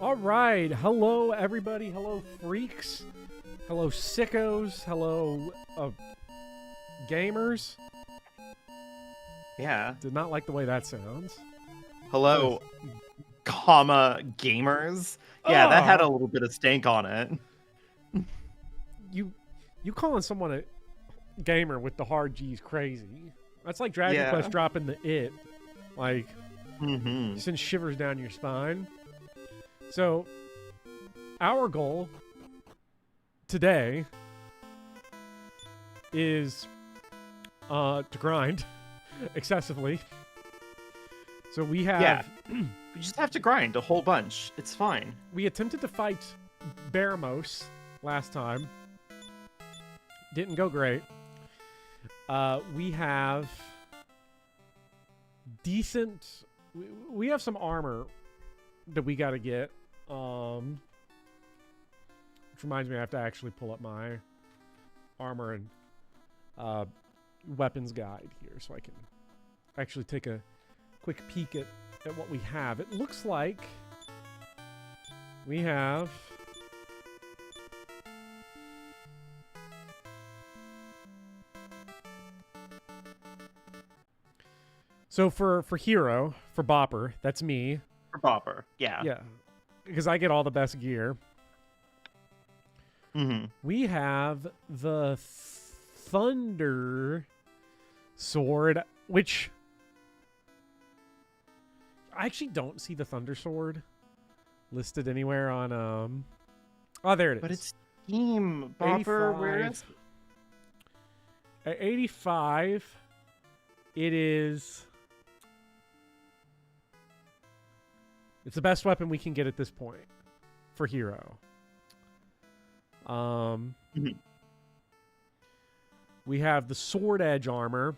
All right. Hello, everybody. Hello, freaks. Hello, sickos. Hello, gamers. Yeah. Did not like the way that sounds. Hello, comma, gamers. Yeah, that had a little bit of stank on it. You calling someone a gamer with the hard G's crazy. That's like Dragon Quest dropping the it. Like, sends shivers down your spine. So, our goal today is to grind excessively. So we have... Yeah, we just have to grind a whole bunch. It's fine. We attempted to fight Baramos last time. Didn't go great. We have decent... We have some armor that we got to get. Which reminds me, I have to actually pull up my armor and weapons guide here so I can actually take a quick peek at what we have. It looks like we have... So for Hero, for Bopper, that's me. For Bopper, yeah. Yeah, because I get all the best gear. We have the Thunder Sword, which... I actually don't see the Thunder Sword listed anywhere on... Oh, there it is. But it's Steam, Bopper, where is... At 85, it is... It's the best weapon we can get at this point for Hero. We have the Sword Edge armor.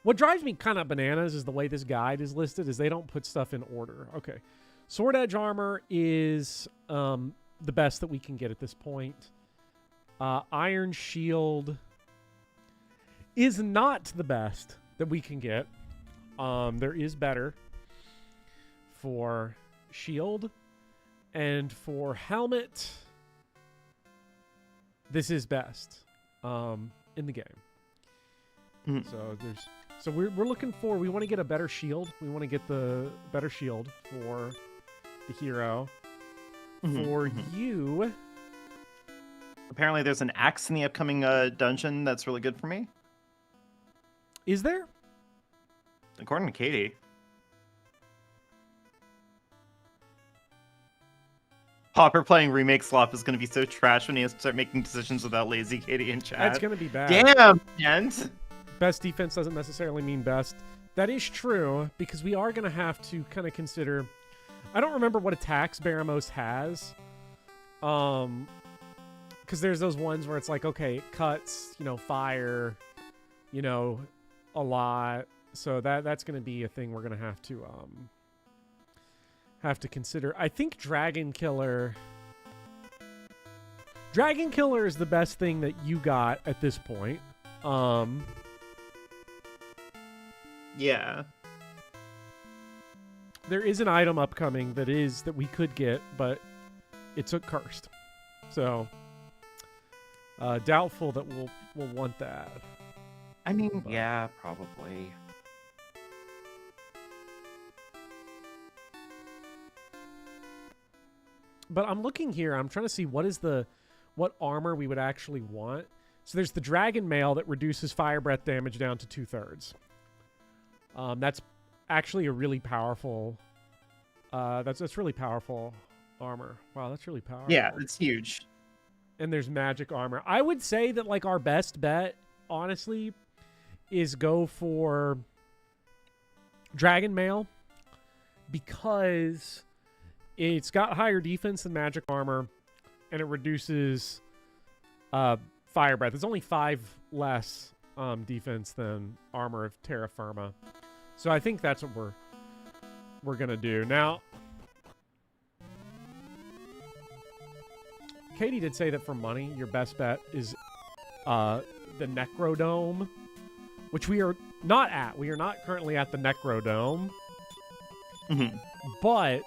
What drives me kind of bananas is the way this guide is listed, is they don't put stuff in order. Okay. Sword Edge armor is the best that we can get at this point. Iron Shield is not the best that we can get. There is better for shield, and for helmet, this is best in the game. So we're looking for, we want to get a better shield. We want to get the better shield for the Hero. For you, apparently there's an axe in the upcoming dungeon that's really good for me. Is there? According to Katie. Hopper playing Remake Slop is going to be so trash when he has to start making decisions without lazy Katie in chat. That's going to be bad. Damn, Kent! Best defense doesn't necessarily mean best. That is true, because we are going to have to kind of consider... I don't remember what attacks Baramos has. Because there's those ones where it's like, okay, it cuts, fire, a lot. So that's going to be a thing we're going to have to consider. I think Dragon Killer is the best thing that you got at this point. Yeah. There is an item upcoming that we could get, but it's cursed. So doubtful that we'll want that. I mean, yeah, probably. But I'm looking here. I'm trying to see what armor we would actually want. So there's the Dragon Mail that reduces fire breath damage down to 2/3. That's actually a really powerful. That's really powerful armor. Wow, that's really powerful. Yeah, it's huge. And there's magic armor. I would say that like our best bet, honestly, is go for Dragon Mail, because it's got higher defense than magic armor, and it reduces fire breath. It's only 5 less defense than armor of terra firma. So I think that's what we're gonna do. Now, Katie did say that for money, your best bet is the Necrodome, which we are We are not currently at the Necrodome, Mhm. but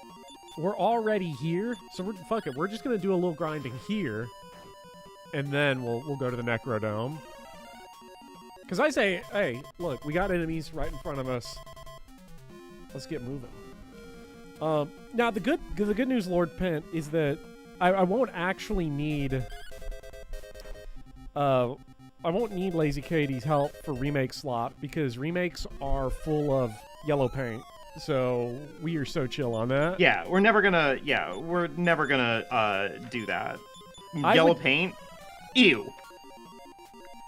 we're already here, so fuck it. We're just gonna do a little grinding here, and then we'll go to the Necrodome. Because I say, hey, look, we got enemies right in front of us. Let's get moving. Now the good news, Lord Pent, is that I won't actually need I won't need Lazy Katie's help for remake slot because remakes are full of yellow paint. So we are so chill on that. Yeah, we're never gonna do that. Yellow paint? Ew.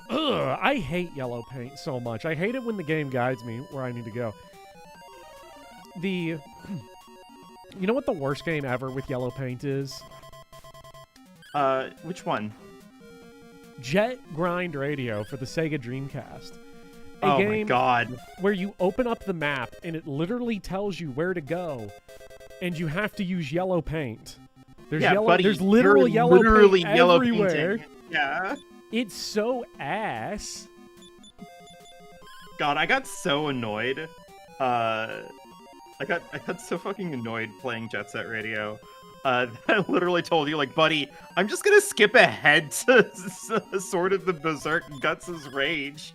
Ugh, I hate yellow paint so much. I hate it when the game guides me where I need to go. You know what the worst game ever with yellow paint is? Which one? Jet Grind Radio for the Sega Dreamcast. Oh my god. Where you open up the map and it literally tells you where to go, and you have to use yellow paint. There's literal yellow paint everywhere. Painting. Yeah. It's so ass. God, I got so annoyed. I got so fucking annoyed playing Jet Set Radio. I literally told you, like, buddy, I'm just gonna skip ahead to Sword of the Berserk Guts' Rage.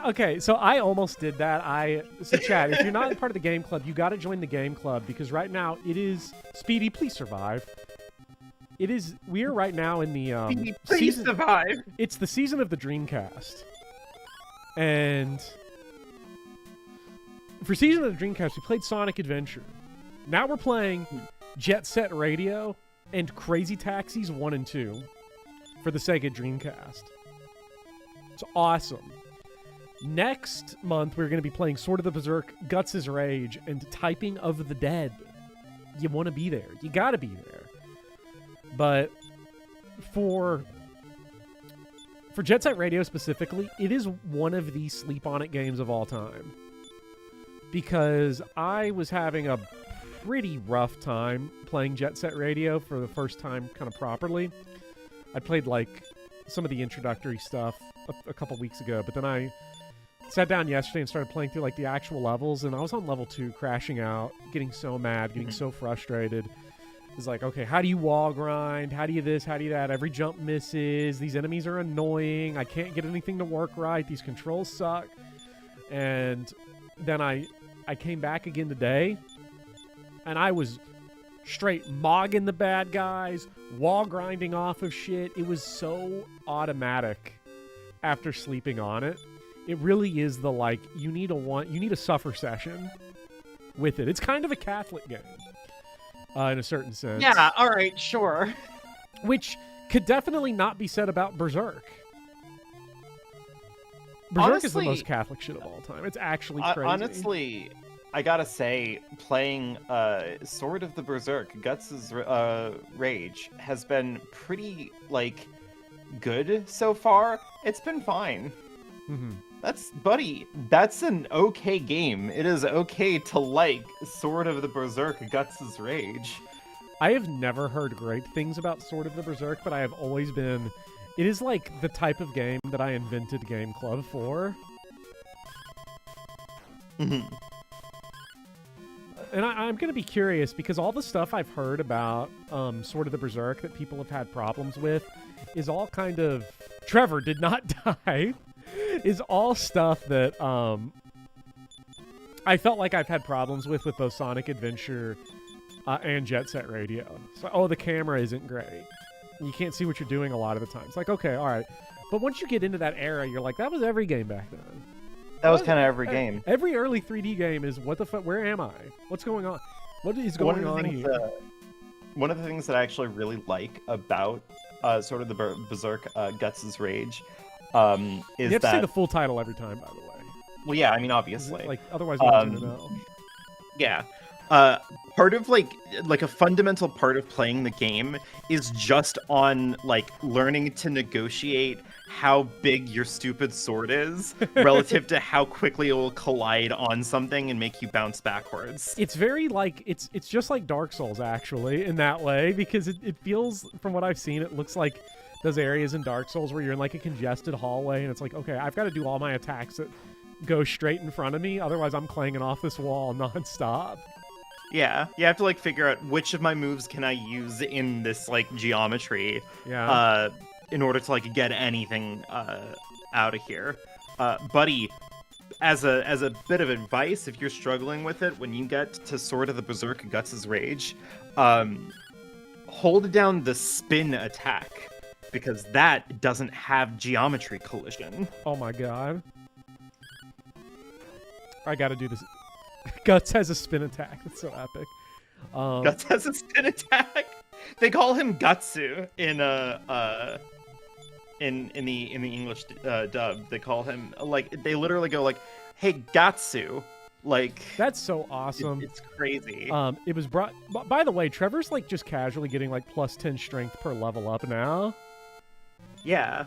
Okay, so I almost did that. So Chad, if you're not part of the game club, you got to join the game club because right now it is Speedy. Please survive. We are right now in the Speedy, please survive. It's the season of the Dreamcast, and for season of the Dreamcast, we played Sonic Adventure. Now we're playing Jet Set Radio and Crazy Taxis 1 and 2 for the Sega Dreamcast. It's awesome. Next month, we're going to be playing Sword of the Berserk, Guts' Rage, and Typing of the Dead. You want to be there. You got to be there. But for Jet Set Radio specifically, it is one of the sleep-on-it games of all time. Because I was having a pretty rough time playing Jet Set Radio for the first time kind of properly. I played, like, some of the introductory stuff a couple weeks ago, but then I sat down yesterday and started playing through, like, the actual levels, and I was on level 2, crashing out, getting so mad, getting so frustrated. It's like, okay, how do you wall grind? How do you this? How do you that? Every jump misses. These enemies are annoying. I can't get anything to work right. These controls suck. And then I came back again today, and I was straight mogging the bad guys, wall grinding off of shit. It was so automatic after sleeping on it. It really is the, like, you need a suffer session with it. It's kind of a Catholic game, in a certain sense. Yeah, alright, sure. Which could definitely not be said about Berserk. Berserk Honestly, is the most Catholic shit of all time. It's actually crazy. Honestly, I gotta say, playing Sword of the Berserk, Guts' Rage, has been pretty, like, good so far. It's been fine. Mm-hmm. That's an okay game. It is okay to like Sword of the Berserk, Guts' Rage. I have never heard great things about Sword of the Berserk, but I have always been... It is like the type of game that I invented Game Club for. Mm-hmm. And I'm going to be curious, because all the stuff I've heard about Sword of the Berserk that people have had problems with is all kind of... Trevor did not die. Is all stuff that I felt like I've had problems with both Sonic Adventure and Jet Set Radio. So, the camera isn't great. You can't see what you're doing a lot of the time. It's like, okay, all right. But once you get into that era, you're like, that was every game back then. That was kind of every game. Every early 3D game is, what the fuck, where am I? What's going on? What is going on here? One of the things that I actually really like about Sword of the Berserk, Guts' Rage, is you have that... to say the full title every time, by the way. Well, yeah, I mean, obviously. Like, otherwise no one's gonna know. Yeah. Part of like a fundamental part of playing the game is just on like learning to negotiate how big your stupid sword is relative to how quickly it will collide on something and make you bounce backwards. It's very like it's just like Dark Souls actually in that way, because it feels, from what I've seen, it looks like those areas in Dark Souls where you're in like a congested hallway and it's like, okay, I've got to do all my attacks that go straight in front of me, otherwise I'm clanging off this wall nonstop. Yeah, you have to like figure out which of my moves can I use in this like geometry, Yeah. in order to like get anything out of here. Buddy, as a bit of advice, if you're struggling with it, when you get to Sword of the Berserk Guts' Rage, hold down the spin attack, because that doesn't have geometry collision. Oh my god. I gotta do this. Guts has a spin attack. That's so epic. Guts has a spin attack. They call him Gutsu in the English dub. They call him like, they literally go like, "Hey Gatsu," like That's so awesome. It's crazy. It was brought. By the way, Trevor's like just casually getting like plus 10 strength per level up now. Yeah,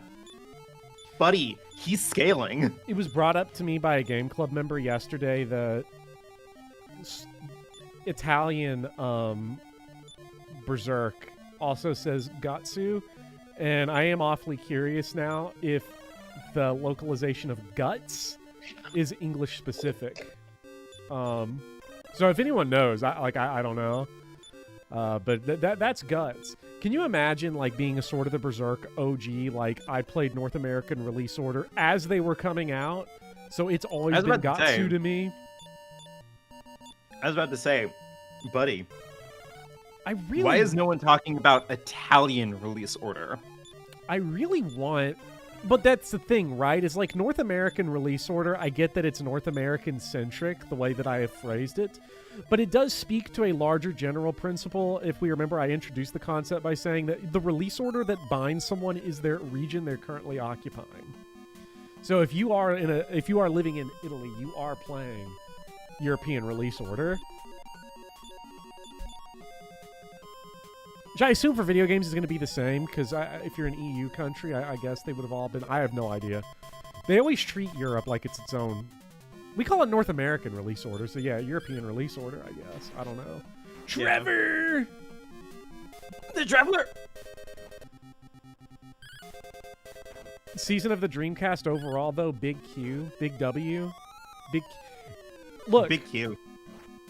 buddy, he's scaling. It was brought up to me by a game club member yesterday. The Italian Berserk also says Gatsu, and I am awfully curious now if the localization of guts is English specific. So if anyone knows, I don't know, but that's guts. Can you imagine like being a Sword of the Berserk OG? Like I played North American release order as they were coming out, so it's always been Gatsu to me. I was about to say, buddy, Why why is no one talking about Italian release order? I really want, but that's the thing, right? Is like North American release order. I get that it's North American centric, the way that I have phrased it, but it does speak to a larger general principle. If we remember, I introduced the concept by saying that the release order that binds someone is their region they're currently occupying. So if you are living in Italy, you are playing European release order. Which I assume for video games is going to be the same, because if you're an EU country, I guess they would have all been. I have no idea. They always treat Europe like it's its own. We call it North American release order, so yeah, European release order, I guess. I don't know. Trevor! The Traveler! Season of the Dreamcast overall, though, big Q, big W, big... Look, Big Q.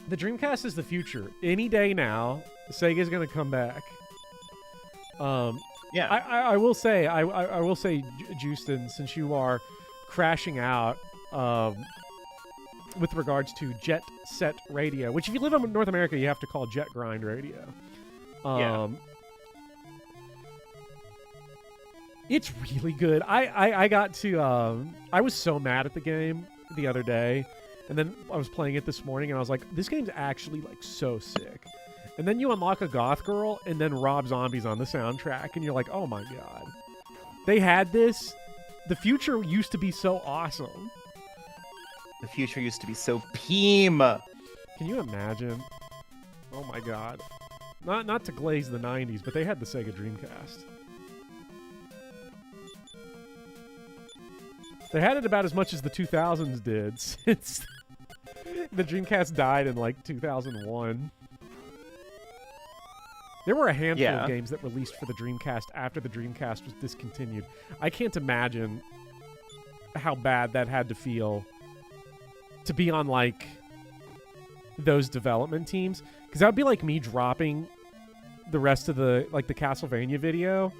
the Dreamcast is the future. Any day now, Sega's going to come back. Yeah. I will say, I will say, Justin, since you are crashing out with regards to Jet Set Radio, which if you live in North America, you have to call Jet Grind Radio. Yeah. It's really good. I got to, I was so mad at the game the other day, and then I was playing it this morning, and I was like, this game's actually, like, so sick. And then you unlock a goth girl, and then Rob Zombie's on the soundtrack, and you're like, oh my god. They had this. The future used to be so awesome. The future used to be so peem. Can you imagine? Oh my god. Not to glaze the 90s, but they had the Sega Dreamcast. They had it about as much as the 2000s did, since the Dreamcast died in, like, 2001. There were a handful of games that released for the Dreamcast after the Dreamcast was discontinued. I can't imagine how bad that had to feel to be on, like, those development teams. Because that would be like me dropping the rest of the, like, the Castlevania video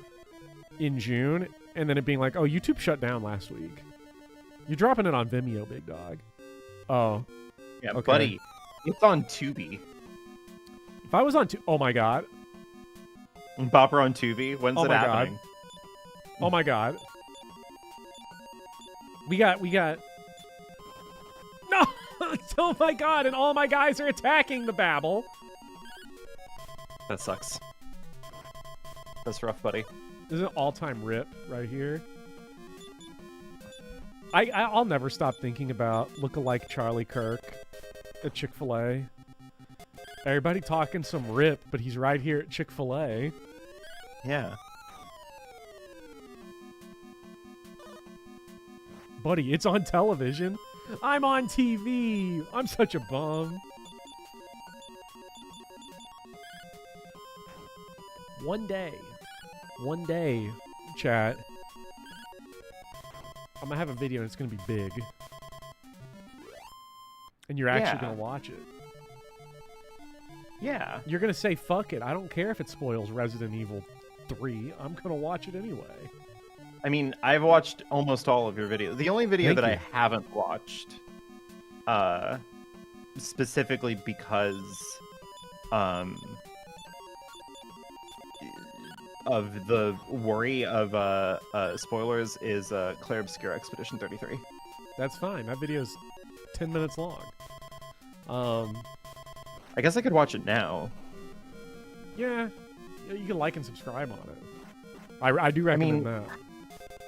in June, and then it being like, oh, YouTube shut down last week. You're dropping it on Vimeo, big dog. Oh. Yeah, okay. buddy. It's on Tubi. If I was on oh my god. Bopper on Tubi? When's Oh it my happening? god. Oh my god. We got... No! Oh my god, and all my guys are attacking the Babel. That sucks. That's rough, buddy. This is an all-time rip right here. I'll never stop thinking about lookalike Charlie Kirk at Chick-fil-A. Everybody talking some rip, but he's right here at Chick-fil-A. Yeah. Buddy, it's on television. I'm on TV. I'm such a bum. One day, chat. I'm gonna have a video and it's gonna be big. And you're actually gonna watch it. Yeah. You're gonna say, fuck it. I don't care if it spoils Resident Evil 3. I'm gonna watch it anyway. I mean, I've watched almost all of your videos. The only video that I haven't watched, specifically because of the worry of spoilers, is Clair Obscura Expedition 33. That's fine. That video's 10 minutes long. I guess I could watch it now. Yeah, you can like and subscribe on it. I do recommend that.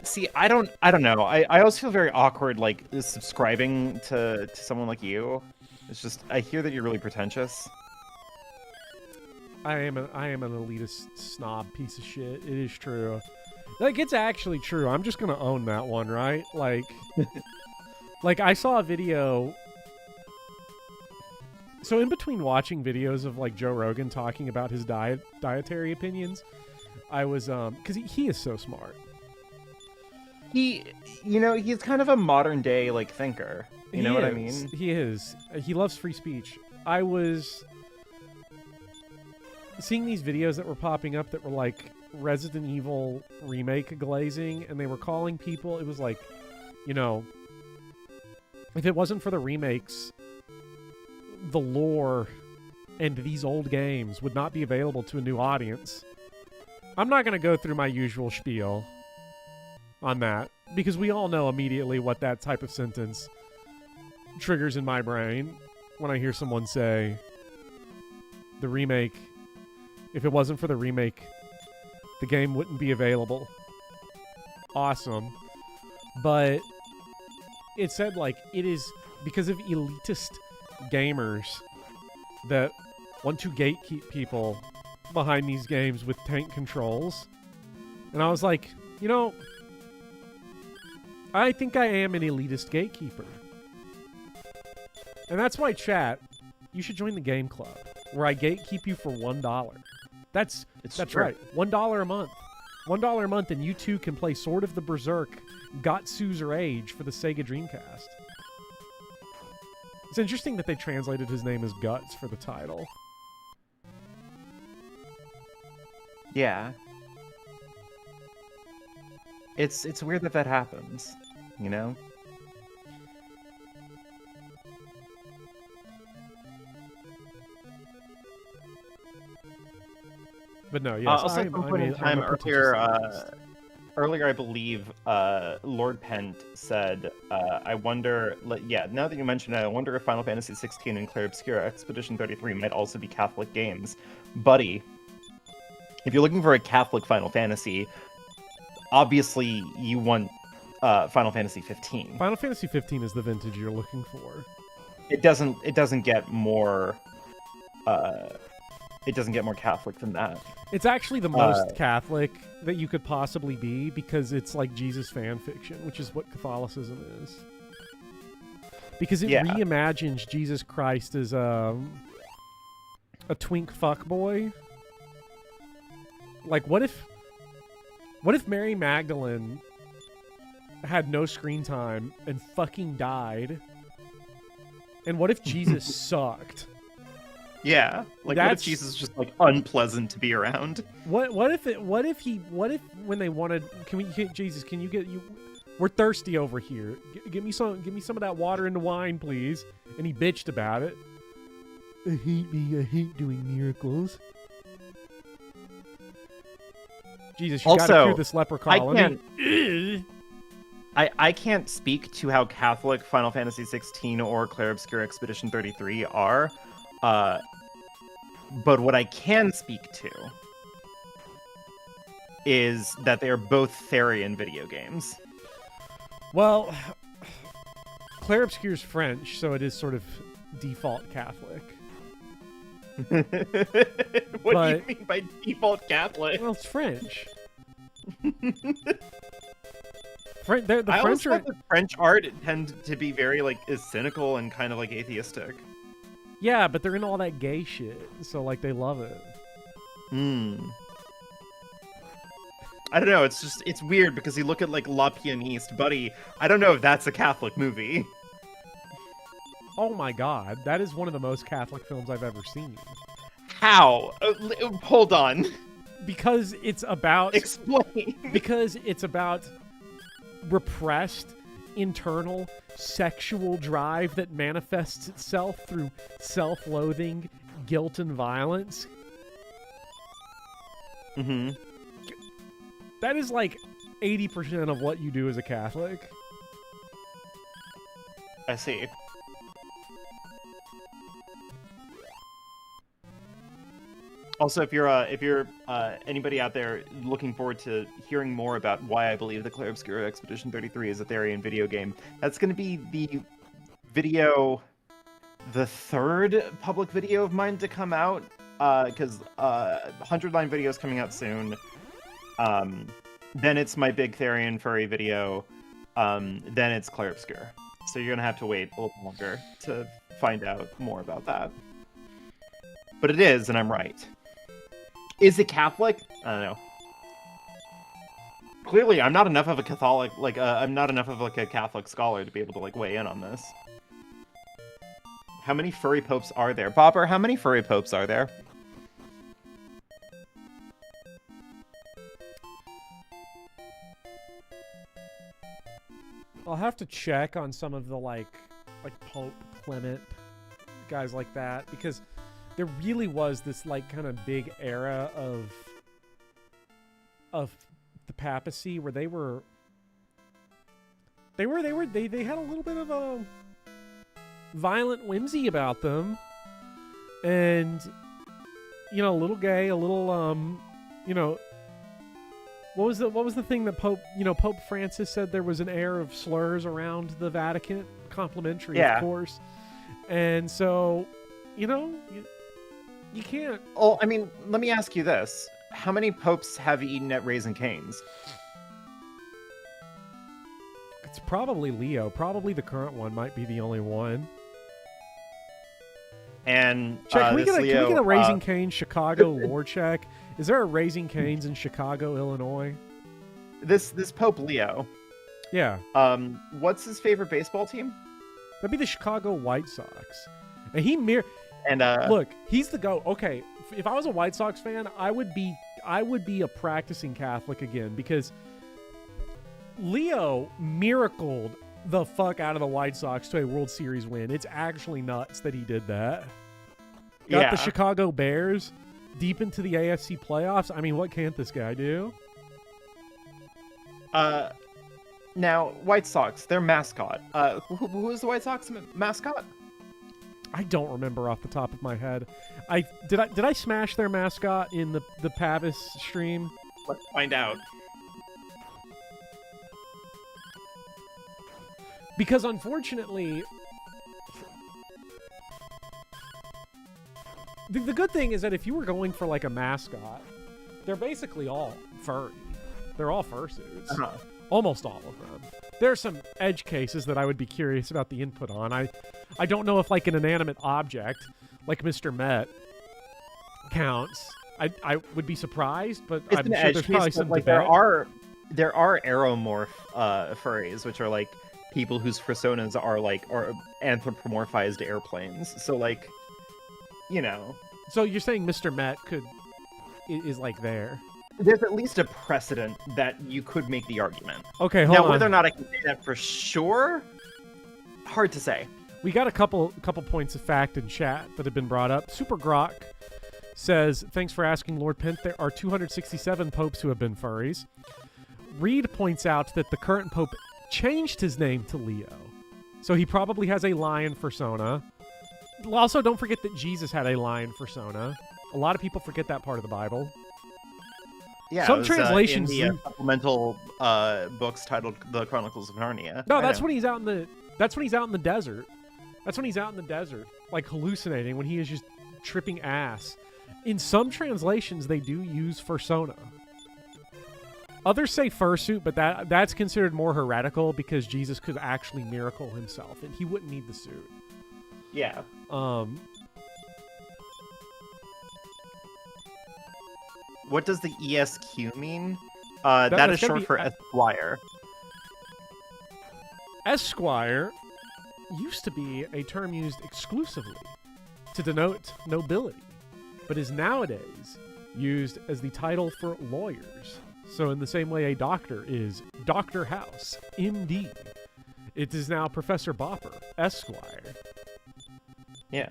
See, I don't know. I always feel very awkward, like, subscribing to someone like you. It's just, I hear that you're really pretentious. I am an elitist snob piece of shit. It is true. Like, it's actually true. I'm just gonna own that one, right? Like, like I saw a video. So in between watching videos of like Joe Rogan talking about his dietary opinions, I was because he is so smart. He's kind of a modern day like thinker. You know what I mean? He is. He loves free speech. I was seeing these videos that were popping up that were like Resident Evil remake glazing, and they were calling people. It was like, you know, if it wasn't for the remakes, the lore and these old games would not be available to a new audience. I'm not going to go through my usual spiel on that, because we all know immediately what that type of sentence triggers in my brain when I hear someone say, the remake, if it wasn't for the remake, the game wouldn't be available. Awesome. But it said, like, it is because of elitist gamers that want to gatekeep people behind these games with tank controls. And I was like, you know, I think I am an elitist gatekeeper. And that's why, chat, you should join the game club, where I gatekeep you for $1. That's right. $1 a month. $1 a month, and you too can play Sword of the Berserk, Gatsu's Rage for the Sega Dreamcast. It's interesting that they translated his name as Guts for the title. Yeah. It's weird that happens, you know? But no, yes. Also, at some point in time earlier, I believe Lord Pent said, I wonder, now that you mention it, I wonder if Final Fantasy 16 and Clair Obscura Expedition 33 might also be Catholic games. Buddy, if you're looking for a Catholic Final Fantasy, obviously you want Final Fantasy 15. Final Fantasy 15 is the vintage you're looking for. It doesn't get more Catholic than that. It's actually the most Catholic that you could possibly be, because it's like Jesus fan fiction, which is what Catholicism is. Because it reimagines Jesus Christ as a twink fuckboy. Like, what if Mary Magdalene had no screen time and fucking died? And what if Jesus sucked? Yeah, like what if Jesus is just like unpleasant to be around? What if when they wanted, Jesus, can you get you? We're thirsty over here. Give me some of that water into wine, please. And he bitched about it. I hate doing miracles. Jesus, you gotta cure this leper colony. I can't speak to how Catholic Final Fantasy 16 or Clair Obscura Expedition 33 are. But what I can speak to is that they are both Therian video games. Well, Clair Obscure's French, so it is sort of default Catholic. What do you mean by default Catholic? Well, it's French. I always thought the French art tend to be very like cynical and kind of like atheistic. Yeah, but they're in all that gay shit, so like they love it. I don't know. It's weird because you look at like La Pianiste, buddy. I don't know if that's a Catholic movie. Oh my god, that is one of the most Catholic films I've ever seen. How? Hold on. Because it's about Explain. because it's about repressed internal sexual drive that manifests itself through self-loathing, guilt, and violence. Mm-hmm. That is like 80% of what you do as a Catholic. I see. Also, if you're anybody out there looking forward to hearing more about why I believe the Clair Obscura Expedition 33 is a Therian video game, that's going to be the video, the third public video of mine to come out, because 100-line video is coming out soon. Then it's my big Therian furry video. Then it's Clair Obscura. So you're going to have to wait a little longer to find out more about that. But it is, and I'm right. Is it Catholic? I don't know. Clearly, I'm not enough of a Catholic, I'm not enough of like a Catholic scholar to be able to like weigh in on this. How many furry popes are there? Bobber, how many furry popes are there? I'll have to check on some of the like Pope Clement, guys like that, because there really was this like kind of big era of the papacy where they had a little bit of a violent whimsy about them, and you know, a little gay, a little you know, what was the thing that Pope Francis said? There was an air of slurs around the Vatican, complimentary, Yeah. of course, and so you know. You can't. Oh, I mean, let me ask you this. How many popes have eaten at Raising Cane's? It's probably Leo. Probably the current one might be the only one. And Check. Can we get a Raising Leo, Cane's Chicago lore check? Is there a Raising Cane's in Chicago, Illinois? this Pope Leo. Yeah, What's his favorite baseball team? that'd be the Chicago White Sox. And And look, he's the GOAT. Okay, if I was a White Sox fan, I would be a practicing Catholic again, because Leo miracled the fuck out of the White Sox to a World Series win. It's actually nuts that he did that. Got the Chicago Bears deep into the AFC playoffs. I mean, what can't this guy do? Now, White Sox, their mascot. Who is the White Sox mascot? I don't remember off the top of my head. Did I smash their mascot in the Pavis stream? Let's find out. Because unfortunately, the good thing is that if you were going for like a mascot, they're basically all furry. They're all fursuits. Uh-huh. Almost all of them. There are some edge cases that I would be curious about the input on. I don't know if like an inanimate object, like Mr. Met, counts. I would be surprised, but It's I'm an sure edge there's case, probably but, some like, debate. there are aeromorph furries, which are like people whose personas are anthropomorphized airplanes. So like, you know, So you're saying Mr. Met is like there? there's at least a precedent that you could make the argument. Okay, hold Now, on. whether or not I can say that for sure, hard to say. We got a couple points of fact in chat that have been brought up. Super Grok says, thanks for asking, Lord Pent. There are 267 popes who have been furries. Reed points out that the current pope changed his name to Leo. So he probably has a lion persona. Also, don't forget that Jesus had a lion persona. A lot of people forget that part of the Bible. Yeah, Some it was, translations in the supplemental books titled "The Chronicles of Narnia." No, that's when he's out in the. That's when he's out in the desert. That's when he's out in the desert, like hallucinating, when he is just tripping ass. In some translations, they do use fursona. Others say fursuit, but that's considered more heretical because Jesus could actually miracle himself, and he wouldn't need the suit. Yeah. What does the ESQ mean? That that's is gotta short be for Esquire. Esquire used to be a term used exclusively to denote nobility, but is nowadays used as the title for lawyers. So in the same way a doctor is Dr. House, MD, it is now Professor Bopper, Esquire. Yeah.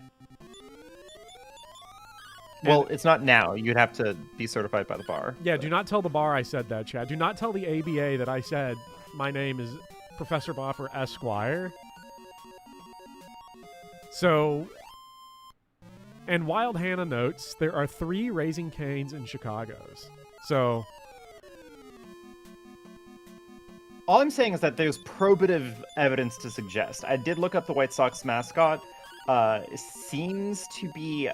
Well, it's not now. You'd have to be certified by the bar. Yeah, do not tell the bar I said that, Chad. Do not tell the ABA that I said my name is Professor Bopper, Esquire. So, and Wild Hannah notes, there are 3 Raising Canes in Chicago's. So, All I'm saying is that there's probative evidence to suggest. I did look up the White Sox mascot. Seems to be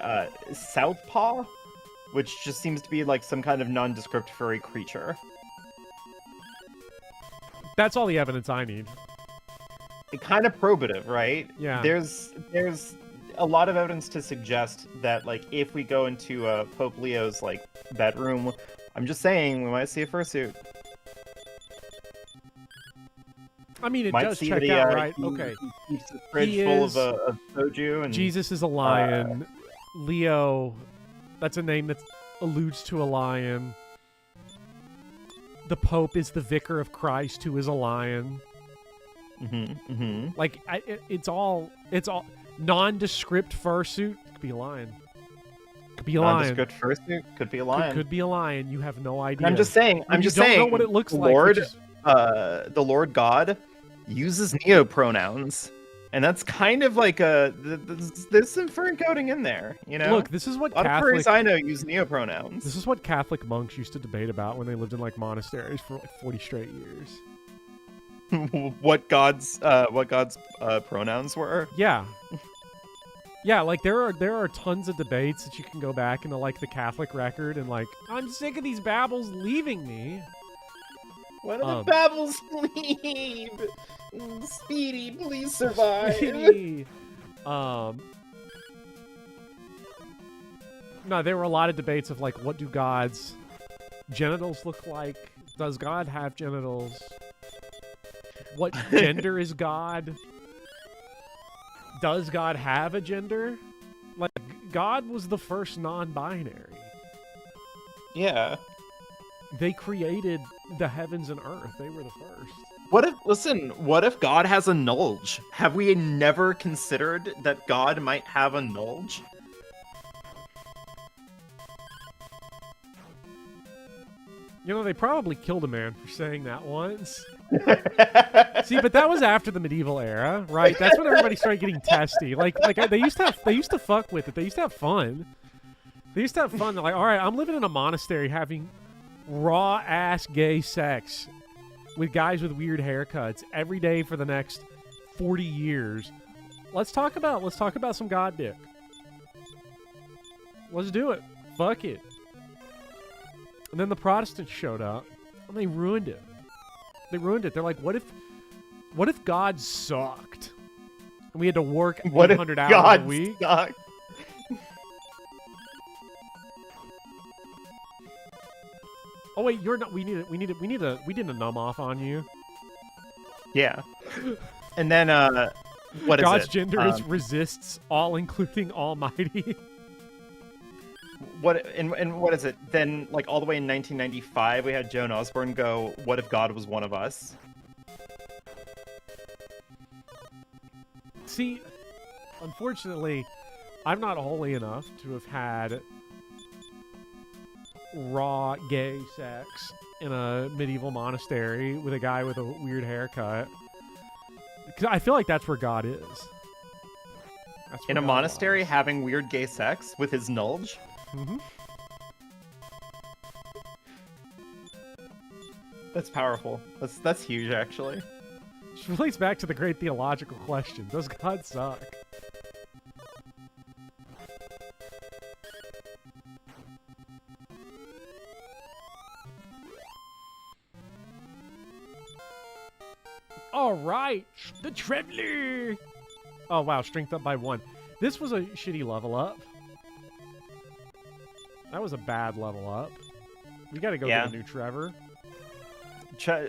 Southpaw, which just seems to be like some kind of nondescript furry creature. that's all the evidence I need. Kind of probative, right? Yeah. There's a lot of evidence to suggest that, like, if we go into Pope Leo's like bedroom, I'm just saying we might see a fursuit. I mean, it Might does see check that out, right? Okay. He keeps the fridge He full is- of soju and Jesus is a lion. Leo, that's a name that alludes to a lion. The Pope is the vicar of Christ, who is a lion. Like, it's all nondescript fursuit. Could be a lion. Could be a lion. Nondescript fursuit could be a lion. Could be a lion. You have no idea. I'm just saying. And you I'm just don't saying. know what it looks like. Lord, which is- the Lord God uses neopronouns, and that's kind of like there's some furry coding in there, you know. Look, this is what a lot of Catholic. furries I know use neopronouns. This is what Catholic monks used to debate about when they lived in like monasteries for like 40 straight years. what God's pronouns were. Yeah. Yeah, like there are tons of debates that you can go back into like the Catholic record and like, I'm sick of these babbles leaving me. When the babbles leave, Speedy, please survive. No, there were a lot of debates of like, what do God's genitals look like? Does God have genitals? What gender is God? Does God have a gender? Like, God was the first non-binary. Yeah. They created the heavens and earth. They were the first. What if God has a nulge? Have we never considered that God might have a nulge? You know, they probably killed a man for saying that once. See, but that was after the medieval era, right? That's when everybody started getting testy. Like they used to fuck with it. They used to have fun. They used to have fun. They're like, all right, I'm living in a monastery having raw ass gay sex with guys with weird haircuts every day for the next 40 years. Let's talk about some god dick. Let's do it. Fuck it. And then the Protestants showed up and they ruined it. They ruined it. They're like, what if God sucked? And we had to work 800 hours a week? Sucked? Oh wait, you're not. We did a numb off on you. Yeah. And then what is God's it? gender is resists all, including Almighty. What and what is it? Then like all the way in 1995, we had Joan Osborne go, "What if God was one of us?" See, unfortunately, I'm not holy enough to have had raw gay sex in a medieval monastery with a guy with a weird haircut. Because I feel like that's where God is. That's where In a God monastery, lies. having weird gay sex with his nulge. Mm-hmm. That's powerful. That's huge, actually. Which relates back to the great theological question: does God suck? All right, the Traveler. Oh wow, strength up by 1. This was a shitty level up. That was a bad level up. We got to go get a new Trevor.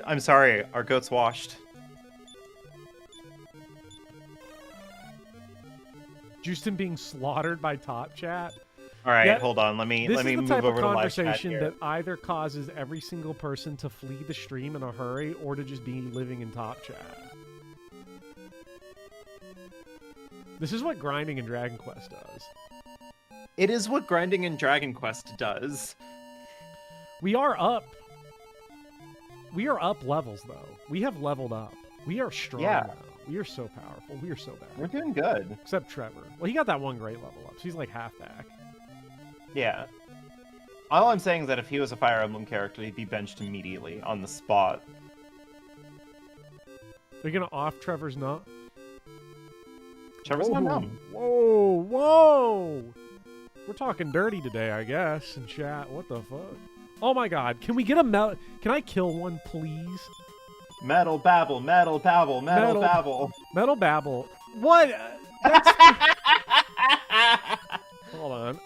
I'm sorry, our goat's washed. Justin being slaughtered by Top Chat. All right, Yeah, hold on. Let me This is the move type of over to live chat conversation here. that either causes every single person to flee the stream in a hurry or to just be living in Top Chat. This is what grinding in Dragon Quest does. It is what grinding in Dragon Quest does. We are up. We are up levels, though. We have leveled up. We are strong now. We are so powerful. We are so bad. We're doing good. Except Trevor. Well, he got that one great level up, so he's like half back. Yeah. All I'm saying is that if he was a Fire Emblem character, he'd be benched immediately on the spot. Are you gonna off Trevor's nut? Trevor's not numb. Whoa, whoa! We're talking dirty today, I guess, in chat. What the fuck? Oh my god, can we get a Can I kill one, please? Metal babble, metal babble, metal babble. Metal babble. What? That's... Hold on.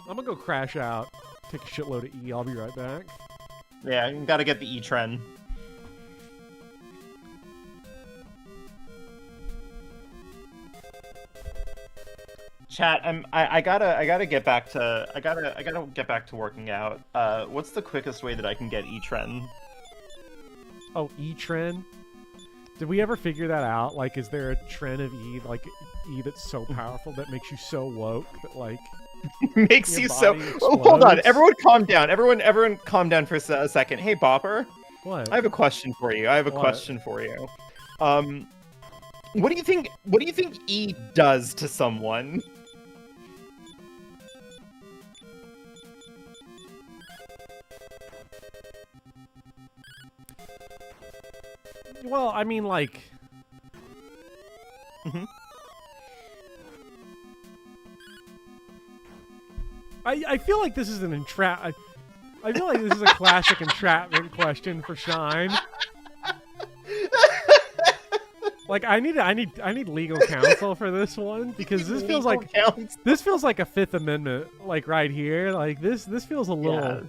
I'm gonna go crash out. Take a shitload of E. I'll be right back. Yeah, you gotta get the E trend. Chat, I gotta get back to I gotta get back to working out. What's the quickest way that I can get E trend? Oh, E trend. Did we ever figure that out? Like, is there a trend of E, like E that's so powerful that makes you so woke that like makes your you so? body Oh, hold on, explodes? everyone, calm down. Everyone, calm down for a second. Hey, Bopper, What? I have a question for you. What do you think? What do you think E does to someone? Well, I mean, like. Mhm. I feel like this is an entrap. I feel like this is a classic entrapment question for Shine. Like, I need legal counsel for this one because this feels like a Fifth Amendment, like right here. Like this feels a little. Yeah.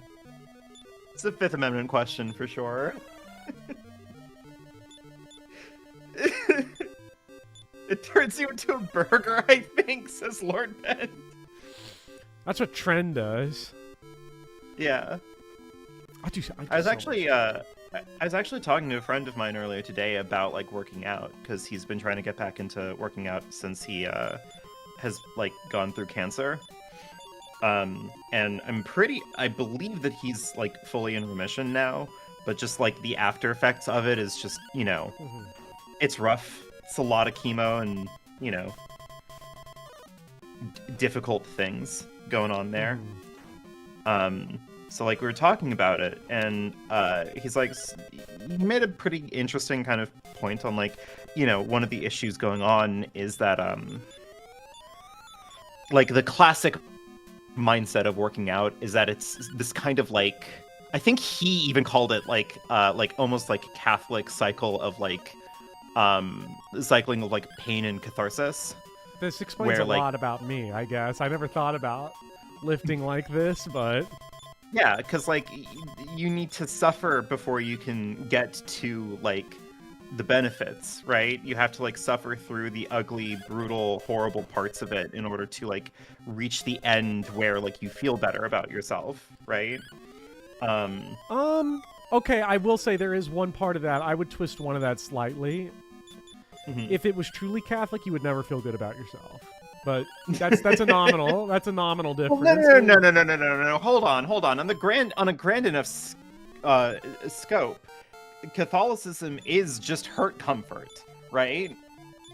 It's a Fifth Amendment question for sure. It turns you into a burger, I think, says Lord Ben. That's what Trend does. Yeah. I was actually talking to a friend of mine earlier today about like working out because he's been trying to get back into working out since he has like gone through cancer. And I believe that he's like fully in remission now, but just like the after effects of it is just, it's rough. It's a lot of chemo and, difficult things going on there. So like we were talking about it and he's like, he made a pretty interesting kind of point on like, one of the issues going on is that like the classic mindset of working out is that it's this kind of like, I think he even called it like almost like Catholic cycle of like cycling of like pain and catharsis. This explains a lot about me, I guess. I never thought about lifting like this, but yeah, because like you need to suffer before you can get to like the benefits, right? You have to like suffer through the ugly, brutal, horrible parts of it in order to like reach the end where like you feel better about yourself, right? Okay, I will say there is one part of that. I would twist one of that slightly. If it was truly Catholic, you would never feel good about yourself. But that's a nominal. That's a nominal difference. No. Hold on. On a grand enough scope, Catholicism is just hurt comfort, right?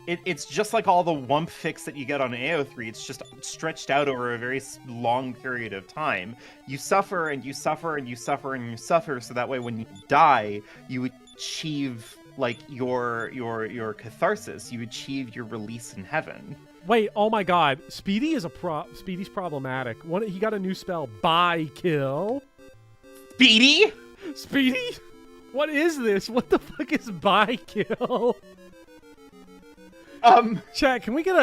It's just like all the wump fix that you get on AO3. It's just stretched out over a very long period of time. You suffer and you suffer and you suffer and you suffer, so that way when you die, you achieve like your catharsis. You achieve your release in heaven. Wait, oh my god. Speedy's problematic. He got a new spell, By Kill. Speedy? What is this? What the fuck is By Kill? Chat, can we get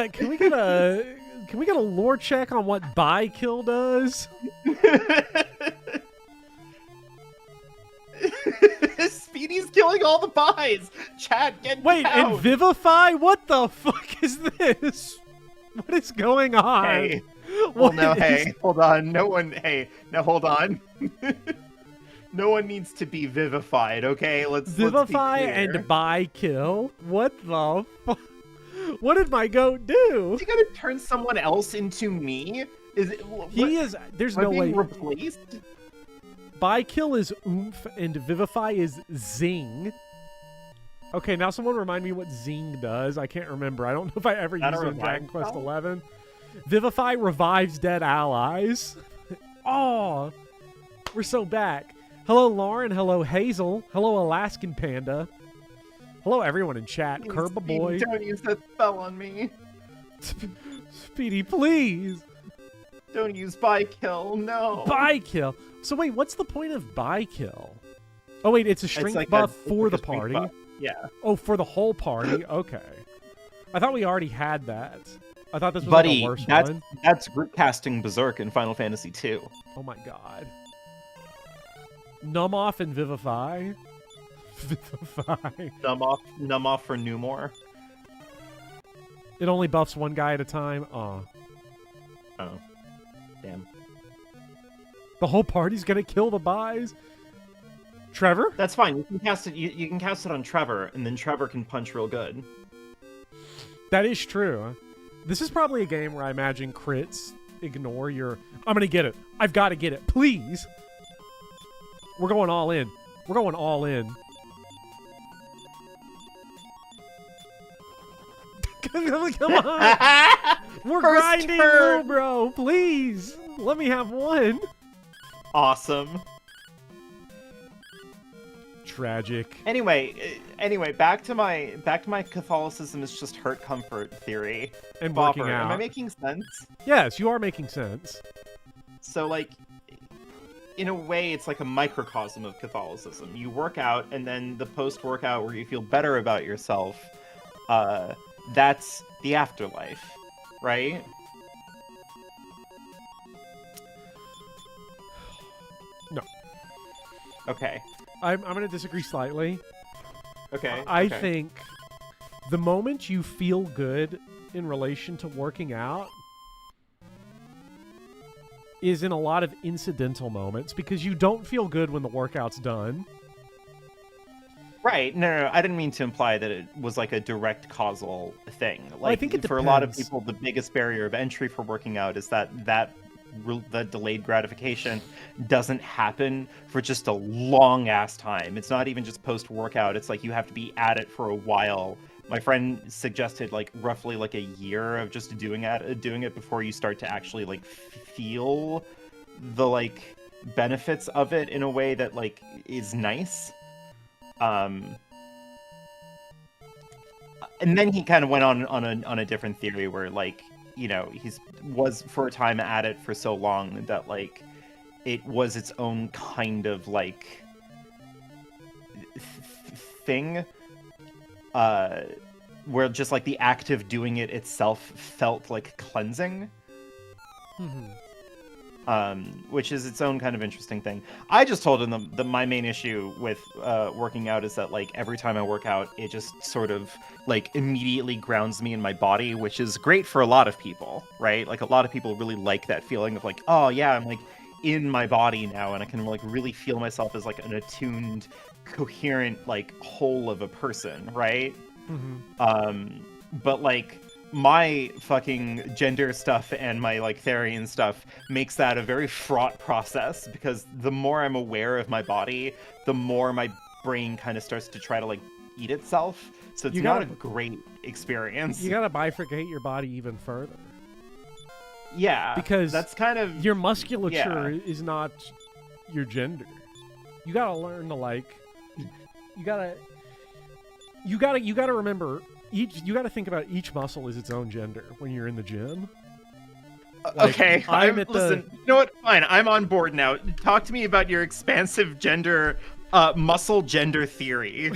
a lore check on what By Kill does? Speedy's killing all the pies. Chat, get Wait, down. and Vivify? What the fuck is this? What is going on? Hey. Well, What no, is- hey, hold on. No one, hey, now hold on. No one needs to be vivified, okay? Let's Vivify be clear. and buy kill? What the fuck? What did my goat do? Is he gonna turn someone else into me? Is it? He is. There's Am I no way. being replaced? Buy kill is oomph and Vivify is zing. Okay, now someone remind me what zing does. I can't remember. I don't know if I ever That used a it in Dragon revive Quest spell? XI. Vivify revives dead allies. Oh, we're so back. Hello, Lauren. Hello, Hazel. Hello, Alaskan Panda. Hello, everyone in chat. Please, Kerba Speedy, Boy. don't use that spell on me. Speedy, please. Don't use buy kill. No. Buy kill. So wait, what's the point of buy kill? Oh wait, it's a strength like buff it's for like the a strength party. buff. Yeah. Oh, for the whole party. Okay. I thought we already had that. I thought this was Buddy, like a worse that's one. that's group casting Berserk in Final Fantasy II. Oh my god. Numb off and vivify. Vivify. Numb off for Numore. It only buffs one guy at a time. Aw. Oh. Damn. The whole party's gonna kill the buys. Trevor? That's fine. You can cast it. You can cast it on Trevor, and then Trevor can punch real good. That is true. This is probably a game where I imagine crits ignore your... I'm gonna get it. I've got to get it. Please. We're going all in. We're going all in. Come on. We're First grinding, turn. little bro. Please. Let me have one. Awesome. Tragic. Anyway, back to my Catholicism is just hurt comfort theory. And working Bopper, out. am I making sense? Yes, you are making sense. So, like, in a way, it's like a microcosm of Catholicism. You work out, and then the post-workout where you feel better about yourself, that's the afterlife, right? No. Okay. I'm going to disagree slightly. Okay. I okay. think the moment you feel good in relation to working out is in a lot of incidental moments because you don't feel good when the workout's done. Right. No, I didn't mean to imply that it was like a direct causal thing. Like, Well, I think it for a lot of depends. people, the biggest barrier of entry for working out is that delayed gratification doesn't happen for just a long ass time. It's not even just post workout. It's like you have to be at it for a while. My friend suggested like roughly like a year of just doing it before you start to actually like feel the like benefits of it in a way that like is nice. And then he kind of went on a different theory where like, you know, was for a time at it for so long that like it was its own kind of like thing, where just like the act of doing it itself felt like cleansing. Which is its own kind of interesting thing. I just told him that my main issue with working out is that like every time I work out, it just sort of like immediately grounds me in my body, which is great for a lot of people, right? Like a lot of people really like that feeling of like, oh yeah, I'm like in my body now, and I can like really feel myself as like an attuned, coherent like whole of a person, right? But like my fucking gender stuff and my like Therian stuff makes that a very fraught process, because the more I'm aware of my body, the more my brain kind of starts to try to like eat itself. So it's not a great experience. You gotta bifurcate your body even further. Yeah, Because that's kind of your musculature is not your gender. You gotta learn to like. You gotta remember. You got to think about each muscle as its own gender when you're in the gym. Like, okay. Listen, you know what? Fine, I'm on board now. Talk to me about your expansive gender, muscle gender theory.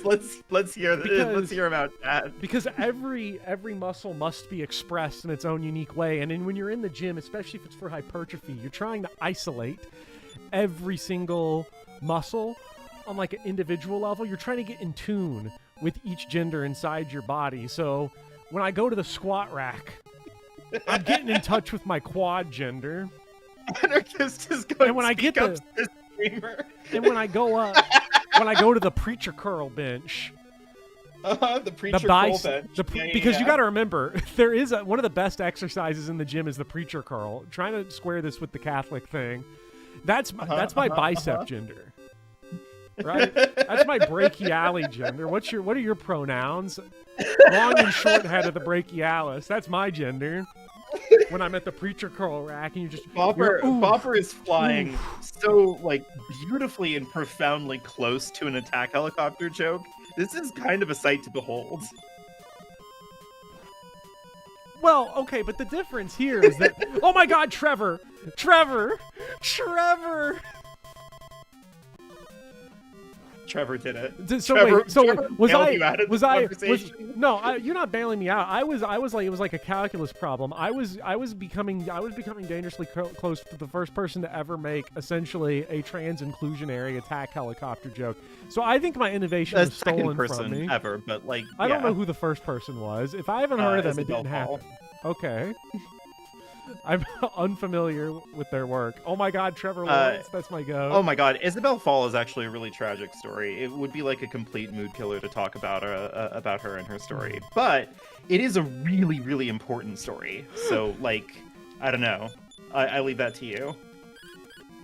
let's hear let's hear about that. Because every muscle must be expressed in its own unique way, and then when you're in the gym, especially if it's for hypertrophy, you're trying to isolate every single muscle on like an individual level, you're trying to get in tune with each gender inside your body. So when I go to the squat rack, I'm getting in touch with my quad gender. Anarchist is going And when to I speak get up the- to this streamer. And when I go up, when I go to the preacher curl bench, The preacher the curl bice, bench. because you got to remember, there is one of the best exercises in the gym is the preacher curl. Trying to square this with the Catholic thing. That's my bicep gender. Right? That's my brachialis gender. What are your pronouns? Long and short head of the brachialis. That's my gender. When I'm at the preacher curl rack and you just Bopper is flying so like beautifully and profoundly close to an attack helicopter joke. This is kind of a sight to behold. Well, okay, but the difference here is that oh my God, Trevor. Trevor did it. So Trevor was bailed I you out of was the I conversation. no? You're not bailing me out. I was like it was like a calculus problem. I was becoming dangerously close to the first person to ever make essentially a trans inclusionary attack helicopter joke. So I think my innovation was second stolen person from me. ever, but like I don't yeah. know who the first person was. If I haven't heard of them, it Isabel didn't Paul. happen. Okay. I'm unfamiliar with their work. Oh my God, Trevor Lawrence, that's my go. Oh my God, Isabel Fall is actually a really tragic story. It would be like a complete mood killer to talk about her and her story, but it is a really, really important story. So, like, I don't know. I leave that to you.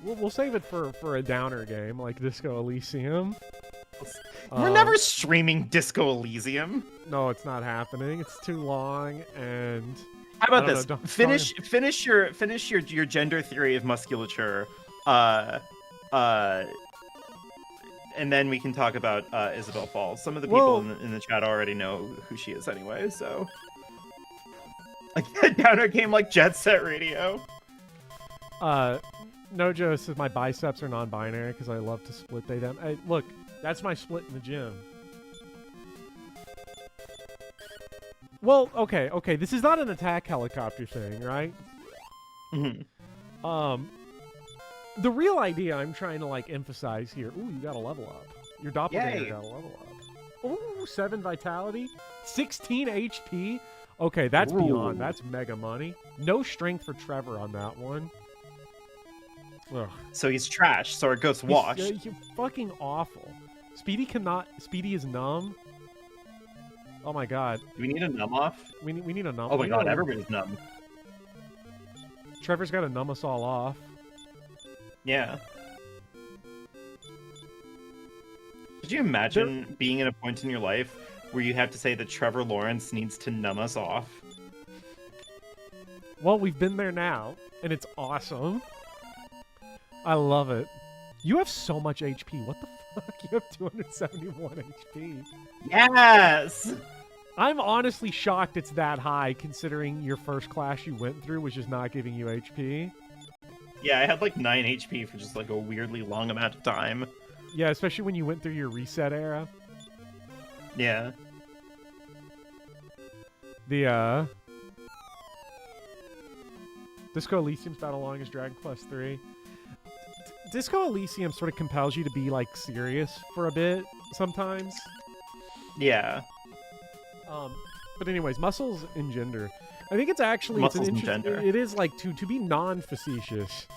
We'll save it for a downer game like Disco Elysium. We're never streaming Disco Elysium. No, it's not happening. It's too long and. How about I don't this? know, don't- Finish your gender theory of musculature, and then we can talk about Isabel Falls. Some of the people in the chat already know who she is anyway, so like a downer game like Jet Set Radio. Nojo says my biceps are non-binary because I love to split them. Hey, look, that's my split in the gym. Well, okay. This is not an attack helicopter thing, right? Mm-hmm. The real idea I'm trying to like emphasize here. Ooh, you got to level up. Your doppelganger Yay. got to level up. Ooh, 7 vitality, 16 HP. Okay, that's beyond. That's mega money. No strength for Trevor on that one. Ugh. So he's trash. So it goes wash. He's fucking awful. Speedy is numb. Oh my God. Do we need a numb off? We need a numb. Oh my God, everybody's numb. Trevor's got to numb us all off. Yeah. Could you imagine being in a point in your life where you have to say that Trevor Lawrence needs to numb us off? Well, we've been there now, and it's awesome. I love it. You have so much HP. What the fuck? You have 271 HP. Yes! I'm honestly shocked it's that high, considering your first class you went through was just not giving you HP. Yeah, I had like 9 HP for just like a weirdly long amount of time. Yeah, especially when you went through your reset era. Yeah. The, Disco Elysium's about as long as Dragon Quest 3. Disco Elysium sort of compels you to be, like, serious for a bit sometimes. Yeah. But anyways, muscles and gender. I think it's actually... Muscles it's and gender. It is, like, to be non-facetious.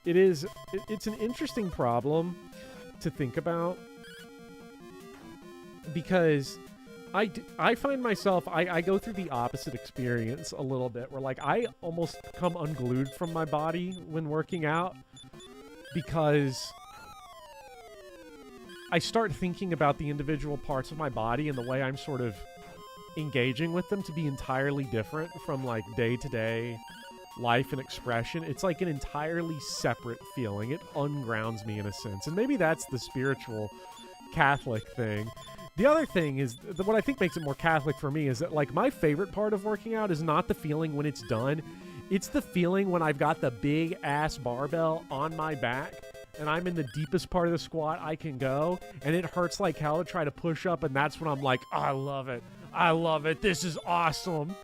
It's an interesting problem to think about. Because I find myself... I go through the opposite experience a little bit. Where, like, I almost come unglued from my body when working out. Because I start thinking about the individual parts of my body and the way I'm sort of engaging with them to be entirely different from like day-to-day life and expression. It's like an entirely separate feeling. It ungrounds me in a sense. And maybe that's the spiritual Catholic thing. The other thing is, what I think makes it more Catholic for me is that like my favorite part of working out is not the feeling when it's done. It's the feeling when I've got the big ass barbell on my back and I'm in the deepest part of the squat I can go and it hurts like hell to try to push up, and that's when I'm like, I love it. I love it. This is awesome.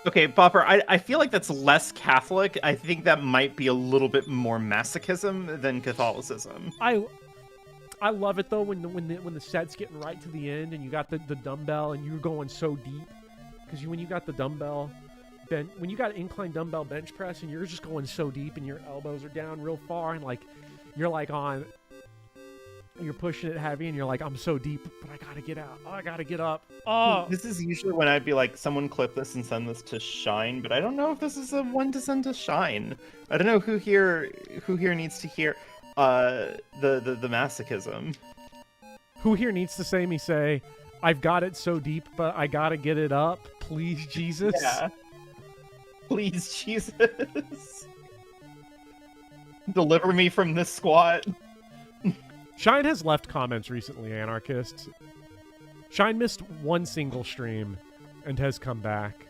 Okay, Bopper, I feel like that's less Catholic. I think that might be a little bit more masochism than Catholicism. I love it though when the set's getting right to the end and you got the dumbbell and you're going so deep because when you got the dumbbell. Then when you got incline dumbbell bench press and you're just going so deep and your elbows are down real far and like you're pushing it heavy and you're like, I'm so deep, but I gotta get out. Oh, I gotta get up. Oh, This is usually when I'd be like, someone clip this and send this to Shine, but I don't know if this is the one to send to Shine. I don't know who here needs to hear the masochism. who here needs to say, I've got it so deep, but I gotta get it up. Please, Jesus. Yeah. Please, Jesus. Deliver me from this squat. Shine has left comments recently, Anarchist. Shine missed one single stream and has come back.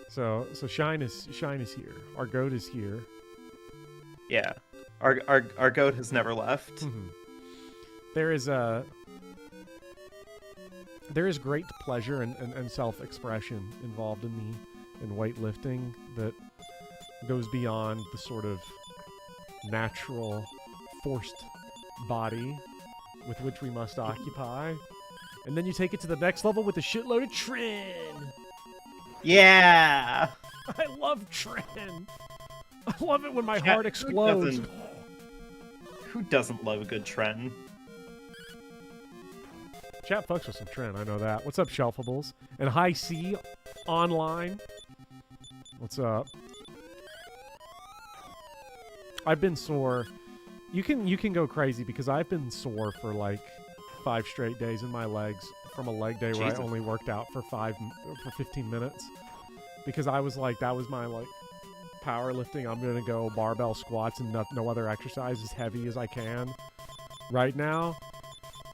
So Shine is here. Our goat is here. Yeah. Our goat has never left. Mm-hmm. There is great pleasure and self-expression involved in weightlifting that goes beyond the sort of natural, forced body with which we must occupy. And then you take it to the next level with a shitload of Trin. Yeah. I love Trin. I love it when my heart explodes. Who doesn't love a good trend? Chat fucks with some Trin, I know that. What's up, Shelfables? And High C online. What's up? I've been sore. You can go crazy because I've been sore for like 5 straight days in my legs from a leg day where I only worked out for 15 minutes because I was like, that was my like powerlifting. I'm gonna go barbell squats and no other exercise as heavy as I can right now.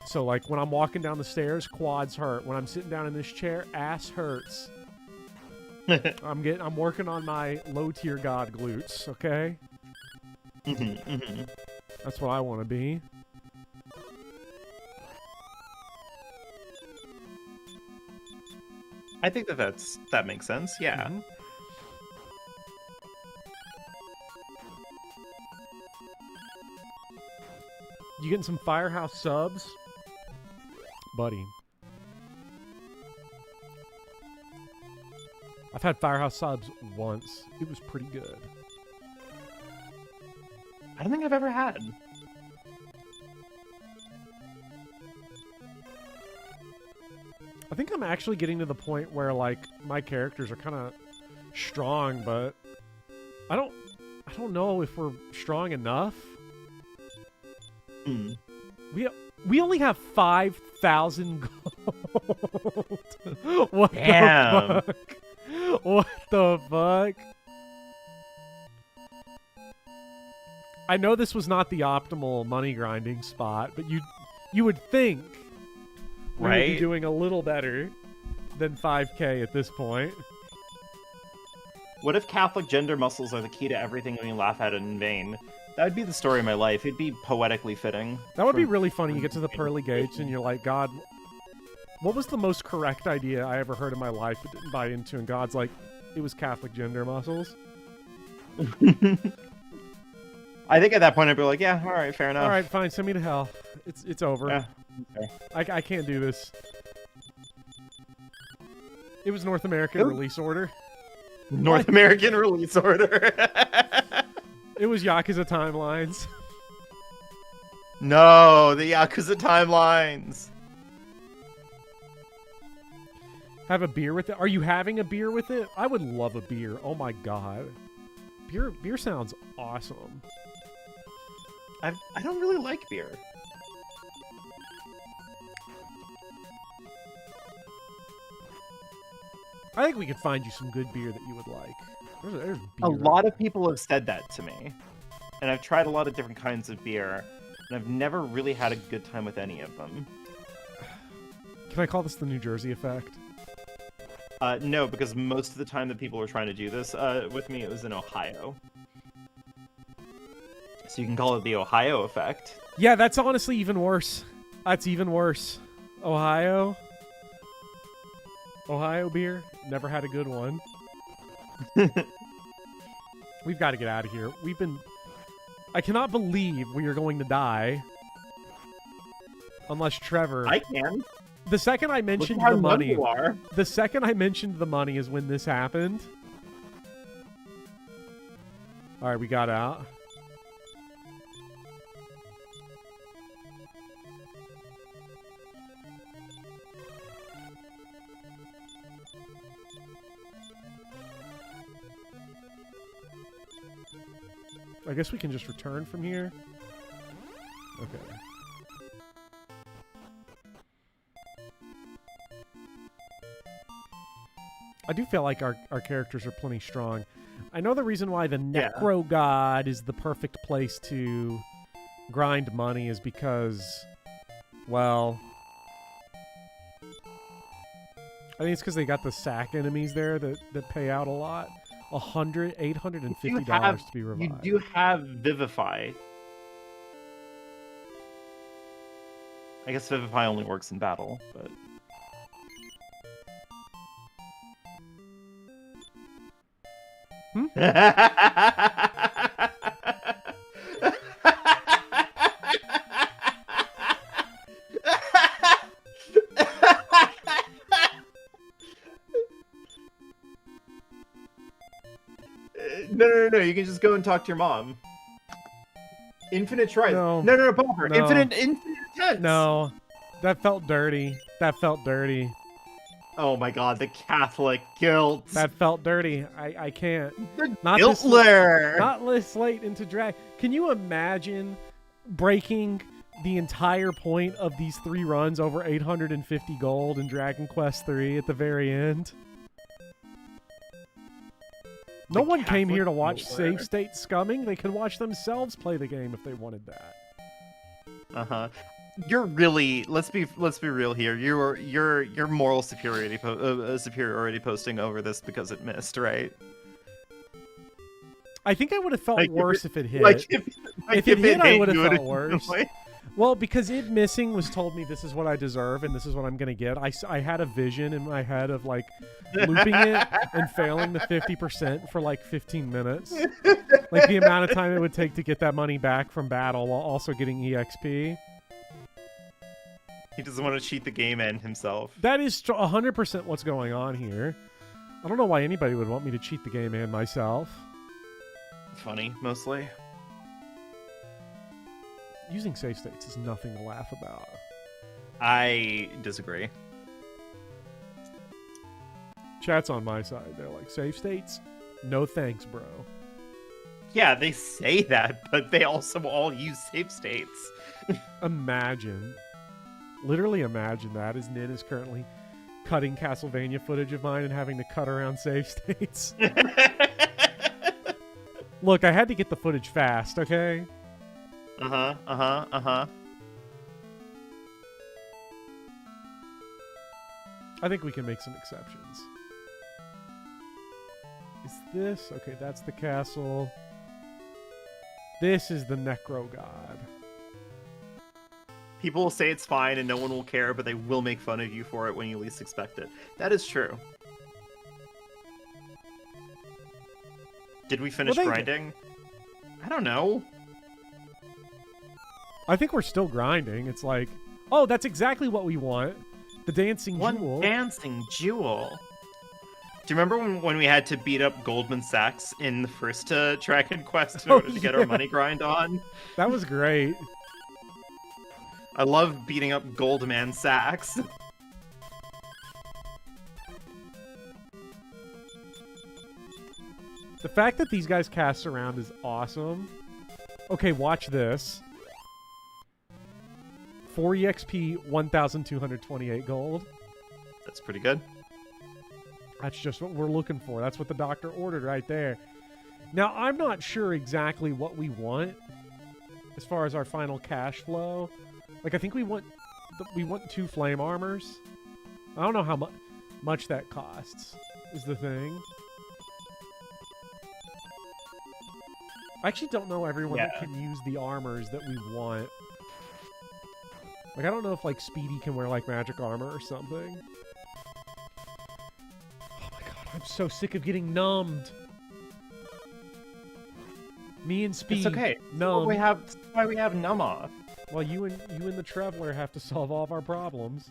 So like when I'm walking down the stairs, quads hurt. When I'm sitting down in this chair, ass hurts. I'm working on my low tier god glutes, okay? That's what I want to be. I think that makes sense. Yeah. Mm-hmm. You getting some Firehouse subs? Buddy. I've had Firehouse subs once. It was pretty good. I don't think I've ever had. I think I'm actually getting to the point where like my characters are kind of strong, but I don't know if we're strong enough. We only have 5,000 gold. What Damn. the fuck? What the fuck? I know this was not the optimal money grinding spot, but you would think we would be doing a little better than 5K at this point. What if Catholic gender muscles are the key to everything and we laugh at it in vain? That would be the story of my life. It'd be poetically fitting. That would be really funny. You get to the pearly gates and you're like, God, what was the most correct idea I ever heard in my life but didn't buy into? And God's like, it was Catholic gender muscles. I think at that point I'd be like, yeah, all right, fair enough. All right, fine, send me to hell. It's over. Yeah. Okay. I can't do this. It was North American release order. North American release order. It was Yakuza Timelines. No, the Yakuza timelines. Have a beer with it? Are you having a beer with it? I would love a beer. Oh my god. Beer sounds awesome. I don't really like beer. I think we could find you some good beer that you would like. There's beer. A lot of people have said that to me. And I've tried a lot of different kinds of beer, and I've never really had a good time with any of them. Can I call this the New Jersey effect? No, because most of the time that people were trying to do this with me, it was in Ohio. So you can call it the Ohio effect. Yeah, that's honestly even worse. That's even worse. Ohio beer. Never had a good one. We've got to get out of here. I cannot believe we are going to die Unless Trevor. I can. The second I Look mentioned at how the money, numb you are. the second I mentioned the money is when this happened. All right, we got out. I guess we can just return from here. Okay. I do feel like our characters are plenty strong. I know the reason why the Necro God is the perfect place to grind money is because, well, I think it's because they got the sack enemies there that pay out a lot. $850 to be revived. You do have Vivify. I guess Vivify only works in battle, but... Hmm? No. You can just go and talk to your mom. Infinite tries. No, Popper. No. Infinite attempts. No. That felt dirty. That felt dirty. Oh my god, the Catholic guilt. That felt dirty. I can't. The Not guiltler. Not this late into drag. Can you imagine breaking the entire point of these 3 runs over 850 gold in Dragon Quest 3 at the very end? No one came here to watch save state scumming. They could watch themselves play the game if they wanted that. You're really let's be real here. You're moral superiority posting over this because it missed, right? I think I would have felt Like, worse if it hit. If it hit, I would have good, felt worse. Well, because it missing was told me this is what I deserve and this is what I'm going to get. I had a vision in my head of like looping it and failing the 50% for like 15 minutes. Like the amount of time it would take to get that money back from battle while also getting EXP. He doesn't want to cheat the game and himself. That is 100% what's going on here. I don't know why anybody would want me to cheat the game and myself. Funny, mostly. Using save states is nothing to laugh about. I disagree. Chat's on my side. They're like, save states? No thanks, bro. Yeah, they say that, but they also all use save states. Imagine. Literally imagine that, as Nin is currently cutting Castlevania footage of mine and having to cut around save states. Look, I had to get the footage fast, okay? Uh-huh. I think we can make some exceptions. Is this? Okay, that's the castle. This is the Necro God. People will say it's fine and no one will care, but they will make fun of you for it when you least expect it. That is true. Did we finish grinding? I don't know. I think we're still grinding. It's like, oh, that's exactly what we want. The dancing jewel. One dancing jewel. Do you remember when we had to beat up Goldman Sachs in the first Dragon Quest in order to get our money grind on? That was great. I love beating up Goldman Sachs. The fact that these guys cast around is awesome. Okay, watch this. 4 EXP, 1,228 gold. That's pretty good. That's just what we're looking for. That's what the doctor ordered right there. Now, I'm not sure exactly what we want as far as our final cash flow. Like, I think we want 2 flame armors. I don't know how much that costs, is the thing. I actually don't know everyone that can use the armors that we want. Like, I don't know if, like, Speedy can wear, like, magic armor or something. Oh my god, I'm so sick of getting numbed. Me and Speedy. It's okay. Numb. That's why we have Numb Off. Well, you and the Traveler have to solve all of our problems.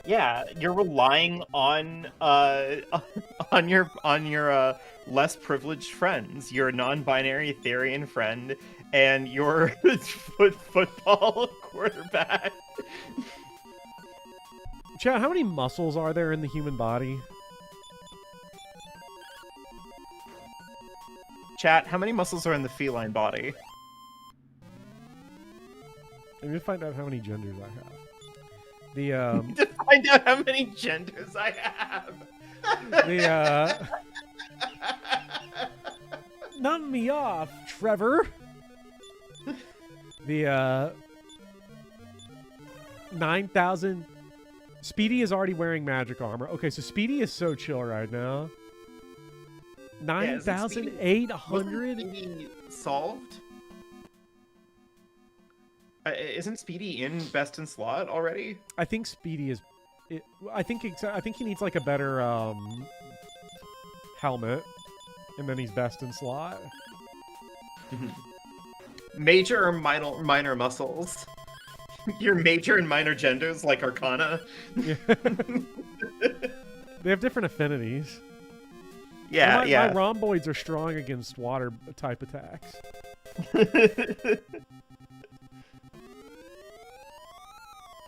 Yeah, you're relying on on your less privileged friends, your non-binary Therian friend, and your football quarterback. Chat, how many muscles are there in the human body? Chat, how many muscles are in the feline body? I'm gonna find out how many genders I have. The To find out how many genders I have. Knock me off, Trevor. The 9,000. Speedy is already wearing magic armor. Okay, so Speedy is so chill right now. 9,800. Speedy solved? Isn't Speedy in best in slot already? I think Speedy is. I think he needs like a better helmet, and then he's best in slot. Major or minor muscles? Your major and minor genders like Arcana? Yeah. They have different affinities. Yeah, my rhomboids are strong against water type attacks.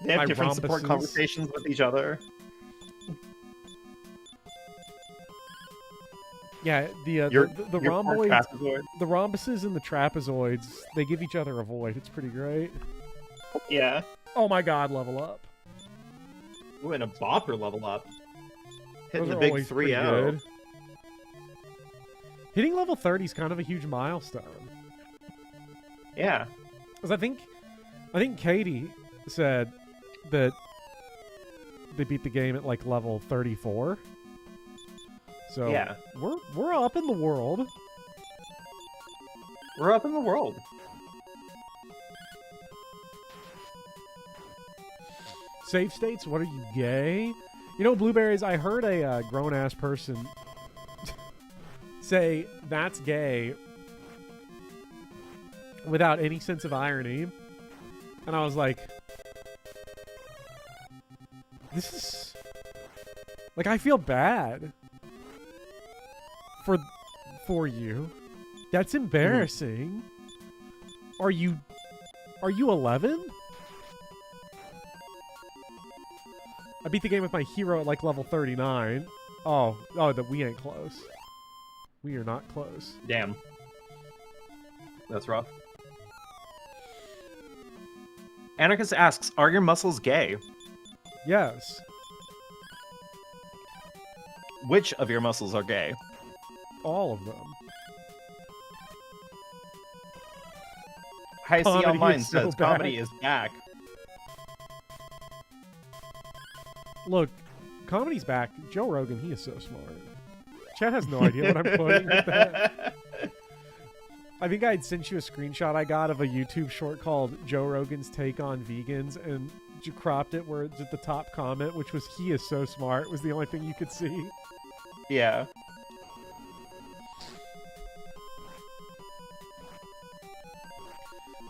They have My different support rhombuses. conversations with each other. Yeah, the rhomboids, trapezoid. the rhombuses and the trapezoids, they give each other a void. It's pretty great. Yeah. Oh my god, level up. Ooh, and a bopper level up. Hitting Those the are big always pretty 3-0. good. Hitting level 30 is kind of a huge milestone. Yeah. Because I think Katie said that they beat the game at like level 34. So Yeah. we're up in the world. We're up in the world. Save states? What are you, gay? You know, Blueberries, I heard a grown-ass person say, that's gay, without any sense of irony. And I was like, this is... Like, I feel bad for you. That's embarrassing. Are you 11? I beat the game with my hero at like level 39. Oh, that we ain't close. We are not close. Damn. That's rough. Anarchist asks, are your muscles gay? Yes. Which of your muscles are gay? All of them. High C Comedy Online is so says bad. comedy is back. Look, comedy's back. Joe Rogan, he is so smart. Chad has no idea what I'm quoting with that. I think I'd sent you a screenshot I got of a YouTube short called Joe Rogan's Take on Vegans, and you cropped it where it's at the top comment, which was, he is so smart, was the only thing you could see. Yeah.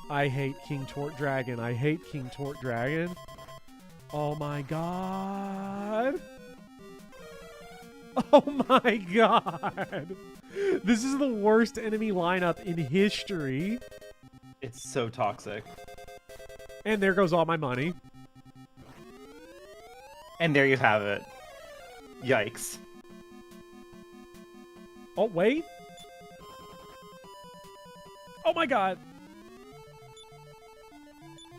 I hate King Tort Dragon. I hate King Tort Dragon. Oh my god. Oh my god. This is the worst enemy lineup in history. It's so toxic. And there goes all my money. And there you have it. Yikes. Oh, wait. Oh my god.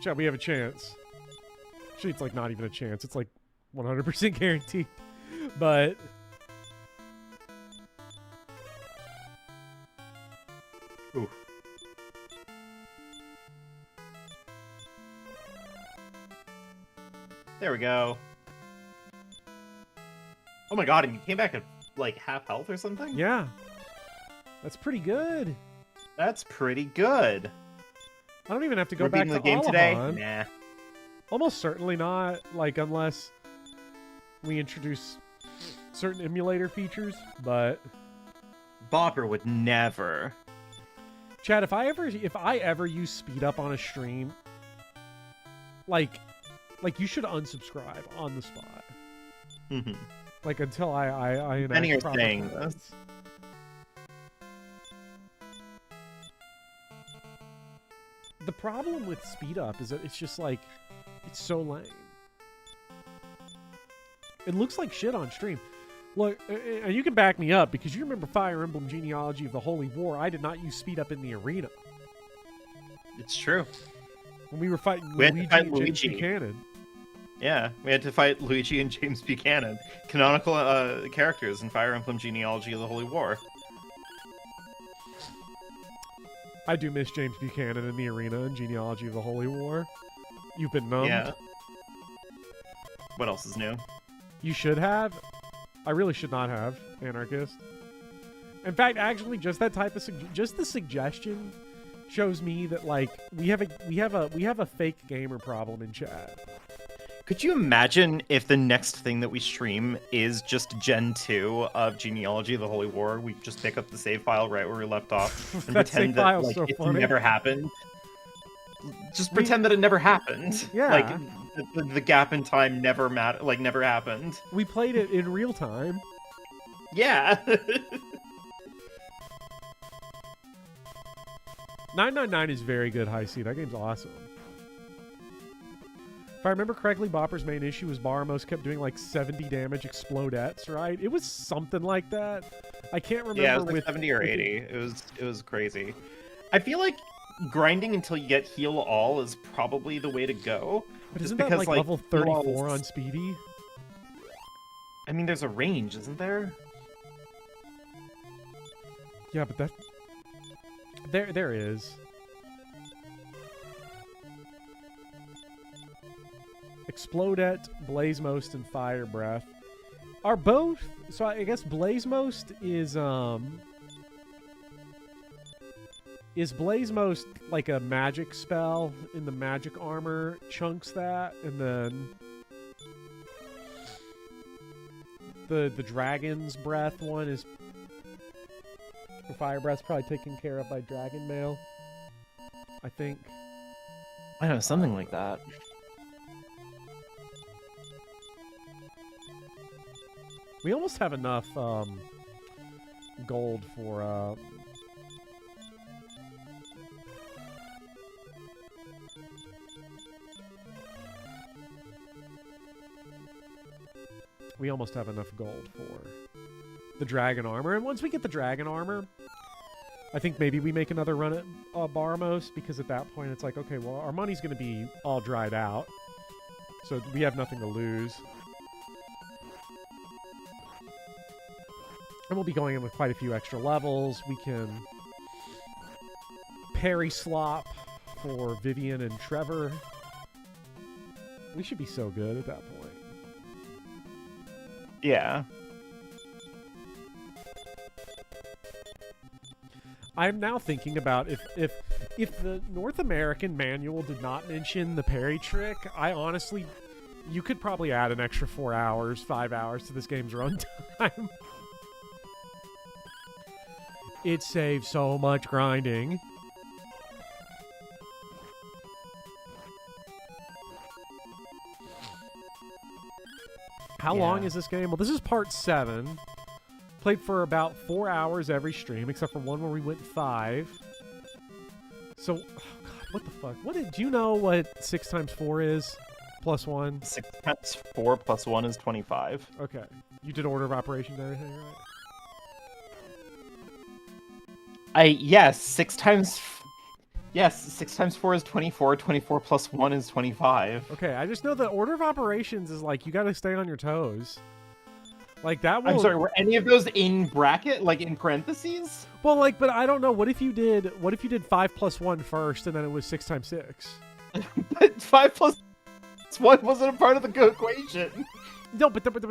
Chad, we have a chance. Actually, it's like not even a chance. It's like 100% guaranteed. But... Ooh. There we go. Oh my god, and you came back at like half health or something? yeah. That's pretty good. That's pretty good. I don't even have to go We're back beating to the game today? Alahan. Nah. Almost certainly not, like, unless we introduce certain emulator features, but... Bopper would never. Chad, if I ever use speed up on a stream, like you should unsubscribe on the spot. Mm-hmm. Like until I enact Many are proper saying penance. this. The problem with speed up is that it's just like it's so lame. It looks like shit on stream. Look, and you can back me up because you remember Fire Emblem Genealogy of the Holy War. I did not use speed up in the arena. It's true. When we were fighting We had to Luigi fight and James Luigi. Buchanan. Yeah, we had to fight Luigi and James Buchanan, canonical characters in Fire Emblem Genealogy of the Holy War. I do miss James Buchanan in the arena in Genealogy of the Holy War. You've been numbed. Yeah. What else is new? You should have. I really should not have, Anarchist. In fact, actually, just that type of just the suggestion shows me that like we have a fake gamer problem in chat. Could you imagine if the next thing that we stream is just Gen 2 of Genealogy of the Holy War? We just pick up the save file right where we left off and That save pretend that file's like, so it funny. never happened. Just pretend that it never happened. Yeah. Like the gap in time never never happened. We played it in real time. Yeah. 999 is very good high C. That game's awesome. If I remember correctly, Bopper's main issue was Baramos kept doing like 70 damage explodettes, right? It was something like that. I can't remember. Yeah, it was like with 70 or 80. It was crazy. I feel like grinding until you get heal all is probably the way to go. But just isn't that because, like level 34 heal all is- on Speedy? I mean, there's a range, isn't there? Yeah, but that there is. Explodette, Blazemost, and Fire Breath are both. So I guess Blazemost is Blazemost like a magic spell in the magic armor chunks that, and then the Dragon's Breath one is the Fire Breath's probably taken care of by Dragon Mail, I think. I know, something like that. We almost have enough gold for we almost have enough gold for the dragon armor. And once we get the dragon armor, I think maybe we make another run at Baramos, because at that point it's like, okay, well, our money's going to be all dried out. So we have nothing to lose. And we'll be going in with quite a few extra levels. We can parry slop for Vivian and Trevor. We should be so good at that point. Yeah. I'm now thinking about if the North American manual did not mention the parry trick, I honestly, you could probably add an extra 4 hours, 5 hours to this game's runtime. It saves so much grinding. How long is this game? Well, this is part 7. Played for about 4 hours every stream, except for one where we went 5. So, oh God, what the fuck? Do you know what 6 times 4 is? Plus 1? 6 times 4 plus 1 is 25. Okay. You did order of operations and everything, right? Yes, 6 times 4 is 24, 24 plus 1 is 25. Okay, I just know that order of operations is like, you gotta stay on your toes. Like, that will... I'm sorry, were any of those in bracket, like in parentheses? Well, like, but I don't know. What if you did 5 plus 1 first, and then it was 6 times 6? But 5 plus 1 wasn't a part of the equation. No, but it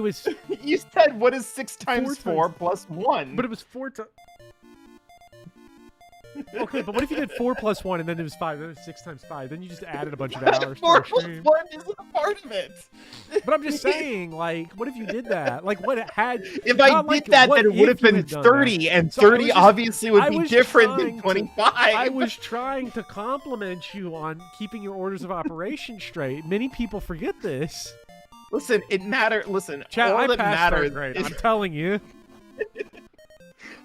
was... You said, what is 6 times 4 4 plus 1? But it was 4 times... Okay, but what if you did 4 plus 1 and then it was 5? Then it was 6 times 5. Then you just added a bunch of hours. 4 to the plus stream. 1 isn't a part of it. But I'm just saying, like, what if you did that? Like, what it had. If I did that, then it would have been 30, and So I 30 was just- obviously would I be was different trying than to- 25. I was trying to compliment you on keeping your orders of operation straight. Many people forget this. Listen, it matters. Listen, Chat, all I that passed matters third grade. is I'm telling you.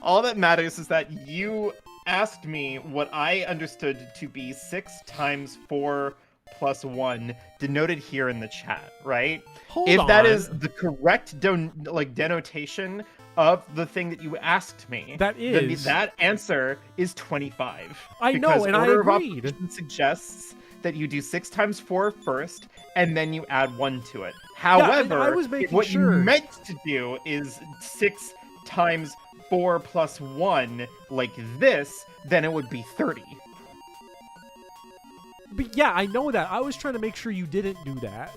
all that matters is that you asked me what I understood to be 6 times 4 plus 1, denoted here in the chat, right? Hold if on. that is the correct denotation of the thing that you asked me, That then is. that answer is 25. I know, because and I order of agreed. operation suggests that you do 6 times 4 first, and then you add 1 to it. However, I was making what sure. you meant to do is 6 times 4 plus 1, like this, then it would be 30. But yeah, I know that. I was trying to make sure you didn't do that.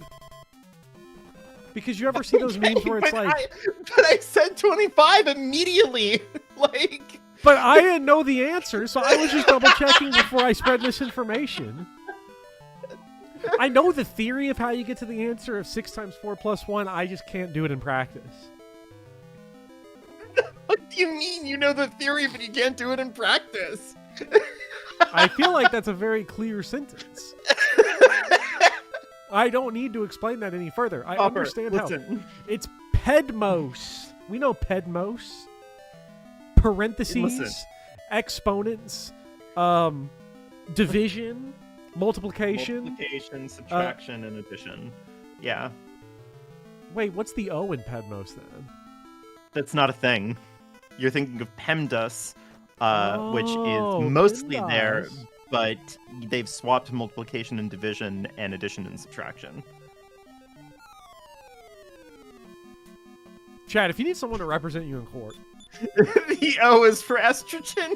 Because you ever see those memes where it's But like, but I said 25 immediately. Like, but I didn't know the answer, so I was just double checking before I spread misinformation. I know the theory of how you get to the answer of 6 times 4 plus 1. I just can't do it in practice. what do you mean you know the theory, but you can't do it in practice? I feel like that's a very clear sentence. I don't need to explain that any further. I Hopper, understand listen. how. It's pedmos. We know pedmos. Parentheses. Listen. Exponents. Division. Multiplication. Multiplication, subtraction, and addition. Yeah, Wait, what's the O in pedmos then? that's not a thing. You're thinking of PEMDAS, which Oh, is mostly there, PEMDAS. but they've swapped multiplication and division and addition and subtraction. Chad, if you need someone to represent you in court. The O is for estrogen.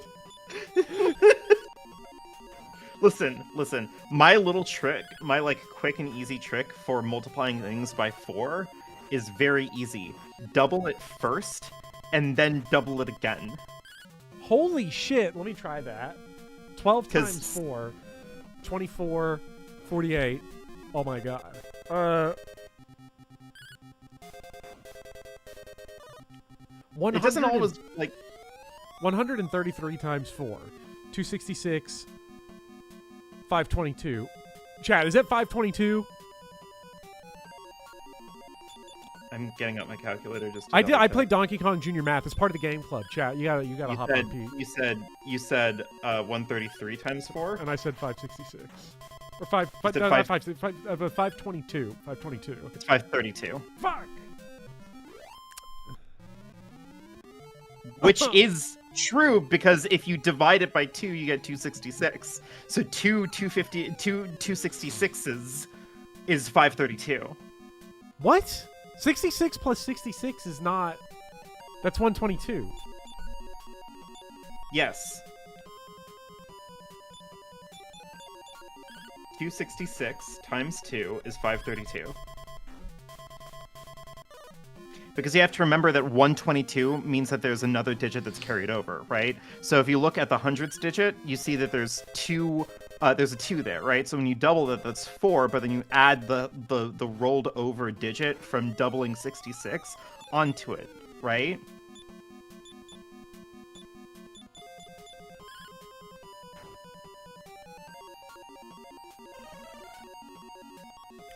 Listen. My little trick, my like quick and easy trick for multiplying things by 4 is very easy. Double it first, and then double it again. Holy shit, let me try that. 12 'Cause- times 4. 24. 48. Oh my god. It doesn't always like 133 times 4. 266. 522. Chad, is that 522? I'm getting out my calculator just. To I did. double I check. played Donkey Kong Junior Math. It's part of the game club. Chat, you gotta hop on Pete. You said 133 times 4. And I said 566. Or 5. You said No, not 5 522. 522. It's 532, Fuck. which is true because if you divide it by 2, you get 266. So 266s is 532. What? 66 plus 66 is not. That's 122. Yes. 266 times 2 is 532. Because you have to remember that 122 means that there's another digit that's carried over, right? So if you look at the hundreds digit, you see that there's a 2 there, right? So when you double it, that's 4, but then you add the rolled over digit from doubling 66 onto it, right?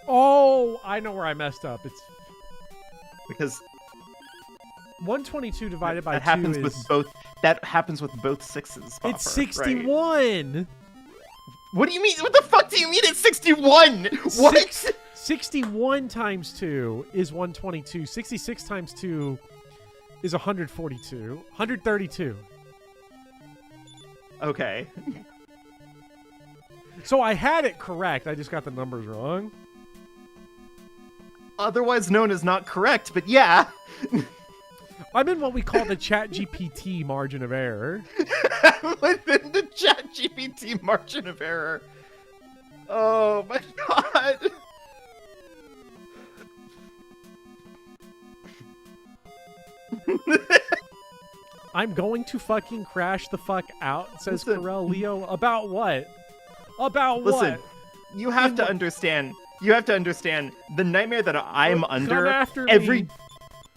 Oh, I know where I messed up. It's Because 122 divided by that 2 happens is. with both. That happens with both 6s. Hopper, It's right? 61. What do you mean? What the fuck do you mean it's 61? What? 61 times 2 is 122. 66 times 2 is 142. 132. Okay. So I had it correct. I just got the numbers wrong. Otherwise known as not correct, but yeah. I'm in what we call the ChatGPT margin of error. Within the ChatGPT margin of error. Oh my god. I'm going to fucking crash the fuck out, says Listen. Corel Leo. About what? About Listen, what? you have to understand. You have to understand the nightmare that I'm Come under after every me.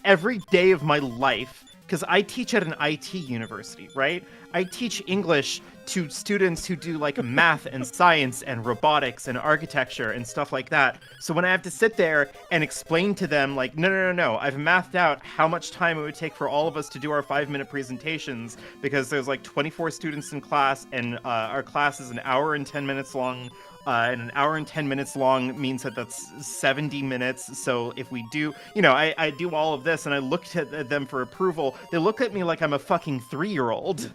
every day of my life, because I teach at an IT university, right? I teach English to students who do like math and science and robotics and architecture and stuff like that. So when I have to sit there and explain to them like, no, I've mathed out how much time it would take for all of us to do our 5-minute presentations, because there's like 24 students in class, and our class is an hour and 10 minutes long. And an hour and 10 minutes long means that that's 70 minutes. So if we do, I do all of this, and I looked at them for approval. They look at me like I'm a fucking 3-year-old.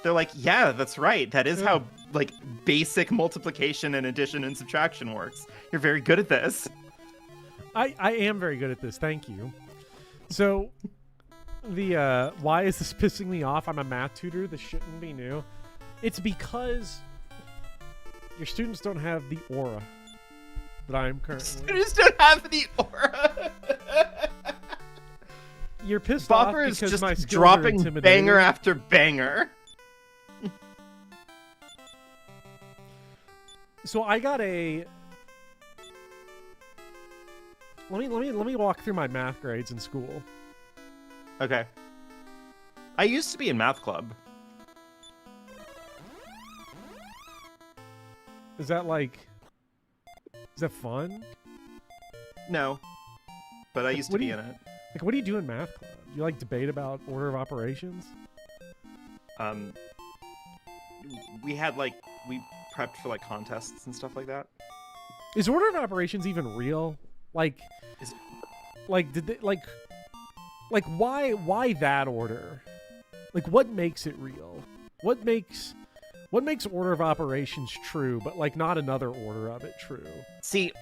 They're like, yeah, that's right. That is how, like, basic multiplication and addition and subtraction works. You're very good at this. I am very good at this. Thank you. So, why is this pissing me off? I'm a math tutor. This shouldn't be new. It's because your students don't have the aura that I'm currently. Students don't have the aura. You're pissed Bopper off is because my just skills are dropping intimidating. banger after banger. So I got a. Let me walk through my math grades in school. Okay. I used to be in math club. Is that fun? No. But I used to what do be you- in it. Like, what do you do in math club? You like debate about order of operations? We had we prepped for like contests and stuff like that. Is order of operations even real? Like, Is- did they why that order? Like, what makes it real? What makes order of operations true, but like not another order of it true? See,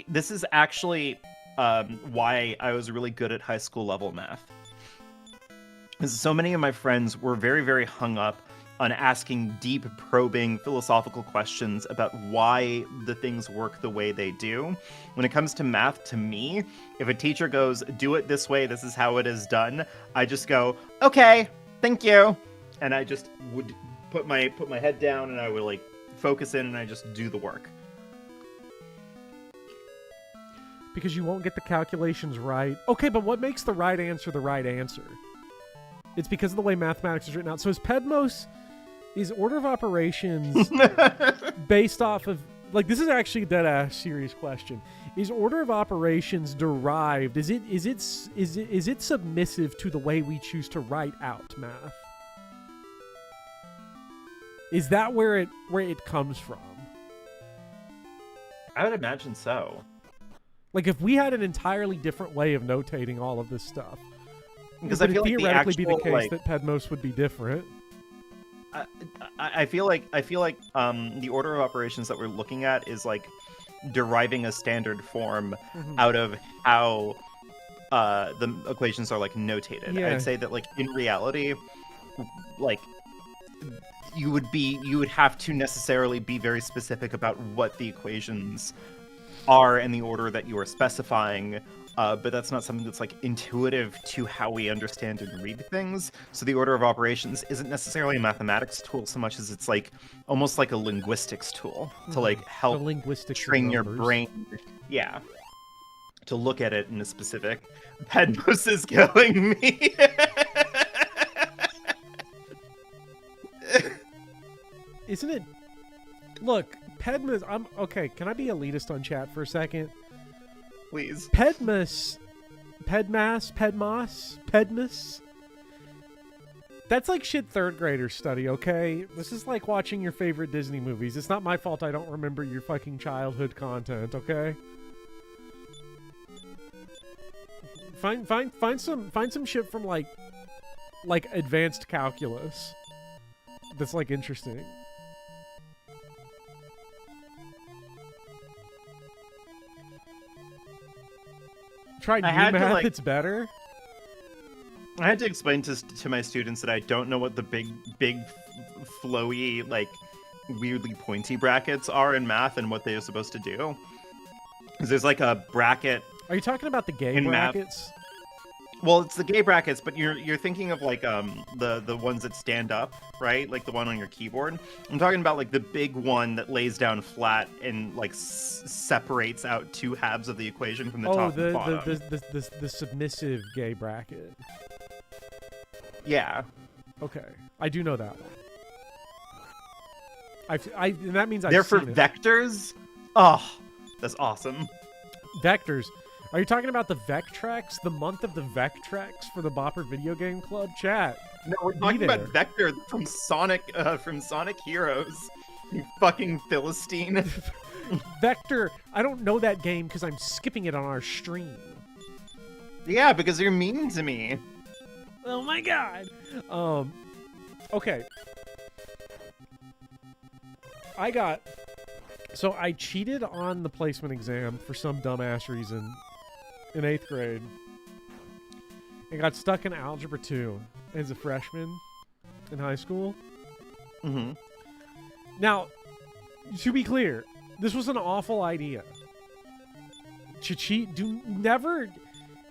this is actually why I was really good at high school level math. Because so many of my friends were very, very hung up on asking deep, probing, philosophical questions about why the things work the way they do. When it comes to math, to me, if a teacher goes, do it this way, this is how it is done, I just go, okay, thank you. And I just would put my head down, and I would like focus in, and I just do the work. Because you won't get the calculations right. Okay, but what makes the right answer the right answer? It's because of the way mathematics is written out. So is order of operations based off of, like, this is actually a dead ass serious question. Is order of operations derived? Is it submissive to the way we choose to write out math? Is that where it comes from? I would imagine so. Like, if we had an entirely different way of notating all of this stuff, Because would I feel it like the theoretically be the actual, case that Pedmos would be different? I feel like the order of operations that we're looking at is like deriving a standard form out of how the equations are like notated. Yeah. I'd say that like in reality, like you would have to necessarily be very specific about what the equations are in the order that you are specifying. But that's not something that's like intuitive to how we understand and read things. So the order of operations isn't necessarily a mathematics tool so much as it's like almost like a linguistics tool to like help The linguistics of train your numbers. brain, to look at it in a specific. Pedmos is killing me. Isn't it? Look, Pedmos. Okay. Can I be elitist on chat for a second? Please. Pedmos. That's like shit third graders study, okay? This is like watching your favorite Disney movies. It's not my fault I don't remember your fucking childhood content, okay? Find some shit from like advanced calculus that's like interesting. Try new math, it's better. I had to explain to my students that I don't know what the big flowy, like, weirdly pointy brackets are in math and what they are supposed to do. Because there's like a bracket. Are you talking about the gay in brackets? Well, it's the gay brackets, but you're thinking of like the ones that stand up, right? Like the one on your keyboard. I'm talking about like the big one that lays down flat and like separates out two halves of the equation from the top and bottom. The submissive gay bracket. Yeah. Okay, I do know that one. And that means I've They're for seen it. vectors. Oh, that's awesome. Vectors. Are you talking about the Vectrex? The month of the Vectrex for the Bopper Video Game Club? Chat. No, we're talking about Vector from Sonic Heroes. You fucking Philistine. Vector. I don't know that game because I'm skipping it on our stream. Yeah, because you're mean to me. Oh my god. Okay. So I cheated on the placement exam for some dumbass reason in 8th grade and got stuck in Algebra 2 as a freshman in high school. Mm-hmm. Now, to be clear, this was an awful idea. To cheat, do never...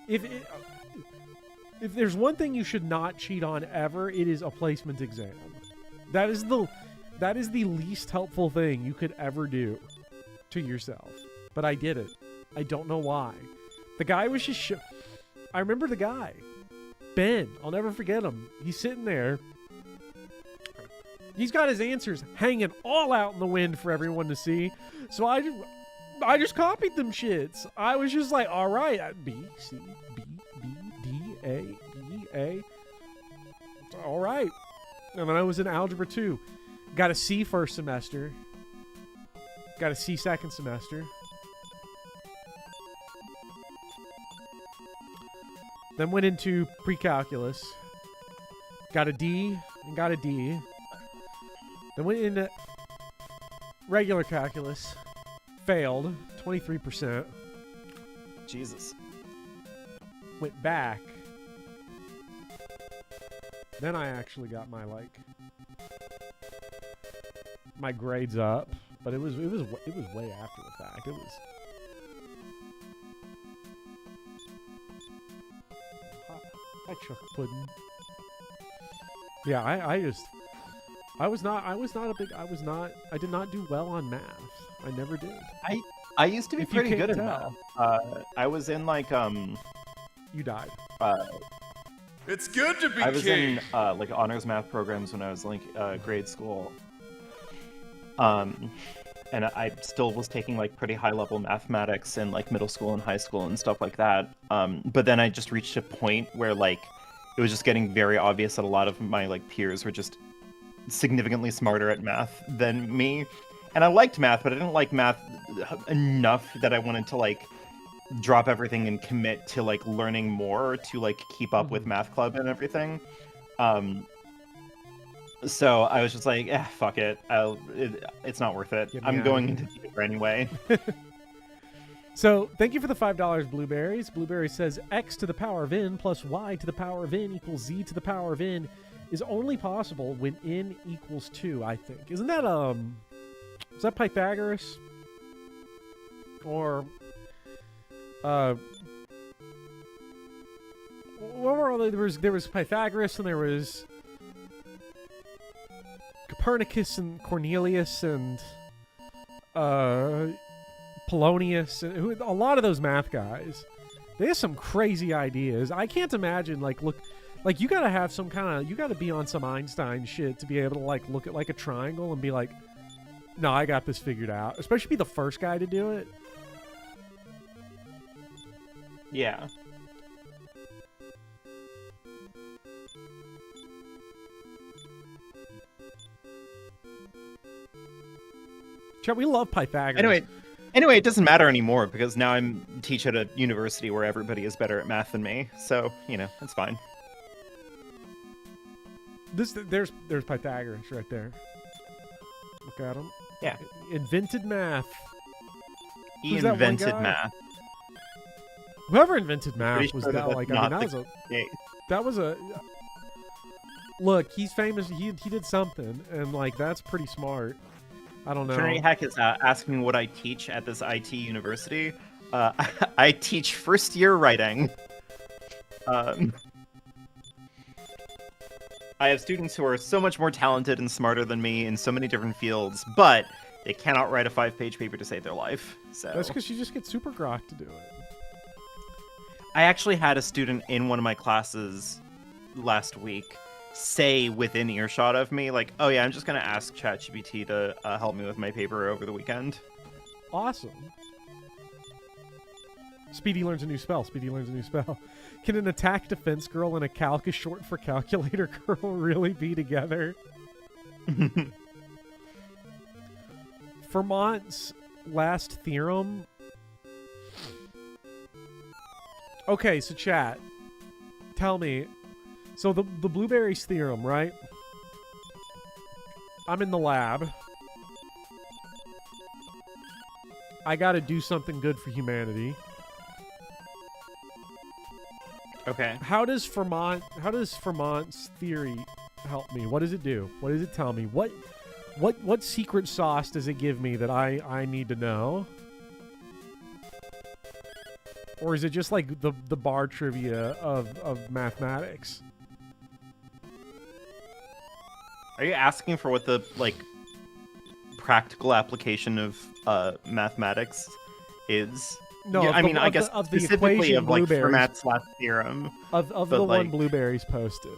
If there's one thing you should not cheat on ever, it is a placement exam. That is the least helpful thing you could ever do to yourself. But I did it. I don't know why. The guy was just... I remember the guy. Ben. I'll never forget him. He's sitting there. He's got his answers hanging all out in the wind for everyone to see. So I just copied them shits. I was just like, all right, B, C, B, B, D, A, B, A. All right. And then I was in Algebra 2. Got a C first semester. Got a C second semester. Then went into pre-calculus. Got a D and got a D. Then went into regular calculus. Failed. 23%. Jesus. Went back. Then I actually got my my grades up, but it was way after the fact. It was hot chocolate pudding. Yeah, I did not do well on math. I never did. I used to be If you pretty can't good at tell. math. I was in like You died. It's good to be I was king. in like honors math programs when I was like grade school. And I still was taking like pretty high level mathematics in like middle school and high school and stuff like that. But then I just reached a point where like it was just getting very obvious that a lot of my like peers were just significantly smarter at math than me. And I liked math, but I didn't like math enough that I wanted to like drop everything and commit to like learning more to like keep up with math club and everything. So I was just like, fuck it. It's not worth it. I'm going into theater anyway. So thank you for the $5, Blueberries. Blueberry says x to the power of n plus y to the power of n equals z to the power of n is only possible when n equals 2, I think. Isn't that is that Pythagoras? Or what were all there was Pythagoras and there was Copernicus and Cornelius and Polonius and a lot of those math guys. They have some crazy ideas. I can't imagine like you gotta have some kind of, you gotta be on some Einstein shit to be able to like look at like a triangle and be like, no, I got this figured out. Especially be the first guy to do it. Yeah. Chat, we love Pythagoras. Anyway, it doesn't matter anymore because now I'm teach at a university where everybody is better at math than me. So, you know, it's fine. There's Pythagoras right there. Look at him. Yeah. Invented math. He Who's that one invented guy? math. Whoever invented math Pretty was sure that that's like, not I mean, the case. that was a look, he's famous. He did something, and like that's pretty smart. I don't know. Trinity Hack is asking what I teach at this IT university. I teach first year writing. I have students who are so much more talented and smarter than me in so many different fields, but they cannot write a 5-page paper to save their life. So That's because you just get super grok to do it. I actually had a student in one of my classes last week say within earshot of me, like, oh yeah, I'm just going to ask ChatGPT to help me with my paper over the weekend. Awesome. Speedy learns a new spell. Speedy learns a new spell. Can an attack defense girl and a calc is short for calculator girl really be together? Fermat's last theorem. Okay, so chat. Tell me. So the blueberries theorem, right? I'm in the lab. I gotta do something good for humanity. Okay. How does Fermat's theory help me? What does it do? What does it tell me? What secret sauce does it give me that I need to know? Or is it just like the bar trivia of mathematics? Are you asking for what the practical application of mathematics is? No, yeah, of I the- mean, of I the- guess of the specifically equation of like blueberries. Fermat's last theorem. Of but, the one like- blueberries posted.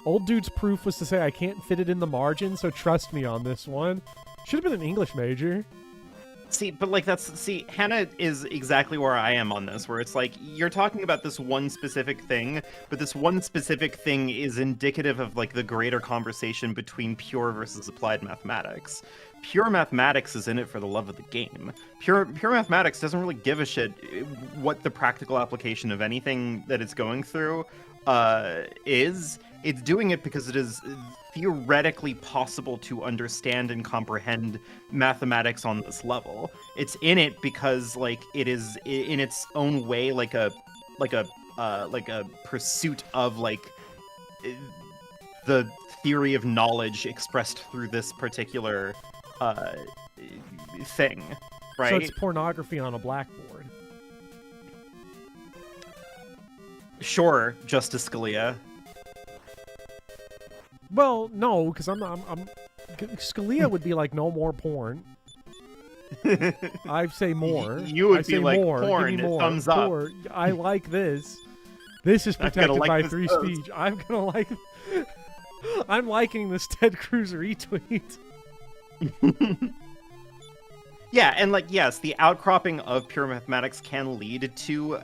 Old dude's proof was to say I can't fit it in the margin, so trust me on this one. Should have been an English major. See, but Hannah is exactly where I am on this, where it's like, you're talking about this one specific thing, but this one specific thing is indicative of like the greater conversation between pure versus applied mathematics. Pure mathematics is in it for the love of the game. Pure mathematics doesn't really give a shit what the practical application of anything that it's going through is. It's doing it because it is theoretically possible to understand and comprehend mathematics on this level. It's in it because like it is in its own way like a pursuit of like the theory of knowledge expressed through this particular thing, right? So it's pornography on a blackboard. Sure, Justice Scalia. Well, no, because I'm Scalia would be like, no more porn. I say more. You would I be say like, more. porn, Give me more. thumbs up. More. I like this. This is I'm gonna protected like by this free post. speech. I'm gonna like. I'm liking this Ted Cruz retweet. Yeah, and like, yes, the outcropping of pure mathematics can lead to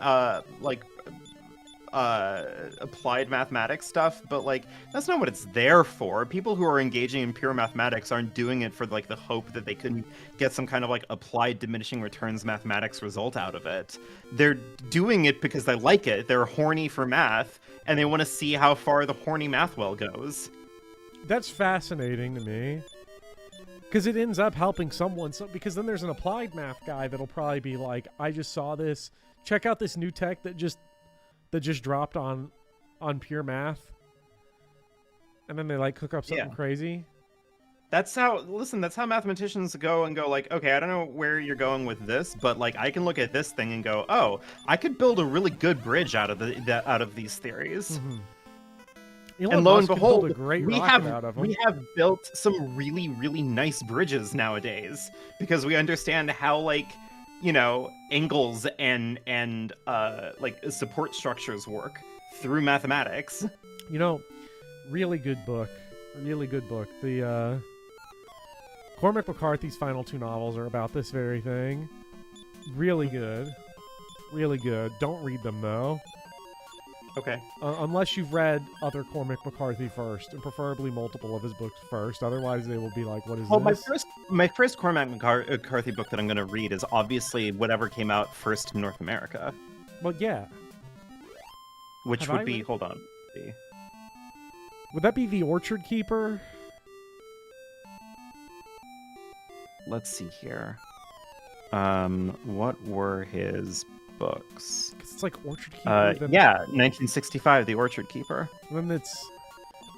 applied mathematics stuff, but like that's not what it's there for. People who are engaging in pure mathematics aren't doing it for like the hope that they can get some kind of like applied diminishing returns mathematics result out of it. They're doing it because they like it. They're horny for math and they want to see how far the horny math well goes. That's fascinating to me. Because it ends up helping someone. So, because then there's an applied math guy that'll probably be like, I just saw this. Check out this new tech that just dropped on pure math. And then they like cook up something crazy. That's how mathematicians go and go like, okay, I don't know where you're going with this, but like I can look at this thing and go, oh, I could build a really good bridge out of these theories. Mm-hmm. And lo and Musk could build behold, a great we rocket out of them. have built some really, really nice bridges nowadays because we understand how like, you know, angles and like support structures work through mathematics. You know, really good book. Really good book. The Cormac McCarthy's final 2 novels are about this very thing. Really good. Really good. Don't read them though. Okay. Unless you've read other Cormac McCarthy first, and preferably multiple of his books first. Otherwise, they will be like, "What is this?" My first Cormac McCarthy book that I'm going to read is obviously whatever came out first in North America, Well, yeah. which Have would I be read- hold on. See. Would that be The Orchard Keeper? Let's see here. What were his books? 'Cause it's like Orchard Keeper. Then, Yeah, 1965, The Orchard Keeper. Then it's.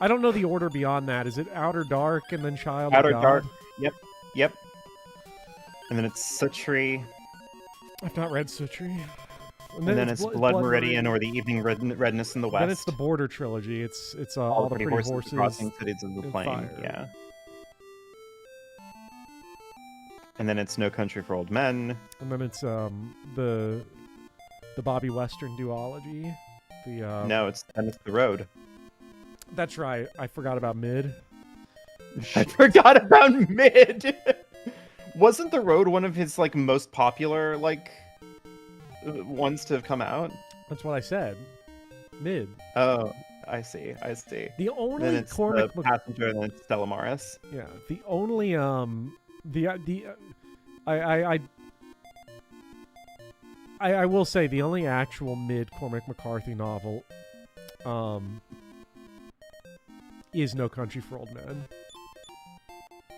I don't know the order beyond that. Is it Outer Dark and then Child Outer of God? Dark. Yep. And then it's Sutri. I've not read Sutri. And then it's Blood Meridian or the Evening Redness in the West. Then it's the Border trilogy. It's all the pretty horses crossing cities of the and plain. fire. Yeah. And then it's No Country for Old Men. And then it's the Bobby Western duology. No, then it's The Road. That's right. I forgot about Mid. I forgot about Mid. Wasn't The Road one of his like most popular like ones to have come out? That's what I said. Mid. Oh, I see. The only Then it's Cormac the Passenger and then it's Stella Maris. Yeah. The only I will say the only actual mid Cormac McCarthy novel is No Country for Old Men.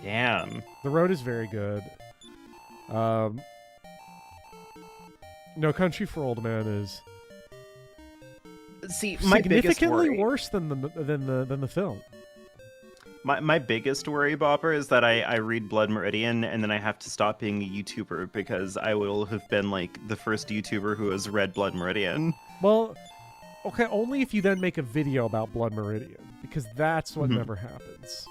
Damn. The Road is very good. No Country for Old Men is my biggest significantly worry, worse than the film. My biggest worry, Bopper, is that I read Blood Meridian and then I have to stop being a YouTuber because I will have been like the first YouTuber who has read Blood Meridian. Well, okay, only if you then make a video about Blood Meridian, because that's what never happens.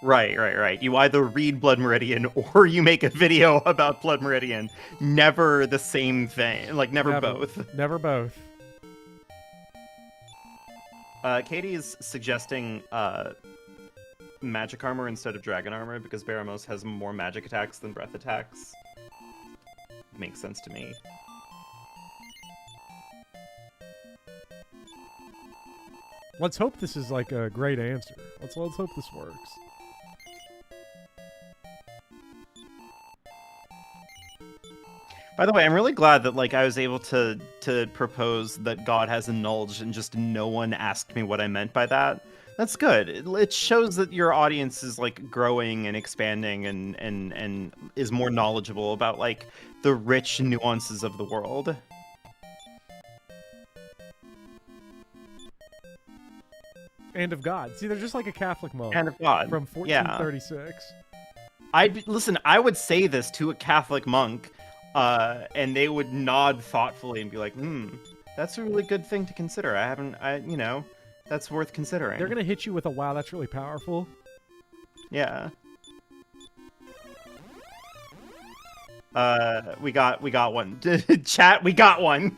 Right. You either read Blood Meridian or you make a video about Blood Meridian. Never the same thing. Like, never both. Never both. Katie is suggesting magic armor instead of dragon armor because Baramos has more magic attacks than breath attacks. Makes sense to me. Let's hope this is like a great answer. Let's hope this works. By the way, I'm really glad that like I was able to propose that God has a knowledge and just no one asked me what I meant by that. That's good. It shows that your audience is like growing and expanding and is more knowledgeable about like the rich nuances of the world. And of God. See, they're just like a Catholic monk. And of God. From 1436. Listen, I would say this to a Catholic monk, and they would nod thoughtfully and be like, that's a really good thing to consider. That's worth considering. They're gonna hit you with a wow, that's really powerful. Yeah. We got one. Chat, we got one.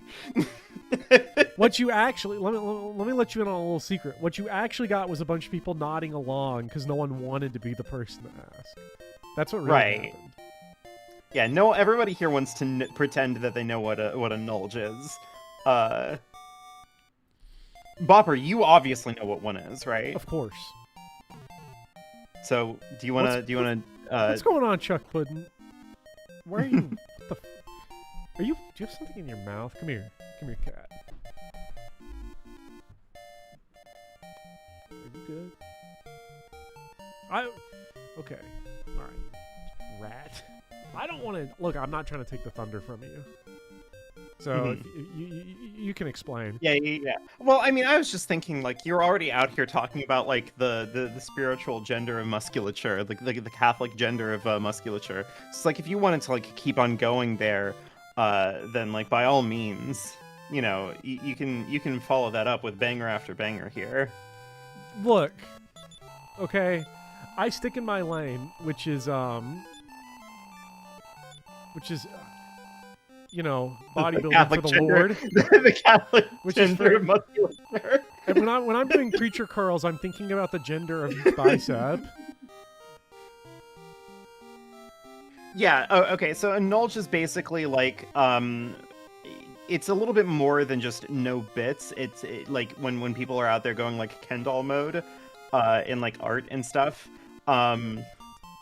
What you actually let me let you in on a little secret. What you actually got was a bunch of people nodding along because no one wanted to be the person to ask. That's what really happened. Yeah, no. Everybody here wants to pretend that they know what a nulge is. Bopper, you obviously know what one is, right? Of course. So, do you wanna? What's going on, Chuck Puddin? Where are you? Do you have something in your mouth? Come here, cat. Are you good? Okay. All right. Rat. I don't want to look. I'm not trying to take the thunder from you. So you can explain. Yeah. Well, I mean, I was just thinking, like, you're already out here talking about like the spiritual gender of musculature, like the Catholic gender of musculature. So it's like if you wanted to like keep on going there, then like by all means, you know, you can follow that up with banger after banger here. Look, okay, I stick in my lane, which is you know, bodybuilding for the gender, Lord. The Catholic which gender is of musculature. And when I'm doing preacher curls, I'm thinking about the gender of each bicep. Yeah. Oh, okay. So a nulge is basically like it's a little bit more than just no bits. It's like when people are out there going like Ken doll mode, in like art and stuff.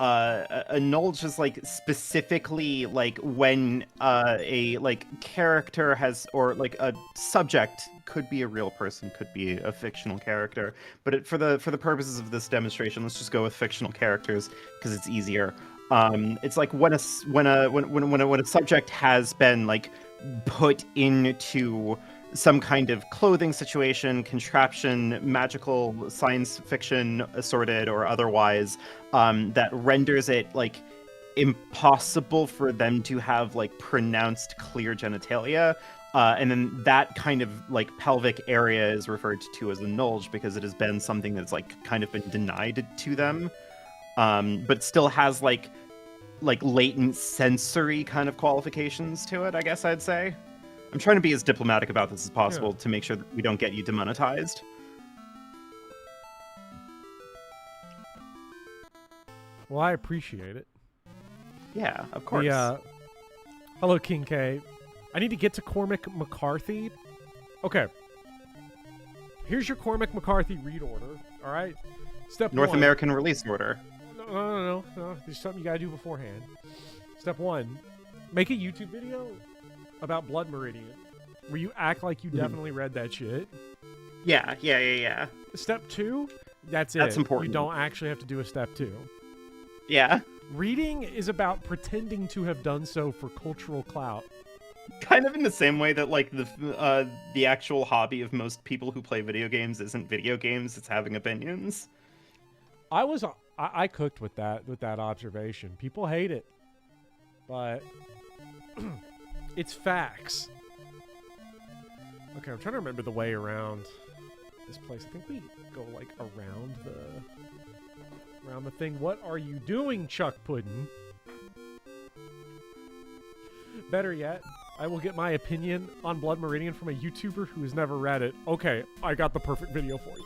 A nulge is like specifically like when a like character has, or like a subject, could be a real person, could be a fictional character, but for the purposes of this demonstration, let's just go with fictional characters because it's easier. It's like when a subject has been like put into some kind of clothing situation, contraption, magical, science fiction, assorted or otherwise, that renders it like impossible for them to have like pronounced clear genitalia. And then that kind of like pelvic area is referred to as a nulge because it has been something that's like kind of been denied to them, but still has like latent sensory kind of qualifications to it, I guess I'd say. I'm trying to be as diplomatic about this as possible to make sure that we don't get you demonetized. Well, I appreciate it. Yeah, of course. Hello, King K. I need to get to Cormac McCarthy. Okay. Here's your Cormac McCarthy read order. All right. Step North 1. American release order. No. There's something you gotta do beforehand. Step 1. Make a YouTube video about Blood Meridian, where you act like you definitely read that shit. Yeah. Step 2. That's it. That's important. You don't actually have to do a step 2. Yeah. Reading is about pretending to have done so for cultural clout. Kind of in the same way that like the actual hobby of most people who play video games isn't video games, it's having opinions. I cooked with that observation. People hate it, but it's facts. Okay, I'm trying to remember the way around this place. I think we go like around the thing. What are you doing, Chuck Puddin'? Better yet, I will get my opinion on Blood Meridian from a YouTuber who has never read it. Okay, I got the perfect video for you.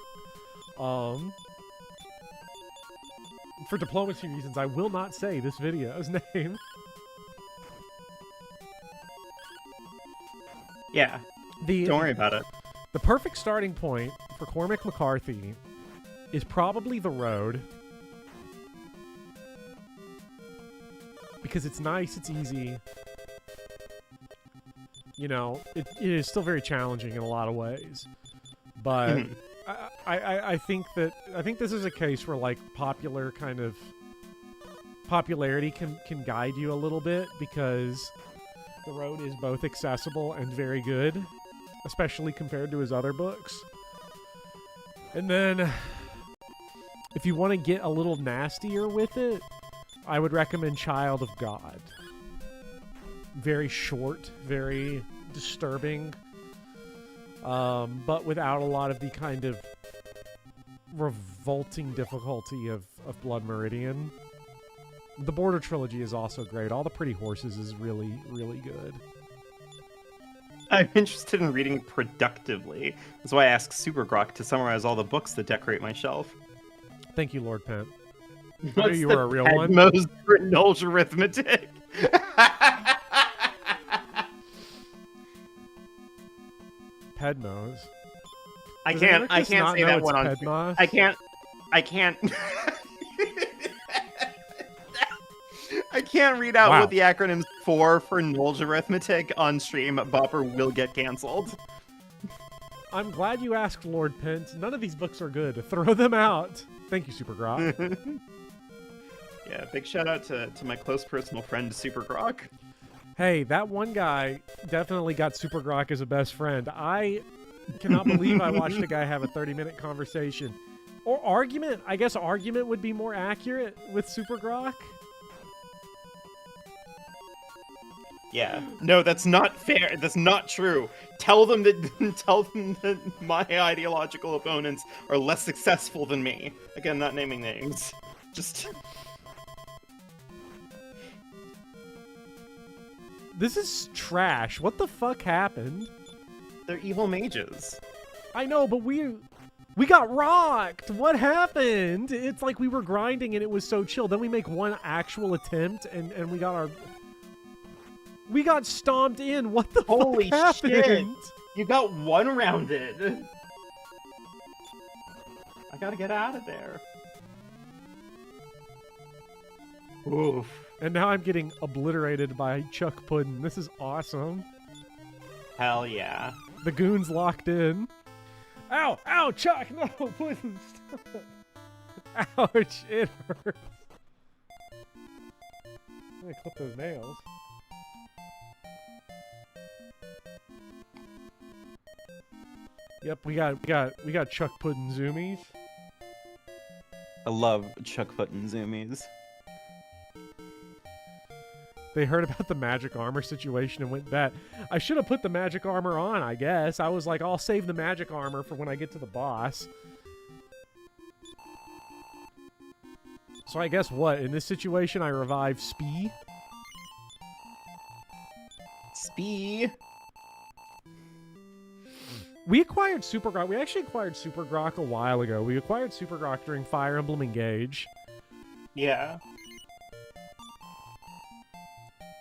For diplomacy reasons, I will not say this video's name. Yeah. Don't worry about it. The perfect starting point for Cormac McCarthy is probably The Road. Because it's nice, it's easy. You know, it is still very challenging in a lot of ways. But I think this is a case where like popularity can guide you a little bit, because The Road is both accessible and very good, especially compared to his other books. And then if you want to get a little nastier with it, I would recommend Child of God. Very short, very disturbing, but without a lot of the kind of revolting difficulty of Blood Meridian. The Border Trilogy is also great. All the Pretty Horses is really, really good. I'm interested in reading productively. That's why I asked Supergrok to summarize all the books that decorate my shelf. Thank you, Lord Pent. I knew you were a real one. Most Nulge arithmetic. Pedmos. I can't say that one on. Pedmos? I can't. I can't read out what the acronym's for Nulge arithmetic on stream. Bopper will get canceled. I'm glad you asked, Lord Pent. None of these books are good. Throw them out. Thank you, Supergrok. Yeah, big shout out to my close personal friend, Supergrok. Hey, that one guy definitely got Supergrok as a best friend. I cannot believe I watched a guy have a 30-minute conversation. Or argument. I guess argument would be more accurate with Supergrok. Yeah. No, that's not fair. That's not true. Tell them that my ideological opponents are less successful than me. Again, not naming names. Just... This is trash. What the fuck happened? They're evil mages. I know, but we got rocked. What happened? It's like we were grinding and it was so chill. Then we make one actual attempt and we got stomped in. What the Holy fuck happened? Shit. You got one rounded. I gotta get out of there. Oof. And now I'm getting obliterated by Chuck Puddin'. This is awesome. Hell yeah. The goon's locked in. Ow! Ow! Chuck! No! Puddin', stop! Ouch! It hurts. I'm gonna clip those nails. Yep, we got Chuck Puddin' zoomies. I love Chuck Puddin' zoomies. They heard about the magic armor situation and went bet. I should have put the magic armor on, I guess. I was like, I'll save the magic armor for when I get to the boss. So I guess what? In this situation, I revive Spee. Spee. We acquired Super Grok. We actually acquired Super Grok a while ago. We acquired Super Grok during Fire Emblem Engage. Yeah.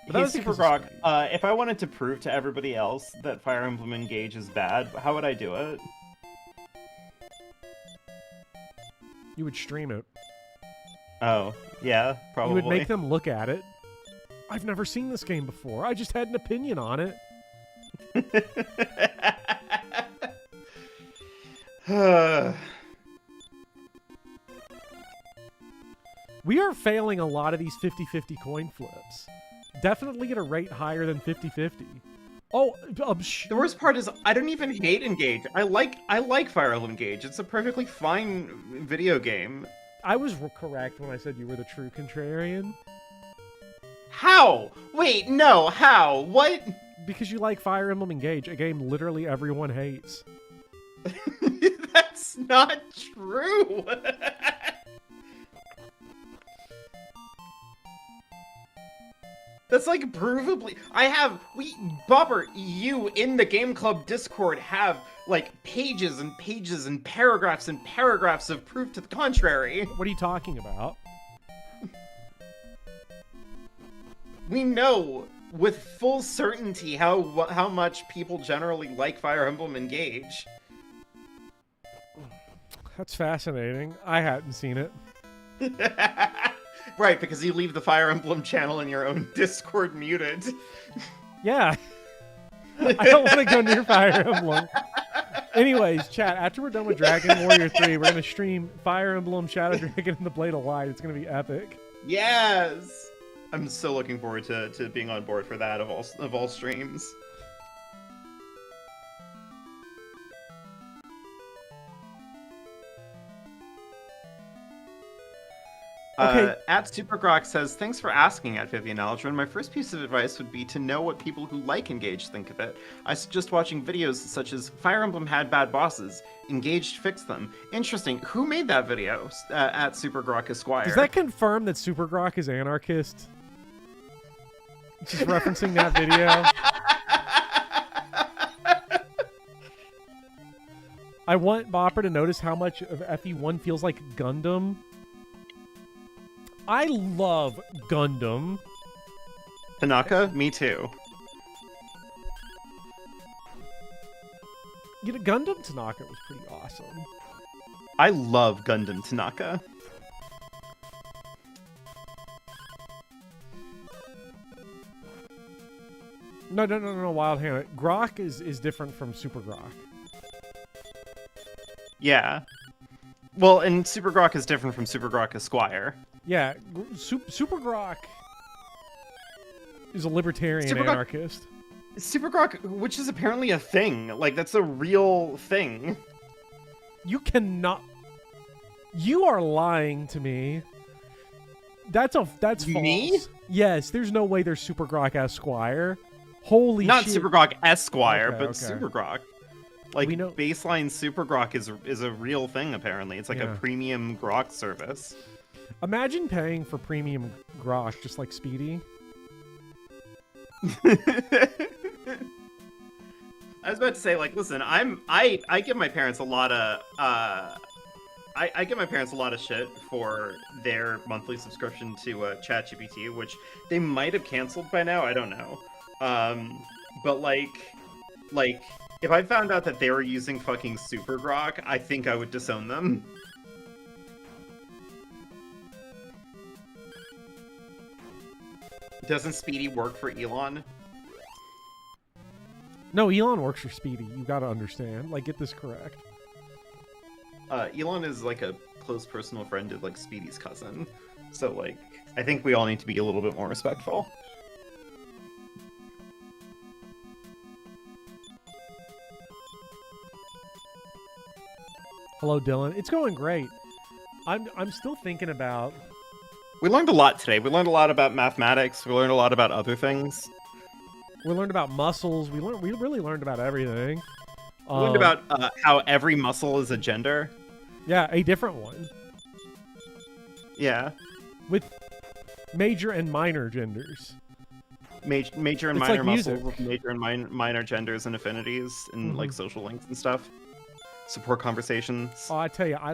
But that Hey, was Super because of Grok, Spee. if I wanted to prove to everybody else that Fire Emblem Engage is bad, how would I do it? You would stream it. Oh, yeah, probably. You would make them look at it. I've never seen this game before. I just had an opinion on it. We are failing a lot of these 50-50 coin flips. Definitely at a rate higher than 50-50. Oh, The worst part is I don't even hate Engage. I like Fire Emblem Engage. It's a perfectly fine video game. I was correct when I said you were the true contrarian. How? Wait, no, how? What? Because you like Fire Emblem Engage, a game literally everyone hates. That's not true. That's like provably. Bopper, you in the Game Club Discord have like pages and pages and paragraphs of proof to the contrary. What are you talking about? We know with full certainty how much people generally like Fire Emblem Engage. That's fascinating. I hadn't seen it. Right, because you leave the Fire Emblem channel in your own Discord muted. Yeah. I don't want to go near Fire Emblem. Anyways, chat, after we're done with Dragon Warrior 3, we're going to stream Fire Emblem, Shadow Dragon, and the Blade of Light. It's going to be epic. Yes! I'm so looking forward to being on board for that of all streams. Okay. At Supergrok says, thanks for asking at Vivian Aldrin. My first piece of advice would be to know what people who like Engage think of it. I suggest watching videos such as Fire Emblem had bad bosses. Engaged fixed them. Interesting. Who made that video? At Supergrok Esquire. Does that confirm that Super Grok is anarchist? Just referencing that video. I want Bopper to notice how much of FE1 feels like Gundam. I love Gundam. Tanaka? Me too. You know, Gundam Tanaka was pretty awesome. I love Gundam Tanaka. No, Wild Hannah. Grok is different from Super Grok. Yeah. Well, and Super Grok is different from Super Grok Esquire. Yeah, Super Grok is a libertarian Super Grok- anarchist. Super Grok, which is apparently a thing. Like, that's a real thing. You cannot. You are lying to me. That's false. Me? Yes, there's no way there's Super Grok Esquire. Holy Not shit. Super Grok Esquire, Okay, but okay. Super Grok. Like, We know- baseline Super Grok is a real thing, apparently. It's like Yeah. a premium Grok service. Imagine paying for premium Grok just like Speedy. I was about to say, like, listen, I give my parents a lot of I give my parents a lot of shit for their monthly subscription to ChatGPT, which they might have canceled by now. I don't know. But like if I found out that they were using fucking Super Grok, I think I would disown them. Doesn't Speedy work for Elon? No, Elon works for Speedy. You gotta understand. Like, get this correct. Elon is like a close personal friend of like Speedy's cousin. So like, I think we all need to be a little bit more respectful. Hello, Dylan. It's going great. I'm still thinking about We learned a lot today. We learned a lot about mathematics. We learned a lot about other things. We learned about muscles. We really learned about everything. We learned about how every muscle is a gender. Yeah, a different one. Yeah. With major and minor genders. Major and It's minor like muscles, music. major and minor genders and affinities, and like social links and stuff. Support conversations. Oh, I tell you, I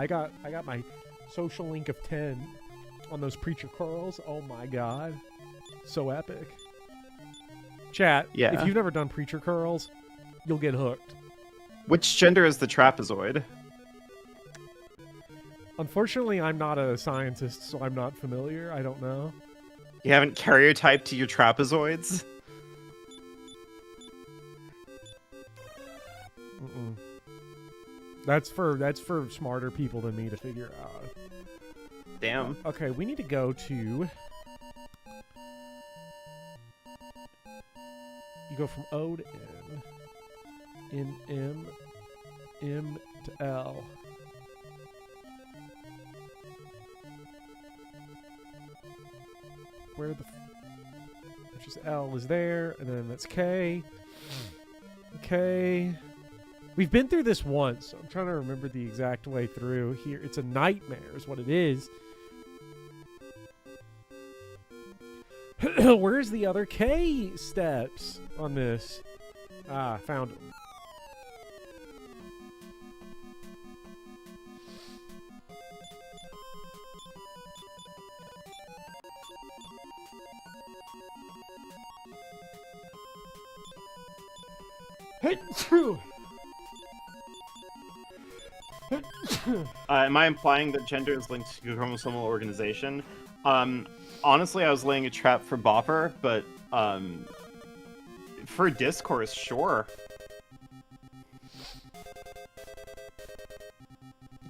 got my social link of 10 on those preacher curls. Oh my god. So epic. Chat, Yeah. if you've never done preacher curls, you'll get hooked. Which gender is the trapezoid? Unfortunately, I'm not a scientist, so I'm not familiar. I don't know. You haven't karyotyped to your trapezoids? Mm-mm. That's for smarter people than me to figure out. Damn. Okay, we need to go to... You go from O to N. In M to L. Where the... Which is L is there, and then that's K. Okay. We've been through this once. So I'm trying to remember the exact way through here. It's a nightmare is what it is. Where's the other K steps on this? Ah, found them. Am I implying that gender is linked to chromosomal organization? Honestly, I was laying a trap for Bopper, but for discourse, sure.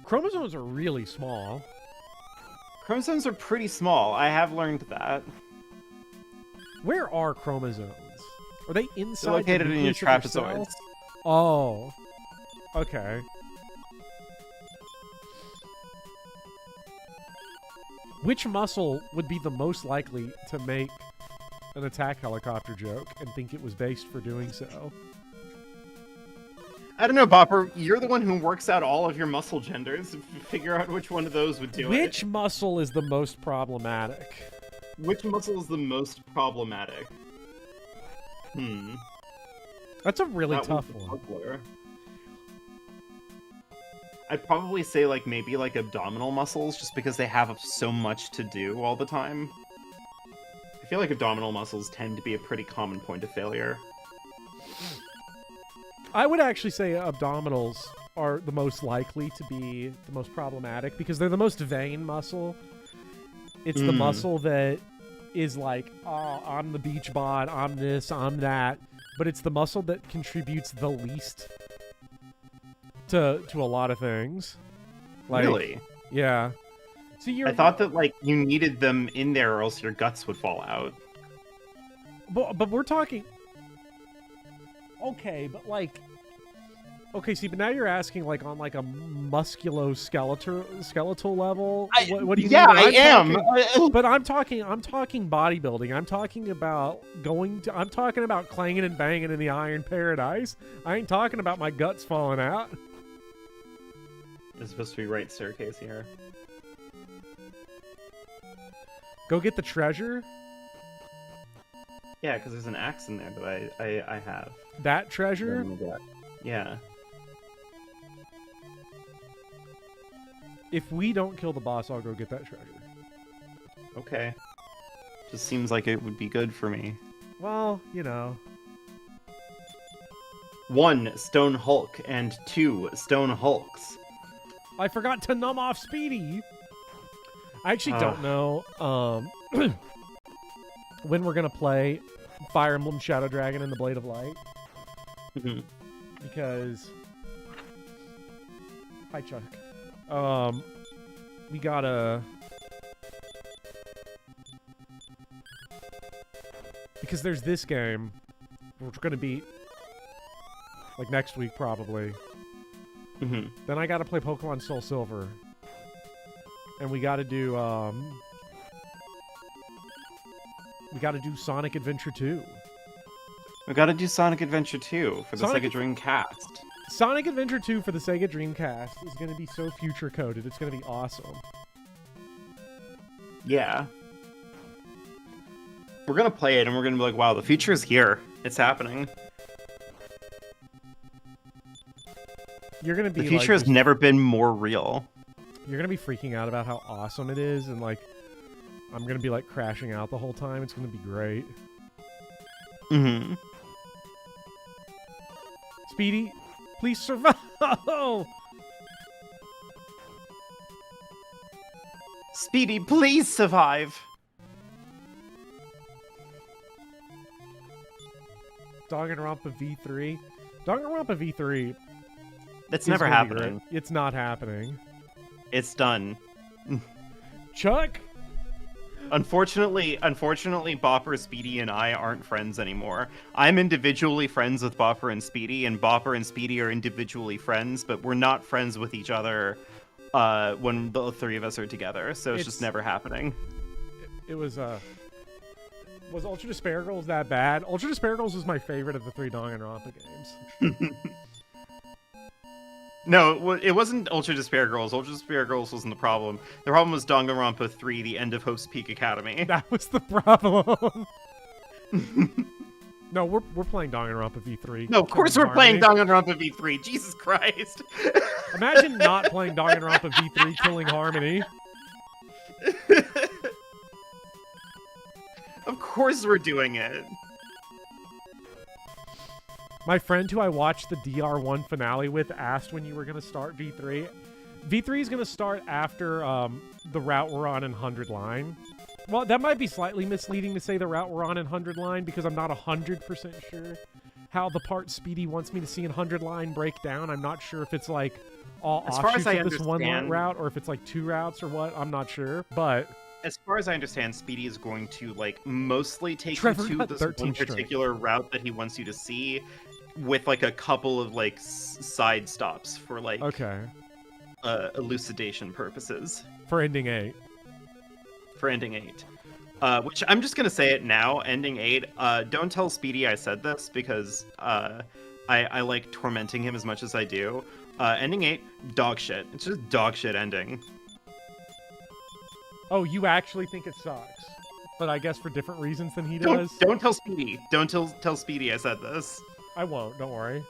Chromosomes are really small. Chromosomes are pretty small. I have learned that. Where are chromosomes? Are they inside? They're located the in your nucleus of your trapezoids. cell? Oh. Okay. Which muscle would be the most likely to make an attack helicopter joke and think it was based for doing so? I don't know, Bopper. You're the one who works out all of your muscle genders. Figure out which one of those would do it. Which muscle is the most problematic? Which muscle is the most problematic? That's a really That tough one's a one. puzzler. I'd probably say like maybe like abdominal muscles, just because they have so much to do all the time. I feel like abdominal muscles tend to be a pretty common point of failure. I would actually say abdominals are the most likely to be the most problematic because they're the most vain muscle. It's the muscle that is like, oh, I'm the beach bod, I'm this, I'm that. But it's the muscle that contributes the least to a lot of things. Like, Really? Yeah. So you're, I thought that like you needed them in there or else your guts would fall out. but we're talking... Okay, but like... Okay, see, but now you're asking like on like a musculoskeletal level. What do you Yeah, mean? I am. But I'm talking bodybuilding. I'm talking about I'm talking about clanging and banging in the Iron Paradise. I ain't talking about my guts falling out. It's supposed to be right staircase here. Go get the treasure. Yeah, because there's an axe in there that I have. That treasure? Yeah. If we don't kill the boss, I'll go get that treasure. Okay. Just seems like it would be good for me. Well, you know. 1 stone hulk and 2 stone hulks. I forgot to numb off Speedy. I actually don't know when we're gonna play Fire Emblem Shadow Dragon and the Blade of Light. Because hi Chuck. We gotta because there's this game we're gonna beat like next week probably. Then I gotta play Pokemon Soul Silver. And we gotta do We got to do Sonic Adventure 2. We gotta do Sonic Adventure 2 for the Sonic- Sega Dreamcast. Sonic Adventure 2 for the Sega Dreamcast is going to be so future coded. It's going to be awesome. Yeah. We're gonna play it and we're gonna be like, wow, the future is here. It's happening. You're going to be The future has never been more real. You're going to be freaking out about how awesome it is, and like I'm going to be like crashing out the whole time. It's going to be great. Mm-hmm. Speedy, please survive. Speedy, please survive. Danganronpa V3. Danganronpa V3. That's is never gonna be happening. great. It's not happening. It's done. Chuck? Unfortunately, Bopper, Speedy, and I aren't friends anymore. I'm individually friends with Bopper and Speedy, and Bopper and Speedy are individually friends, but we're not friends with each other when the three of us are together, so it's just never happening. It was Ultra Despair Girls that bad? Ultra Despair Girls was my favorite of the 3 Danganronpa games. No, it wasn't Ultra Despair Girls. Ultra Despair Girls wasn't the problem. The problem was Danganronpa 3, The End of Hope's Peak Academy. That was the problem. No, we're playing Danganronpa V3. No, of course we're playing Danganronpa V3. Jesus Christ. Imagine not playing Danganronpa V3 Killing Harmony. Of course we're doing it. My friend who I watched the DR1 finale with asked when you were going to start V3. V3 is going to start after the route we're on in 100 Line. Well, that might be slightly misleading to say the route we're on in 100 Line because I'm not 100% sure how the part Speedy wants me to see in 100 Line break down. I'm not sure if it's like all As far offshoots as I of this one understand- route or if it's like 2 routes or what. I'm not sure, but... As far as I understand, Speedy is going to like mostly take Trevor you to got this 13 one strength. particular route that he wants you to see, with like a couple of like side stops for like Okay. Elucidation purposes For ending 8. for ending 8. Which I'm just gonna say it now. Ending 8. Don't tell Speedy I said this because I like tormenting him as much as I do. Ending 8, dog shit. It's just dog shit ending. Oh, you actually think it sucks. But I guess for different reasons than he does. Don't tell Speedy. Don't tell Speedy I said this. I won't, don't worry.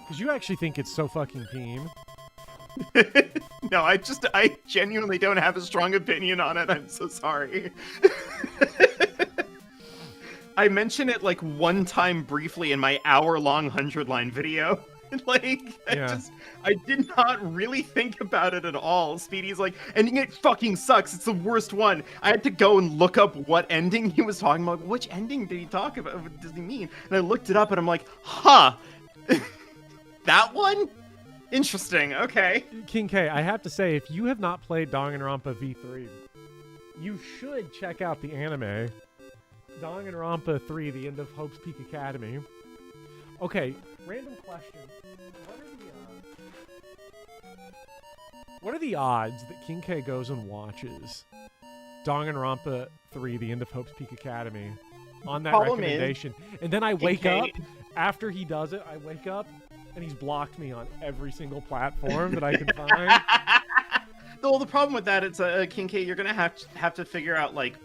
Because you actually think it's so fucking team. No, I genuinely don't have a strong opinion on it. I'm so sorry. I mention it like one time briefly in my hour-long 100 Line video. Like, I did not really think about it at all. Speedy's like, ending it fucking sucks. It's the worst one. I had to go and look up what ending he was talking about. Which ending did he talk about? What does he mean? And I looked it up and I'm like, huh. That one? Interesting. Okay. King K, I have to say, if you have not played Danganronpa V3, you should check out the anime. Danganronpa 3, The End of Hope's Peak Academy. Okay, random question. What are the odds that King K goes and watches Danganronpa 3, The End of Hope's Peak Academy on that Problem recommendation? And then I King wake K- up, after he does it, I wake up, and he's blocked me on every single platform that I can find. Well, the problem with that is, King K, you're gonna have to figure out like,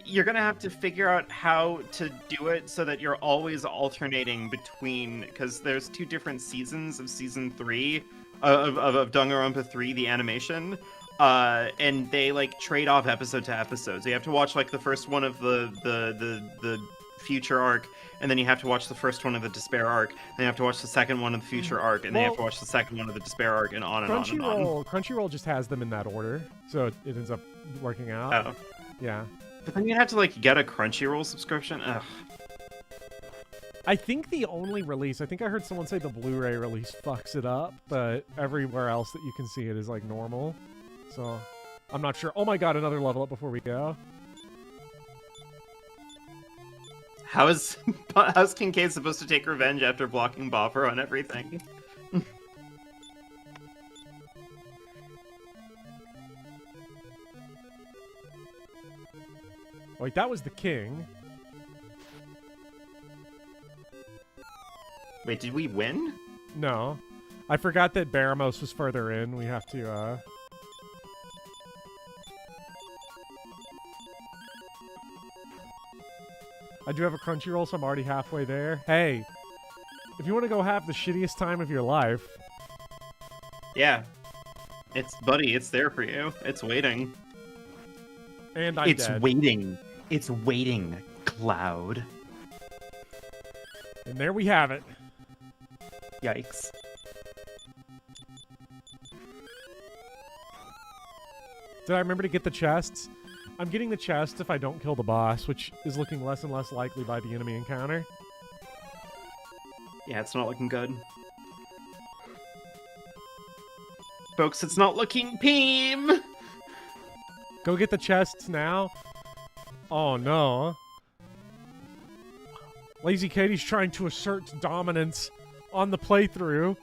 you're gonna have to figure out how to do it so that you're always alternating between, because there's 2 different seasons of season 3 of Danganronpa 3, the animation, and they like trade off episode to episode. So you have to watch like the first one of the future arc, and then you have to watch the first one of the despair arc, then you have to watch the second one of the future arc, and then you have to watch the second one of the despair arc, and on and on and on. Crunchyroll just has them in that order, so it ends up working out. Oh. Yeah. But then you have to like get a Crunchyroll subscription. Ugh. I think the only release, I think I heard someone say the Blu-ray release fucks it up, but everywhere else that you can see it is like normal. So, I'm not sure. Oh my god, another level up before we go. How's King K supposed to take revenge after blocking Bopper on everything? Wait, that was the king. Wait, did we win? No. I forgot that Baramos was further in. We have to, I do have a Crunchyroll, so I'm already halfway there. Hey, if you want to go have the shittiest time of your life... Yeah. Buddy, it's there for you. It's waiting. And I'm dead. Waiting. It's waiting, Cloud. And there we have it. Yikes. Did I remember to get the chests? I'm getting the chest if I don't kill the boss, which is looking less and less likely by the enemy encounter. Yeah, it's not looking good. Folks, it's not looking peem! Go get the chests now. Oh no. Lazy Katie's trying to assert dominance on the playthrough,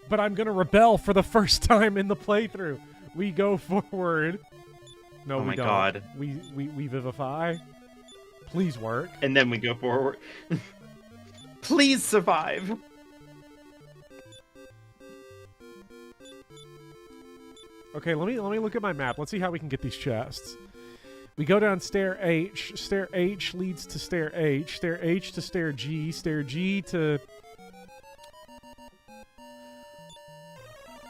but I'm gonna rebel for the first time in the playthrough. We go forward. No, oh we my don't. God. We vivify. Please work. And then we go forward. Please survive. Okay, let me look at my map. Let's see how we can get these chests. We go down stair H. Stair H leads to stair H. Stair H to stair G. Stair G to...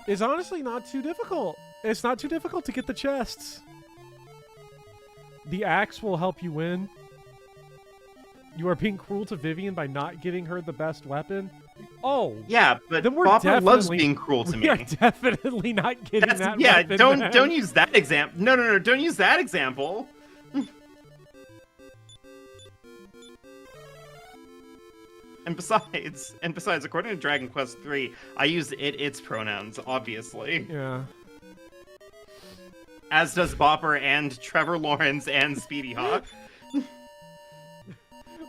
It's honestly not too difficult. It's not too difficult to get the chests. The axe will help you win. You are being cruel to Vivian by not getting her the best weapon. Oh, yeah, but then we're Bopper loves being cruel to me. We are definitely not getting that. Yeah, weapon don't then. use that example. No, don't use that example. And besides, according to Dragon Quest III, I use its pronouns, obviously. Yeah. As does Bopper and Trevor Lawrence and Speedy Hawk.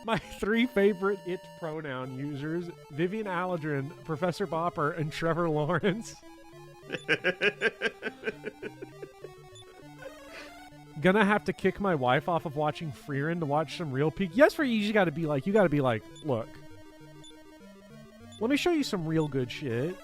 My 3 favorite it pronoun users: Vivian Aladrin, Professor Bopper, and Trevor Lawrence. Gonna have to kick my wife off of watching Frieren to watch some real peak. Yes, for you gotta be like, look. Let me show you some real good shit.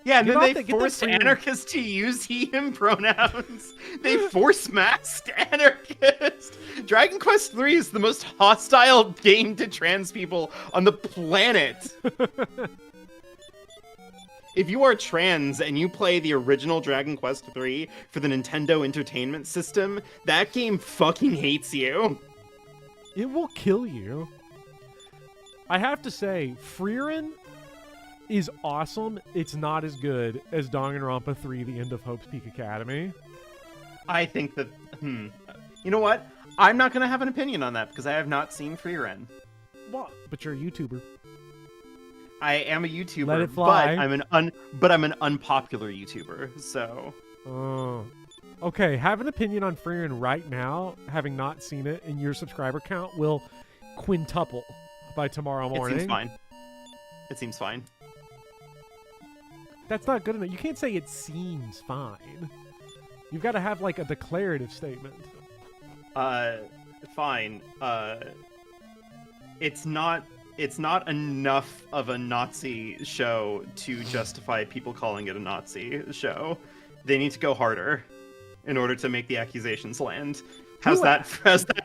Yeah, and Get then off they the- get forced the Frieren- anarchists to use he/him pronouns. They force-masked anarchists. Dragon Quest III is the most hostile game to trans people on the planet. If you are trans and you play the original Dragon Quest III for the Nintendo Entertainment System, that game fucking hates you. It will kill you. I have to say, Frieren is awesome. It's not as good as Danganronpa 3: The End of Hope's Peak Academy. I think that, you know what? I'm not going to have an opinion on that because I have not seen Frieren. Well, but you're a YouTuber. I am a YouTuber, Let it fly. but I'm an unpopular YouTuber, so... Oh. Okay, have an opinion on Frieren right now, having not seen it, and your subscriber count will quintuple by tomorrow morning. It seems fine. It seems fine. That's not good enough. You can't say it seems fine. You've got to have, like, a declarative statement. Fine. It's not enough of a Nazi show to justify people calling it a Nazi show. They need to go harder in order to make the accusations land. How's that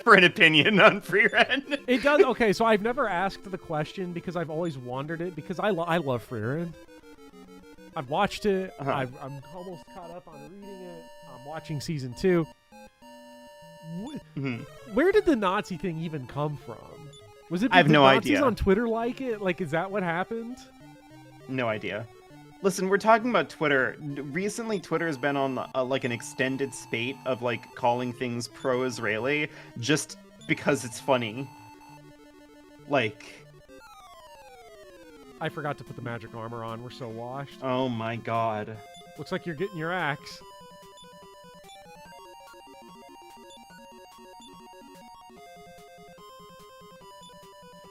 for an opinion on Frieren? It does. Okay, so I've never asked the question because I've always wondered it because I love Frieren. I've watched it. Uh-huh. I'm almost caught up on reading it. I'm watching season 2. Where did the Nazi thing even come from? Was it? I have no Nazis idea. on Twitter like it? Like, is that what happened? No idea. Listen, we're talking about Twitter. Recently, Twitter has been on like an extended spate of like calling things pro-Israeli just because it's funny. Like, I forgot to put the magic armor on. We're so washed. oh my god. Looks like you're getting your axe.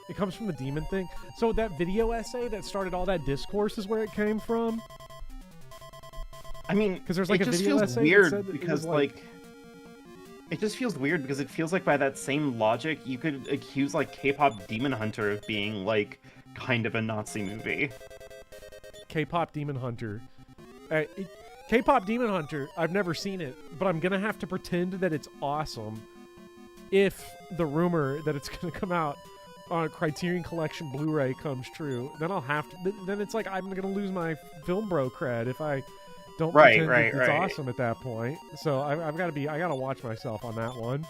It comes from the demon thing. So that video essay that started all that discourse is where it came from? I mean, 'Cause there's, like, it a just video feels essay that weird said that it because was, like- It just feels weird because it feels like by that same logic, you could accuse like K-pop Demon Hunter of being like kind of a Nazi movie. K-pop Demon Hunter. K-pop Demon Hunter, I've never seen it, but I'm gonna have to pretend that it's awesome if the rumor that it's gonna come out on a Criterion Collection Blu-ray comes true. Then I'll have to. Then it's like I'm gonna lose my film bro cred if I don't pretend that it's awesome at that point. So I gotta watch myself on that one.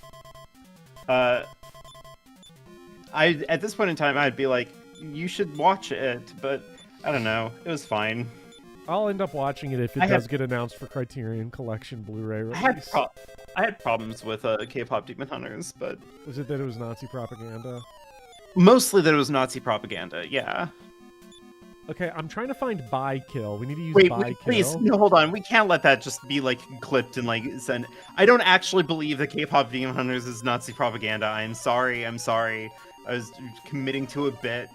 At this point in time, I'd be like, you should watch it, but I don't know. It was fine. I'll end up watching it if it does get announced for Criterion Collection Blu-ray release. I had problems with K-pop Demon Hunters, but was it that it was Nazi propaganda? Mostly that it was Nazi propaganda. Yeah. Okay, I'm trying to find buy kill. We need to use buy kill. Please, no, hold on. We can't let that just be like clipped and like send. I don't actually believe that K-pop Demon Hunters is Nazi propaganda. I'm sorry. I was committing to a bit.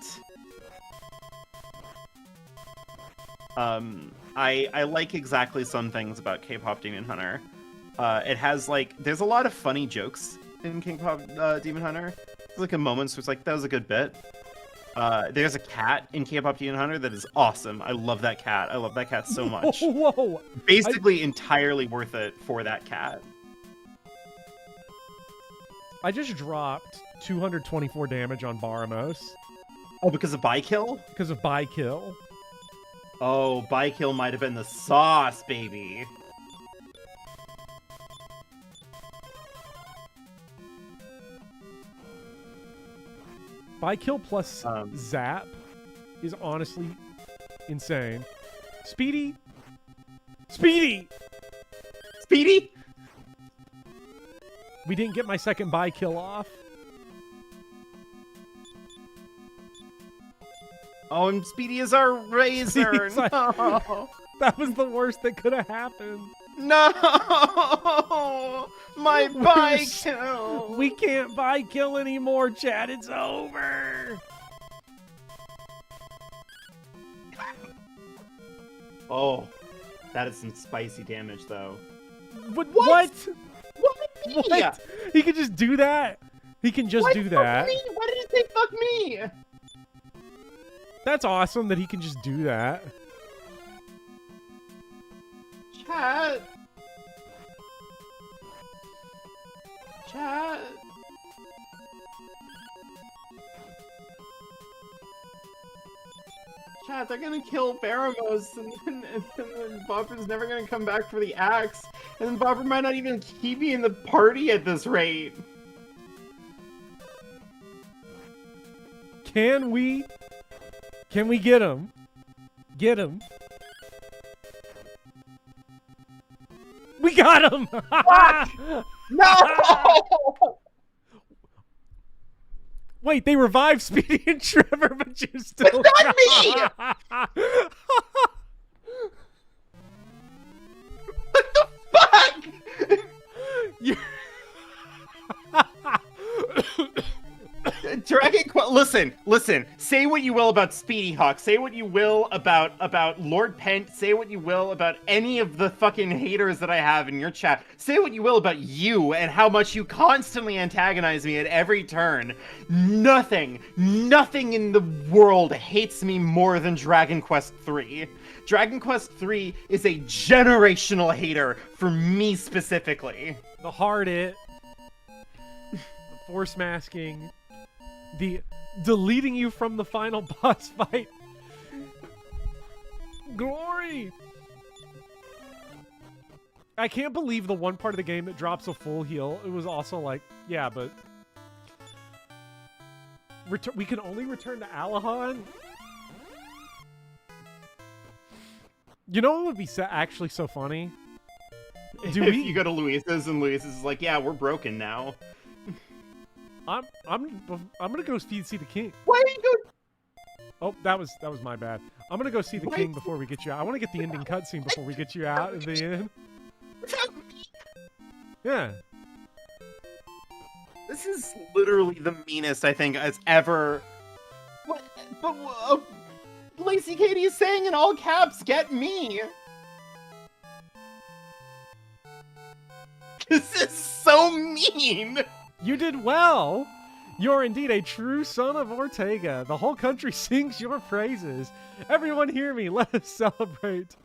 I like exactly some things about K-pop Demon Hunter. It has like there's a lot of funny jokes in K-pop Demon Hunter. There's like a moments where it's like that was a good bit. There's a cat in K-pop Demon Hunter that is awesome. I love that cat. I love that cat so much. Whoa! Basically entirely worth it for that cat. I just dropped 224 damage on Baramos. Oh, because of buy kill? Because of buy kill. Oh, buy kill might have been the sauce, baby. Buy kill plus zap is honestly insane. Speedy! Speedy! Speedy? We didn't get my second buy kill off. Oh, and Speedy is our razor. No. That was the worst that could have happened. No! My buy kill! We can't buy kill anymore, Chad. It's over. Oh, that is some spicy damage, though. What? What? What? He can just do that? He can just do that? Me? Why did it say fuck me? That's awesome that he can just do that. Chat. Chat. Chat, they're gonna kill Baramos, and then Bopper's never gonna come back for the axe, and then Bopper might not even keep me in the party at this rate. Can we get him? Get him. We got him! What? No! Wait, they revived Speedy and Trevor, but you still got me! What the fuck? You... Dragon Quest. Listen. Say what you will about Speedy Hawk. Say what you will about Lord Pent. Say what you will about any of the fucking haters that I have in your chat. Say what you will about you and how much you constantly antagonize me at every turn. Nothing in the world hates me more than Dragon Quest 3. Dragon Quest 3 is a generational hater for me specifically. The hard it. The force masking. The deleting you from the final boss fight. Glory! I can't believe the one part of the game that drops a full heal. It was also like, yeah, but we can only return to Alahan? You know what would be actually so funny? If you go to Luis's and Luis is like, yeah, we're broken now. I'm gonna go see the king. Why are you go? Oh, that was my bad. I'm gonna go see the king before we get you out. I want to get the ending cutscene before we get you out at the end. Yeah. This is literally the meanest I think I've ever. What? But Lacey Katie is saying in all caps, "Get me." This is so mean! You did well! You're indeed a true son of Ortega. The whole country sings your praises. Everyone hear me. Let us celebrate.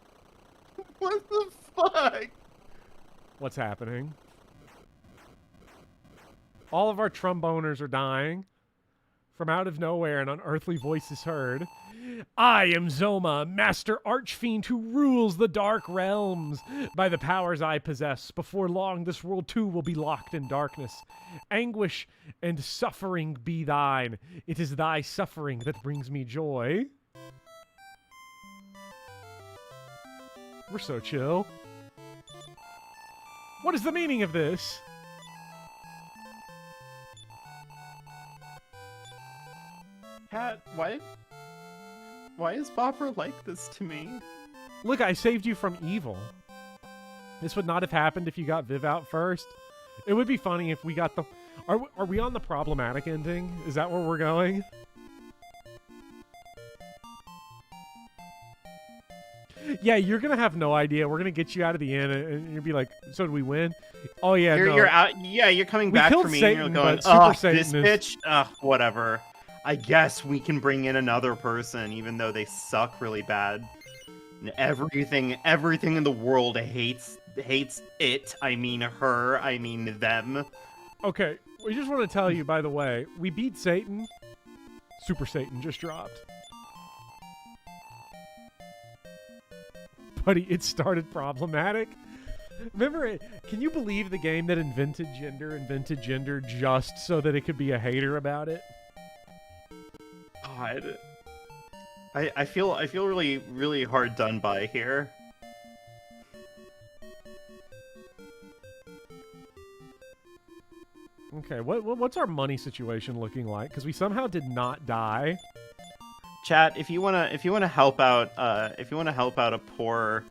What the fuck? What's happening? All of our tromboners are dying. From out of nowhere, an unearthly voice is heard. I am Zoma, master archfiend who rules the dark realms. By the powers I possess, before long this world too will be locked in darkness. Anguish and suffering be thine. It is thy suffering that brings me joy. We're so chill. What is the meaning of this? Cat, why is Bopper like this to me? Look, I saved you from evil. This would not have happened if you got Viv out first. It would be funny if we got the... Are we on the problematic ending? Is that where we're going? Yeah, you're gonna have no idea. We're gonna get you out of the inn, and you'll be like, "So did we win?" Oh yeah, You're out. Yeah, you're coming We back killed for me. Satan, and you're going, but Super oh, Satan this is- bitch. Whatever. I guess we can bring in another person, even though they suck really bad. And everything in the world hates it. I mean her. I mean them. Okay, we just want to tell you, by the way, we beat Satan. Super Satan just dropped. Buddy, it started problematic. Remember, can you believe the game that invented gender just so that it could be a hater about it? God. I feel really, really hard done by here. Okay, what's our money situation looking like? Because we somehow did not die. Chat, if you wanna help out a poor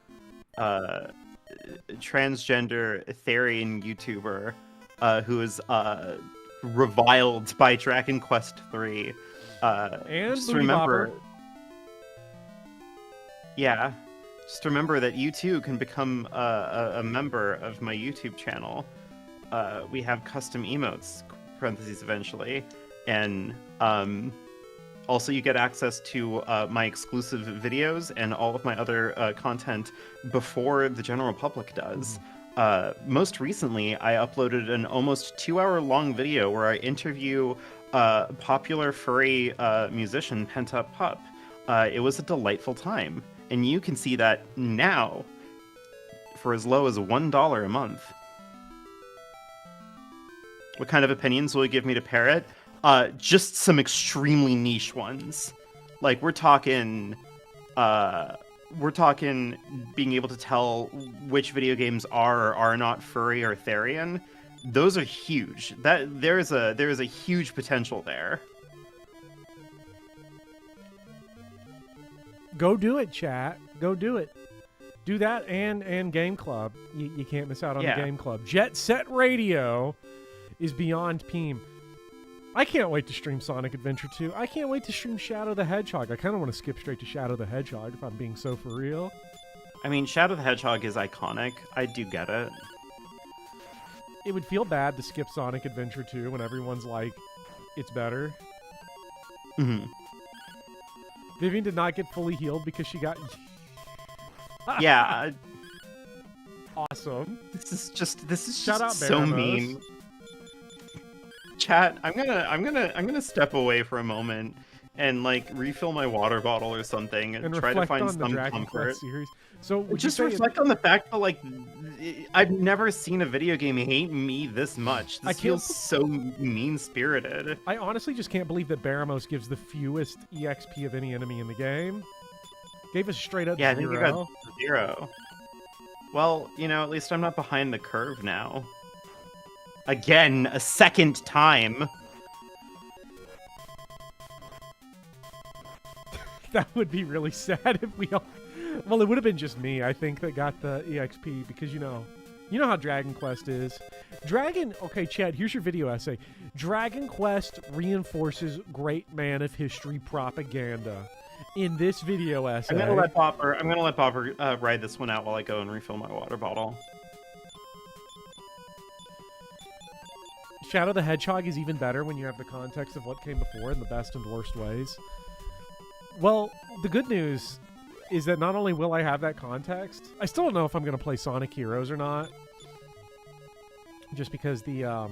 transgender Therian YouTuber who is reviled by Dragon Quest 3, And just Booty remember, Bopper. yeah, just remember that you too can become a member of my YouTube channel. We have custom emotes, parentheses eventually, and also you get access to my exclusive videos and all of my other content before the general public does. Most recently, I uploaded an almost 2-hour-long video where I interview popular furry musician Pent Up Pup. It was a delightful time, and you can see that now for as low as $1 a month. What kind of opinions will you give me to parrot? Just some extremely niche ones. Like we're talking being able to tell which video games are or are not furry or Therian. Those are huge. There is a huge potential there. Go do it, chat. Go do it. Do that and Game Club. You can't miss out on the Game Club. Jet Set Radio is beyond Peem. I can't wait to stream Sonic Adventure 2. I can't wait to stream Shadow the Hedgehog. I kind of want to skip straight to Shadow the Hedgehog if I'm being so for real. I mean, Shadow the Hedgehog is iconic. I do get it. It would feel bad to skip Sonic Adventure 2 when everyone's like, it's better. Mm-hmm. Vivian did not get fully healed because she got... Yeah. Awesome. This is just Shout out so Baramos. mean. Chat, I'm gonna step away for a moment and like refill my water bottle or something and try to reflect find on the some Dragon comfort. Quest series. So would Just you say reflect on the fact that like I've never seen a video game hate me this much. I This can't feels so mean-spirited. I honestly just can't believe that Baramos gives the fewest EXP of any enemy in the game. Gave us straight up Yeah, I think you 0. got 0. Well, you know, at least I'm not behind the curve now. Again, a second time. That would be really sad if we all... Well, it would have been just me, I think, that got the EXP, because, you know how Dragon Quest is. Okay, Chad, here's your video essay. Dragon Quest reinforces great man of history propaganda. In this video essay... I'm gonna let Bopper ride this one out while I go and refill my water bottle. Shadow the Hedgehog is even better when you have the context of what came before in the best and worst ways. Well, the good news is that not only will I have that context, I still don't know if I'm going to play Sonic Heroes or not. Just because the, I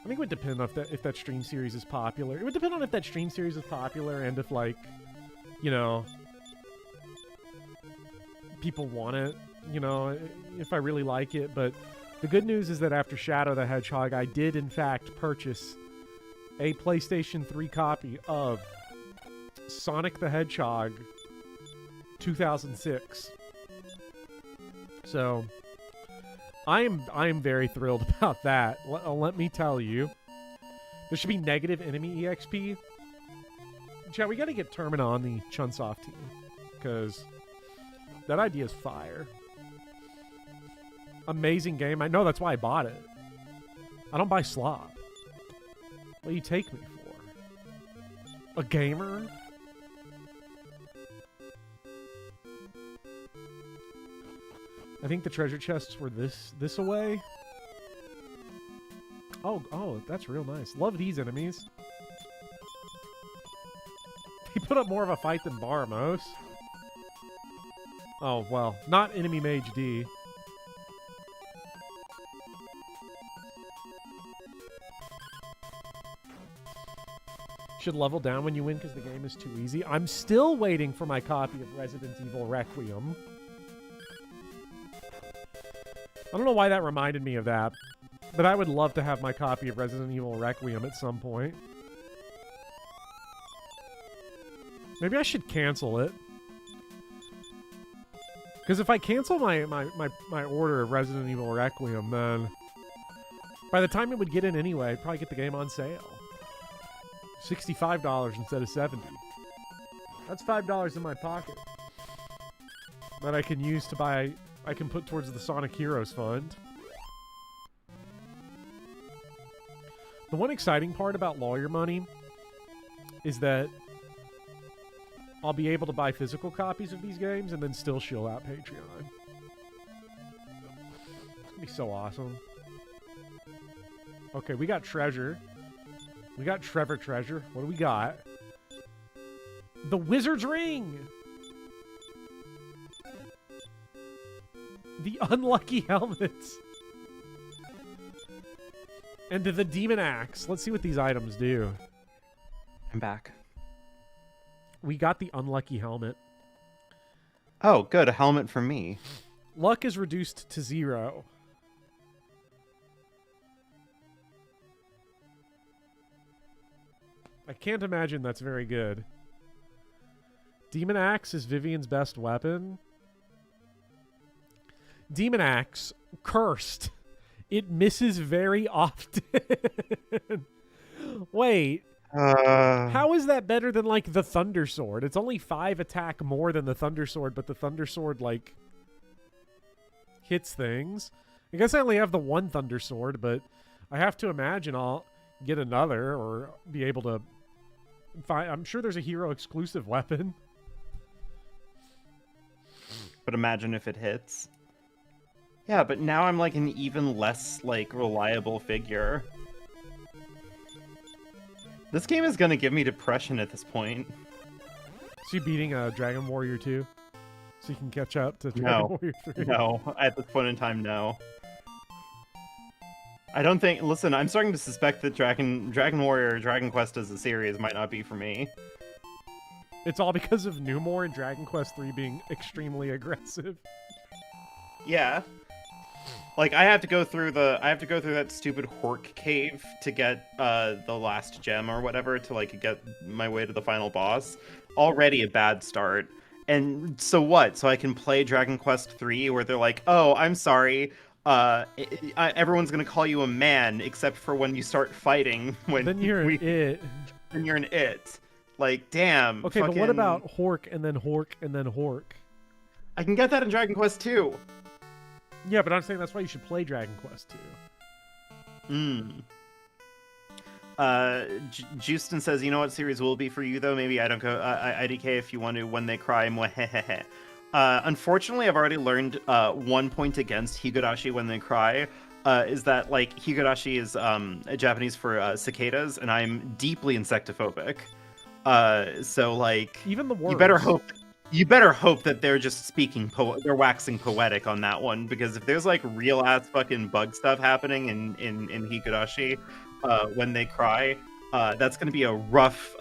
think it would depend on if that stream series is popular. It would depend on if that stream series is popular and if, like, you know, people want it, you know, if I really like it. But the good news is that after Shadow the Hedgehog, I did, in fact, purchase a PlayStation 3 copy of Sonic the Hedgehog 2006. So I am very thrilled about that. Let me tell you. There should be negative enemy EXP. Chat, we got to get Termina on the Chunsoft team, because that idea is fire. Amazing game. I know, that's why I bought it. I don't buy slop. What do you take me for? A gamer? I think the treasure chests were this away. Oh, that's real nice. Love these enemies. They put up more of a fight than Baramos. Oh, well, not Enemy Mage D. Should level down when you win because the game is too easy. I'm still waiting for my copy of Resident Evil Requiem. I don't know why that reminded me of that, but I would love to have my copy of Resident Evil Requiem at some point. Maybe I should cancel it. Because if I cancel my order of Resident Evil Requiem, then by the time it would get in anyway, I'd probably get the game on sale. $65 instead of $70. That's $5 in my pocket that I can use to buy... I can put towards the Sonic Heroes fund. The one exciting part about lawyer money is that I'll be able to buy physical copies of these games and then still shill out Patreon. It's gonna be so awesome. Okay, we got treasure. We got Trevor treasure. What do we got? The Wizard's Ring! The unlucky helmets. And the demon axe. Let's see what these items do. I'm back. We got the unlucky helmet. Oh, good. A helmet for me. Luck is reduced to 0. I can't imagine that's very good. Demon axe is Vivian's best weapon. Demon axe, cursed. It misses very often. Wait. How is that better than, like, the Thunder Sword? It's only 5 attack more than the Thunder Sword, but the Thunder Sword, like, hits things. I guess I only have the one Thunder Sword, but I have to imagine I'll get another or be able to find... I'm sure there's a hero exclusive weapon. But imagine if it hits. Yeah, but now I'm like an even less, like, reliable figure. This game is gonna give me depression at this point. So you beating Dragon Warrior 2? So you can catch up to Dragon Warrior 3? No, at this point in time, no. I don't think... Listen, I'm starting to suspect that Dragon Warrior or Dragon Quest as a series might not be for me. It's all because of Numore and Dragon Quest 3 being extremely aggressive. Yeah. Like, I have to go through that stupid Hork cave to get the last gem or whatever to, like, get my way to the final boss. Already a bad start. And so what? So I can play Dragon Quest 3 where they're like, oh, I'm sorry, everyone's gonna call you a man except for when you start fighting. When then you're an it. Then you're an it. Like, damn. Okay, but what about Hork and then Hork and then Hork? I can get that in Dragon Quest 2. Yeah, but I'm saying that's why you should play Dragon Quest 2. Justin says, you know what series will be for you, though? Maybe I don't go IDK if you want to When They Cry. Unfortunately, I've already learned 1 point against Higurashi When They Cry. is that like Higurashi is Japanese for cicadas, and I'm deeply insectophobic. So like Even the words. you better hope that they're just speaking they're waxing poetic on that one, because if there's like real ass fucking bug stuff happening in Higurashi when they cry, that's gonna be a rough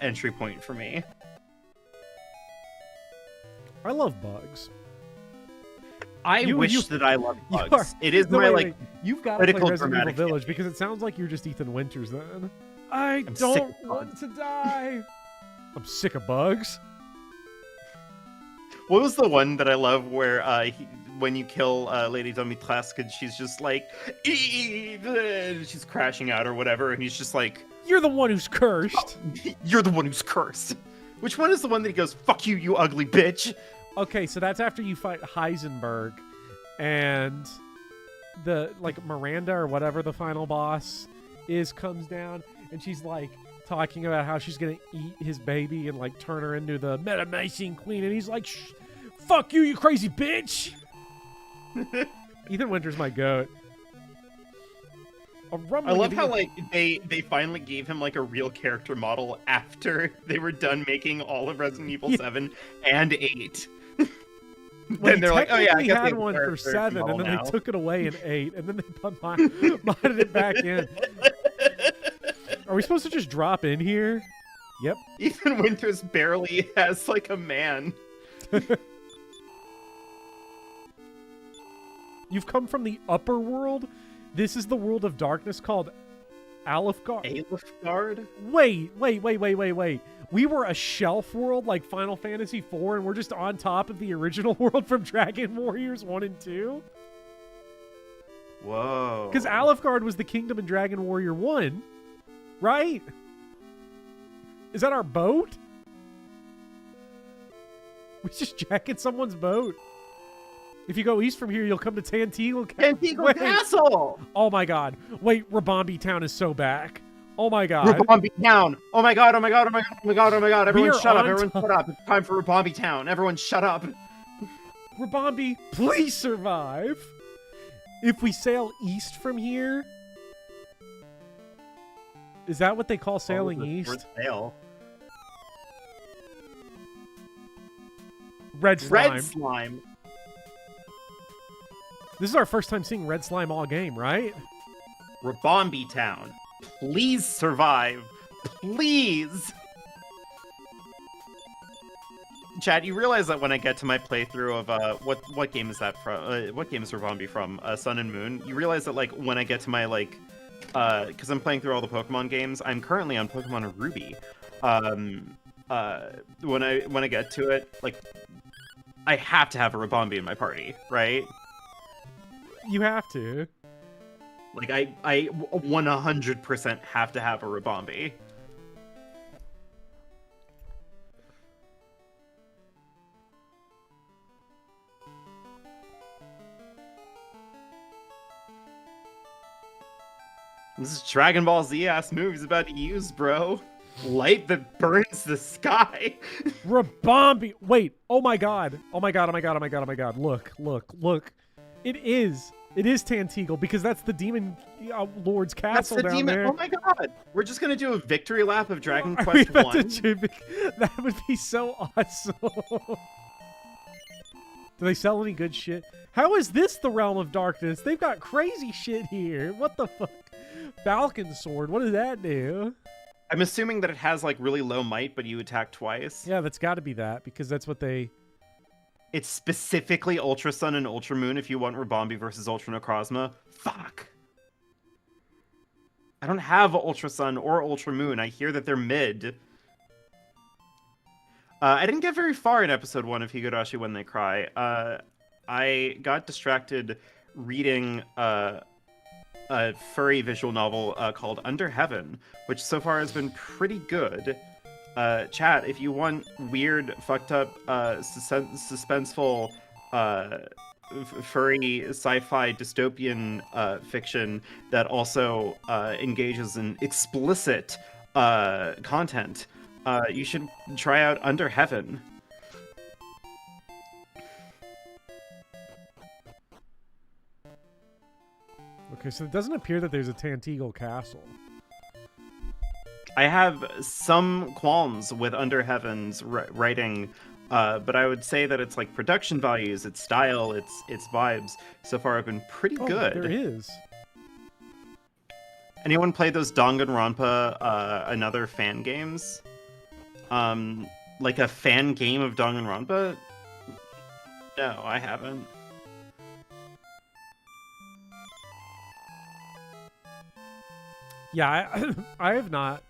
entry point for me. I love bugs. I wish that I loved bugs. It is my like You've got to play critical Resident Evil dramatic Village because it sounds like you're just Ethan Winters then. I sick don't of want bugs. to die. I'm sick of bugs. What was the one that I love where when you kill Lady Dimitrescu, she's just like, she's crashing out or whatever, and he's just like, You're the one who's cursed. you're the one who's cursed. Which one is the one that he goes, fuck you, you ugly bitch? Okay, so that's after you fight Heisenberg, and the like Miranda or whatever the final boss is comes down, and she's like talking about how she's gonna eat his baby and like turn her into the Metamycene Queen, and he's like, "Fuck you, you crazy bitch!" Ethan Winters my goat. I love how like they finally gave him like a real character model after they were done making all of Resident Evil 7 and 8. Well, then they're like, oh yeah, I guess had they one for 7, and then now. they took it away in 8, and then they modded it back in. Are we supposed to just drop in here? Yep. Ethan Winters barely has like a man. You've come from the upper world? This is the world of darkness called Alifgard. Alifgard? Wait. We were a shelf world like Final Fantasy IV, and we're just on top of the original world from Dragon Warriors 1 and 2? Whoa. Because Alifgard was the kingdom in Dragon Warrior 1, right? Is that our boat? We just jacking someone's boat. If you go east from here, you'll come to Tantegel Castle! Oh my god. Wait, Rabombi Town is so back. Oh my god. Rabombi Town! Oh my god, oh my god, oh my god, oh my god, oh my god. Everyone shut up, everyone top. shut up. It's time for Rabombi Town. Everyone shut up. Rabombi, please survive. If we sail east from here... Is that what they call sailing east? Sail. Red slime. Red slime. This is our first time seeing red slime all game, right? Rabombi Town. Please survive. Please. Chad, you realize that when I get to my playthrough of what game is that from? What game is Rabombi from? Sun and Moon. You realize that like when I get to my like, because I'm playing through all the Pokemon games. I'm currently on Pokemon Ruby. When I get to it, like, I have to have a Rabombi in my party, right? You have to. Like, I 100% have to have a Rabombi. This is Dragon Ball Z ass move he's about to use, bro. Light that burns the sky. Rabombi. Wait. Oh my god. Oh my god. Oh my god. Oh my god. Oh my god. Look. It is Tantegel because that's the demon lord's castle down there. Oh my god. We're just going to do a victory lap of Dragon Are Quest we about 1. That would be so awesome. Do they sell any good shit? How is this the realm of darkness? They've got crazy shit here. What the fuck? Falcon sword. What does that do? I'm assuming that it has like really low might, but you attack twice. Yeah, that's got to be that because that's what they... It's specifically Ultra Sun and Ultra Moon if you want Rabombi versus Ultra Necrozma. Fuck. I don't have Ultra Sun or Ultra Moon. I hear that they're mid. I didn't get very far in episode 1 of Higurashi When They Cry. I got distracted reading a furry visual novel called Under Heaven, which so far has been pretty good. Chat, if you want weird, fucked up, suspenseful, furry sci-fi dystopian fiction that also engages in explicit content, you should try out Under Heaven. Okay, so it doesn't appear that there's a Theological castle. I have some qualms with Under Heaven's writing, but I would say that it's like production values, its style, its vibes so far have been pretty good. There is. Anyone play those Danganronpa another fan games? Like a fan game of Danganronpa? No, I haven't. Yeah, I have not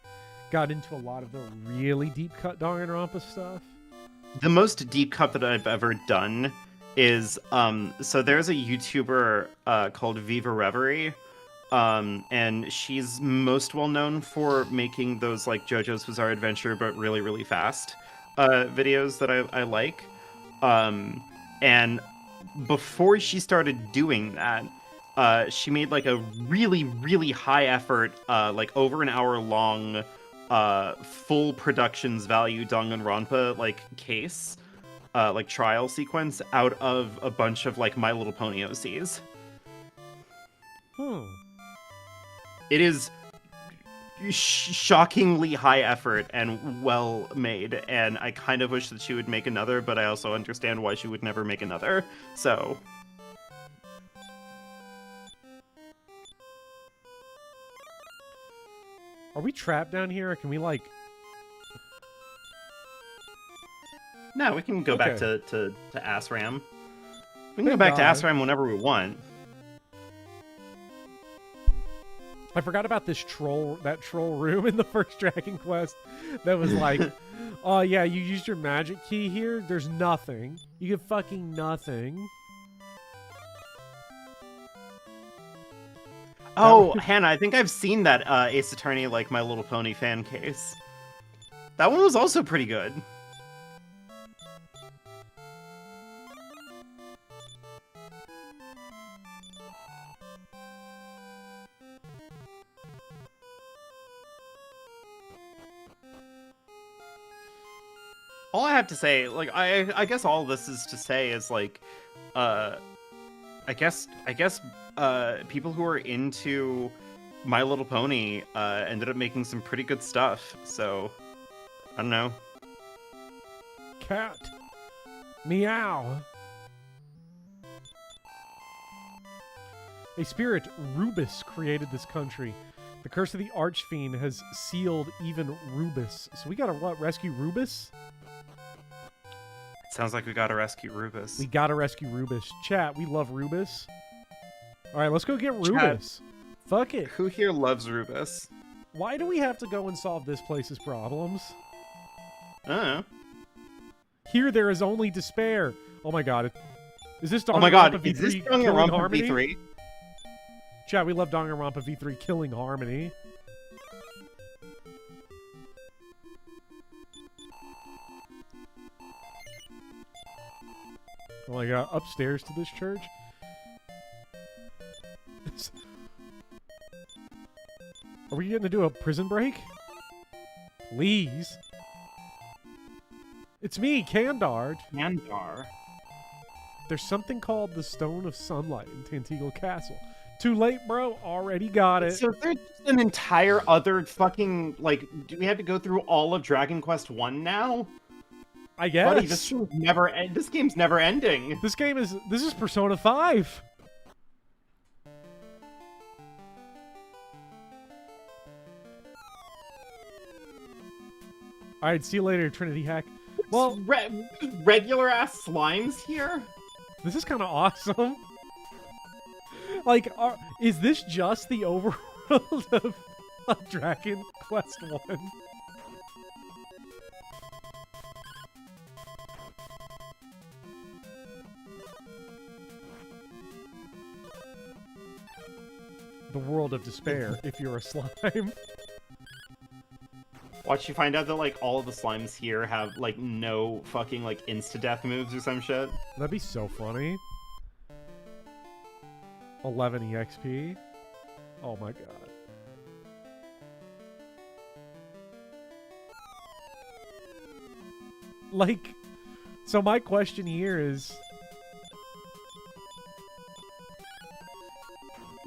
got into a lot of the really deep cut Danganronpa stuff. The most deep cut that I've ever done is so there's a YouTuber called Viva Reverie, and she's most well known for making those like JoJo's Bizarre Adventure but really really fast videos that I like. And before she started doing that, she made like a really really high effort like over an hour long full productions value Danganronpa like case like trial sequence out of a bunch of like My Little Pony OCs. It is shockingly high effort and well made, and I kind of wish that she would make another, but I also understand why she would never make another. So Are we trapped down here, or can we, like... no, we can go back Okay. to Asram. We can go Thank back to God. Asram whenever we want. I forgot about this that troll room in the first Dragon Quest that was like, oh yeah, you used your magic key here? There's nothing. You get fucking nothing. Oh, Hannah, I think I've seen that Ace Attorney like My Little Pony fan case. That one was also pretty good. All I have to say, like, I guess all this is to say is like, I guess people who are into My Little Pony ended up making some pretty good stuff. So I don't know. Cat. Meow. A spirit, Rubus, created this country. The curse of the Archfiend has sealed even Rubus. So we gotta what? Rescue Rubus? Sounds like we gotta rescue Rubus. We gotta rescue Rubus. Chat, we love Rubus. Alright, let's go get Rubus. Fuck it. Who here loves Rubus? Why do we have to go and solve this place's problems? I don't know. Here there is only despair. Oh my god. Is this Danganronpa Oh my god, V3 is this killing Danganronpa Harmony? V3? Chat, we love Danganronpa V3 killing Harmony. Oh my god, upstairs to this church? Are we going to do a prison break? Please. It's me, Kandar. Kandar. There's something called the Stone of Sunlight in Theological Castle. Too late, bro. Already got it. So there's an entire other fucking, like, do we have to go through all of Dragon Quest 1 now? I guess. Buddy, this game's never ending. This is Persona 5. Alright, see you later, Trinity Hack. Well, Regular ass slimes here? this is kind of awesome. Like, is this just the overworld of Dragon Quest 1? The world of despair, if you're a slime. Watch you find out that, like, all of the slimes here have, like, no fucking, like, insta-death moves or some shit. That'd be so funny. 11 EXP. Oh my god. Like, so my question here is...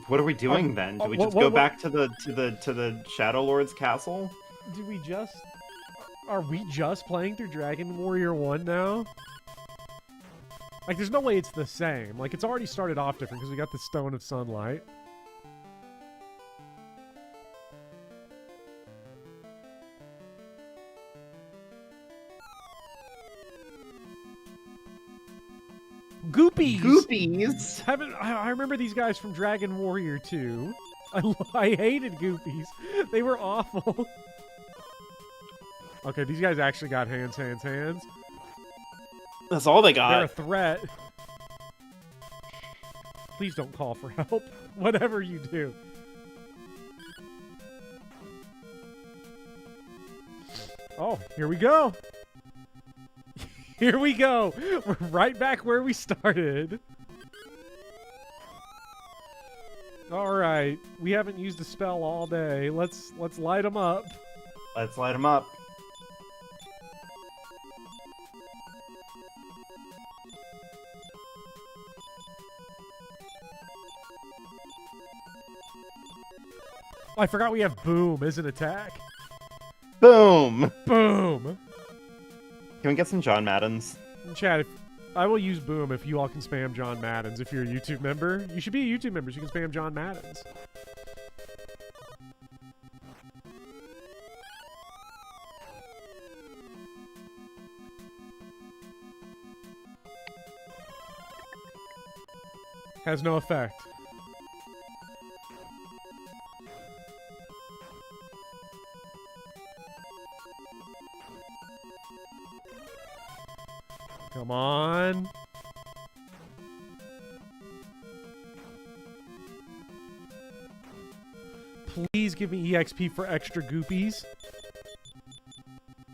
What are we doing then? Do we just go back to the Shadow Lord's castle? Do we just... Are we just playing through Dragon Warrior 1 now? Like, there's no way it's the same. Like, it's already started off different because we got the Stone of Sunlight. Goopies! Goopies! I remember these guys from Dragon Warrior 2. I hated Goopies. They were awful. Okay, these guys actually got hands. That's all they They're a got. threat. Please don't call for help. Whatever you do. Oh, here we go. Here we go. We're right back where we started. All right. We haven't used a spell all day. Let's light them up. Let's light them up. Oh, I forgot we have boom as an attack. Boom! Boom. Can we get some John Maddens? Chat, I will use boom if you all can spam John Maddens. If you're a YouTube member, you should be a YouTube member so you can spam John Maddens. Has no effect. Come on. Please give me EXP for extra goopies.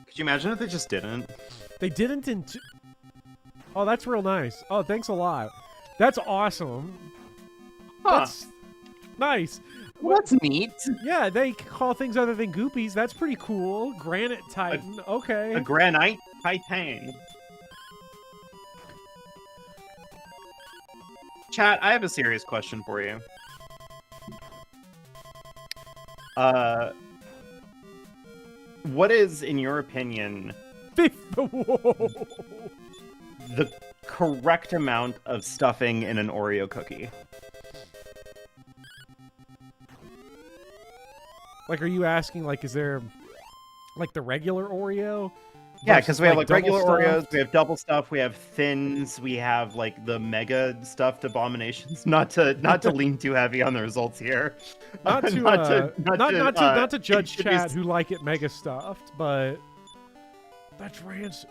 Could you imagine if they just didn't? They didn't in Oh, that's real nice. Oh, thanks a lot. That's awesome. Huh. That's nice. Well, that's neat. Yeah, they call things other than goopies. That's pretty cool. Granite Titan. Okay. A Granite Titan. Chat, I have a serious question for you. What is, in your opinion, Whoa. the correct amount of stuffing in an Oreo cookie? Like, are you asking, like, is there, like, the regular Oreo? Yeah, because we have like regular double Oreos, stuffed? we have double stuff, we have thins, we have like the mega stuffed abominations. Not to lean too heavy on the results here. Not to judge introduce- chat who like it mega stuffed, but that's rancid.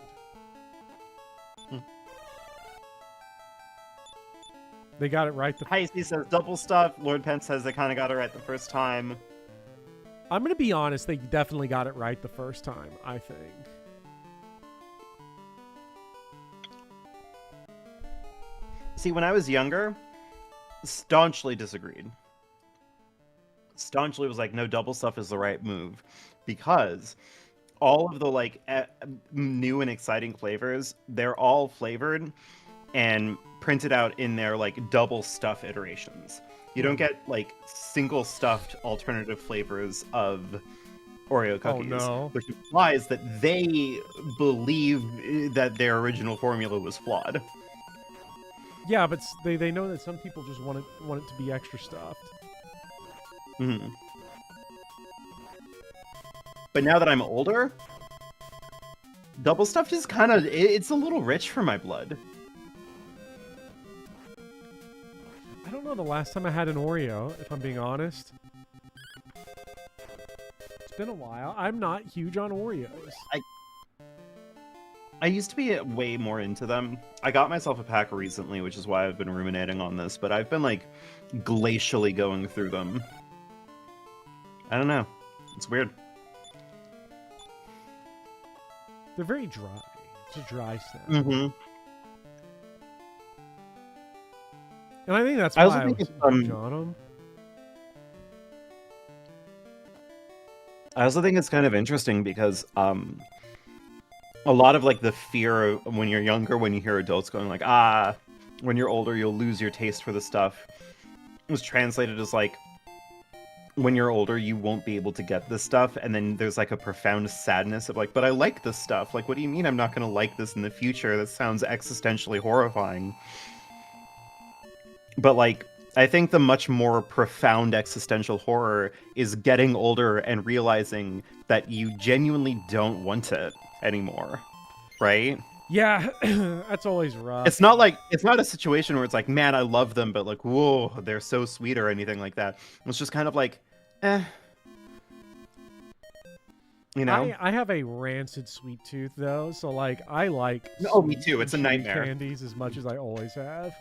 They got it right the Heisey says double stuff. Lord Pence says they kind of got it right the first time. I'm gonna be honest, they definitely got it right the first time, I think. See, when I was younger, staunchly disagreed. Staunchly was like, no, double stuff is the right move. Because all of the like new and exciting flavors, they're all flavored and printed out in their like double stuff iterations. You don't get like single stuffed alternative flavors of Oreo cookies. Oh, no. Which implies that they believe that their original formula was flawed. Yeah, but they know that some people just want it to be extra stuffed. Mm-hmm. But now that I'm older, double stuffed is kind of, it's a little rich for my blood. I don't know the last time I had an Oreo, if I'm being honest. It's been a while. I'm not huge on Oreos. I used to be way more into them. I got myself a pack recently, which is why I've been ruminating on this, but I've been like glacially going through them. I don't know. It's weird. They're very dry. It's a dry snack. Mm-hmm. And I think that's I why also I think was it's, huge on them. I also think it's kind of interesting because a lot of like the fear of when you're younger, when you hear adults going like, when you're older, you'll lose your taste for the stuff. was translated as like, when you're older, you won't be able to get this stuff, and then there's like a profound sadness of like, but I like this stuff. Like, what do you mean I'm not going to like this in the future? That sounds existentially horrifying. But like, I think the much more profound existential horror is getting older and realizing that you genuinely don't want it anymore, right? Yeah, that's always rough. It's not a situation where it's like, man, I love them, but like, whoa, they're so sweet or anything like that. It's just kind of like, you know. I have a rancid sweet tooth though, so like I like Oh, me sweet too. It's a and chewy nightmare. candies as much as I always have.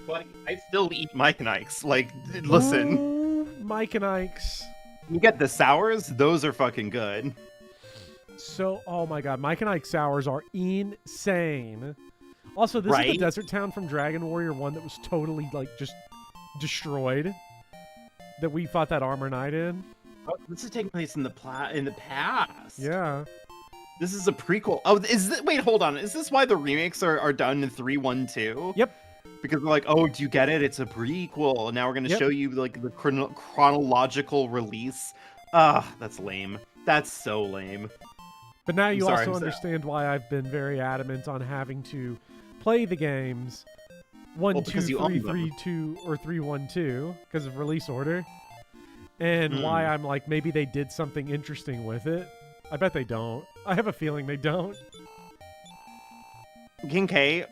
But I still eat Mike and Ike's. Like, listen, Ooh, Mike and Ike's. you get the sours; those are fucking good. So, oh my god, Mike and Ike sours are insane. Also, this is the Right? desert town from Dragon Warrior 1 that was totally, like, just destroyed. That we fought that armor knight in. Oh, this is taking place in the past. Yeah. This is a prequel. Oh, wait, hold on. Is this why the remakes are done in 3-1-2? Yep. Because they're like, oh, do you get it? It's a prequel. And now we're going to Yep. show you like the chronological release. That's lame. That's so lame. But now you sorry, also I'm sad. understand why I've been very adamant on having to play the games 1, Well, 2, because you 3, own them. 3, 2, or 3, 1, 2 because of release order. And why I'm like, maybe they did something interesting with it. I bet they don't. I have a feeling they don't. King K,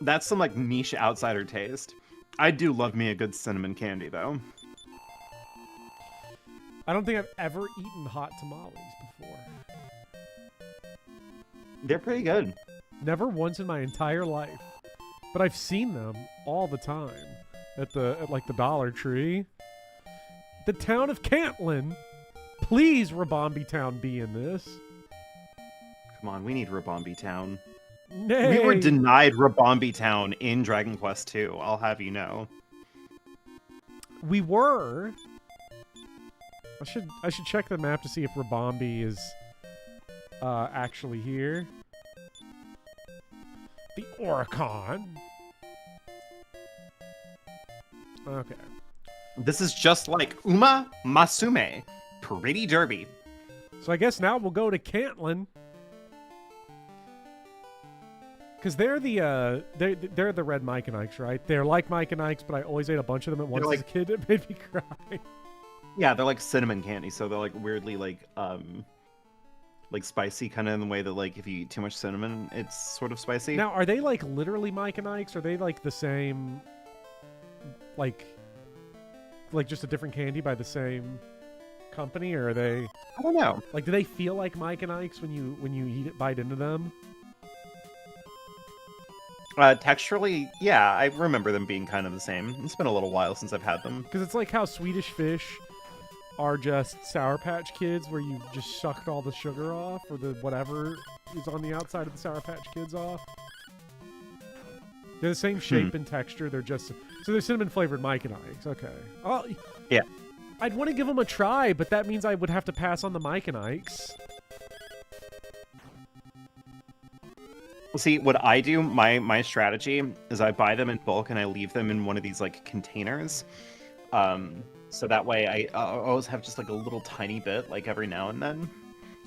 that's some like niche outsider taste. I do love me a good cinnamon candy though. I don't think I've ever eaten hot tamales before. They're pretty good. Never once in my entire life. But I've seen them all the time at like the Dollar Tree. The town of Cantlin. Please, Rabombi Town, be in this. Come on, we need Rabombi Town. Nay. We were denied Rabombi Town in Dragon Quest II, I'll have you know. We were. I should check the map to see if Rabombi is actually here. The Oricon. Okay. This is just like Uma Masume, Pretty Derby. So I guess now we'll go to Cantlin. Because they're the red Mike and Ikes, right? They're like Mike and Ikes, but I always ate a bunch of them at once as a kid. It made me cry. Yeah, they're like cinnamon candy, so they're like weirdly like spicy, kind of in the way that like if you eat too much cinnamon, it's sort of spicy. Now, are they like literally Mike and Ikes? Are they like the same, like just a different candy by the same company, or are they? I don't know. Like, do they feel like Mike and Ikes when you bite into them? Texturally, yeah, I remember them being kind of the same. It's been a little while since I've had them. Because it's like how Swedish Fish are just Sour Patch Kids, where you just sucked all the sugar off, or the whatever is on the outside of the Sour Patch Kids off. They're the same shape and texture. They're just so they're cinnamon flavored Mike and Ikes. Okay. Oh, Yeah. I'd want to give them a try, but that means I would have to pass on the Mike and Ikes. See, what I do, my strategy is I buy them in bulk and I leave them in one of these like containers. So that way I always have just like a little tiny bit like every now and then.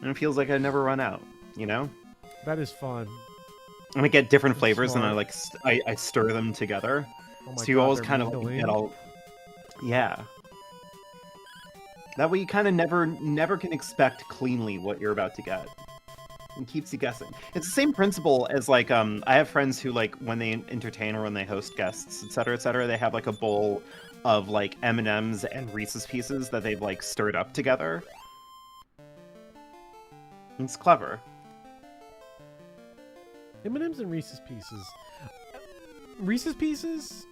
And it feels like I never run out, you know? That is fun. And I get different That's flavors and I smart. like I stir them together. Oh my So you God, always they're kind of like mingling. get all, yeah. That way you kind of never can expect cleanly what you're about to get. It keeps you guessing. It's the same principle as like I have friends who like when they entertain or when they host guests, etc., they have like a bowl of like M&Ms and Reese's Pieces that they've like stirred up together. It's clever. M&M's and Reese's Pieces. Reese's Pieces?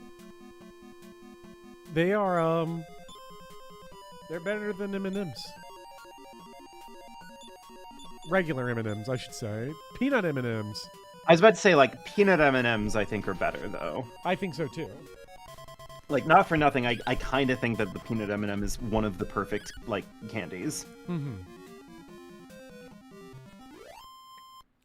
They are, they're better than M&M's. Regular M&M's, I should say. Peanut M&M's. I was about to say like peanut M&Ms I think are better though. I think so too. Like not for nothing, I kind of think that the peanut M&M is one of the perfect like candies. Mm-hmm.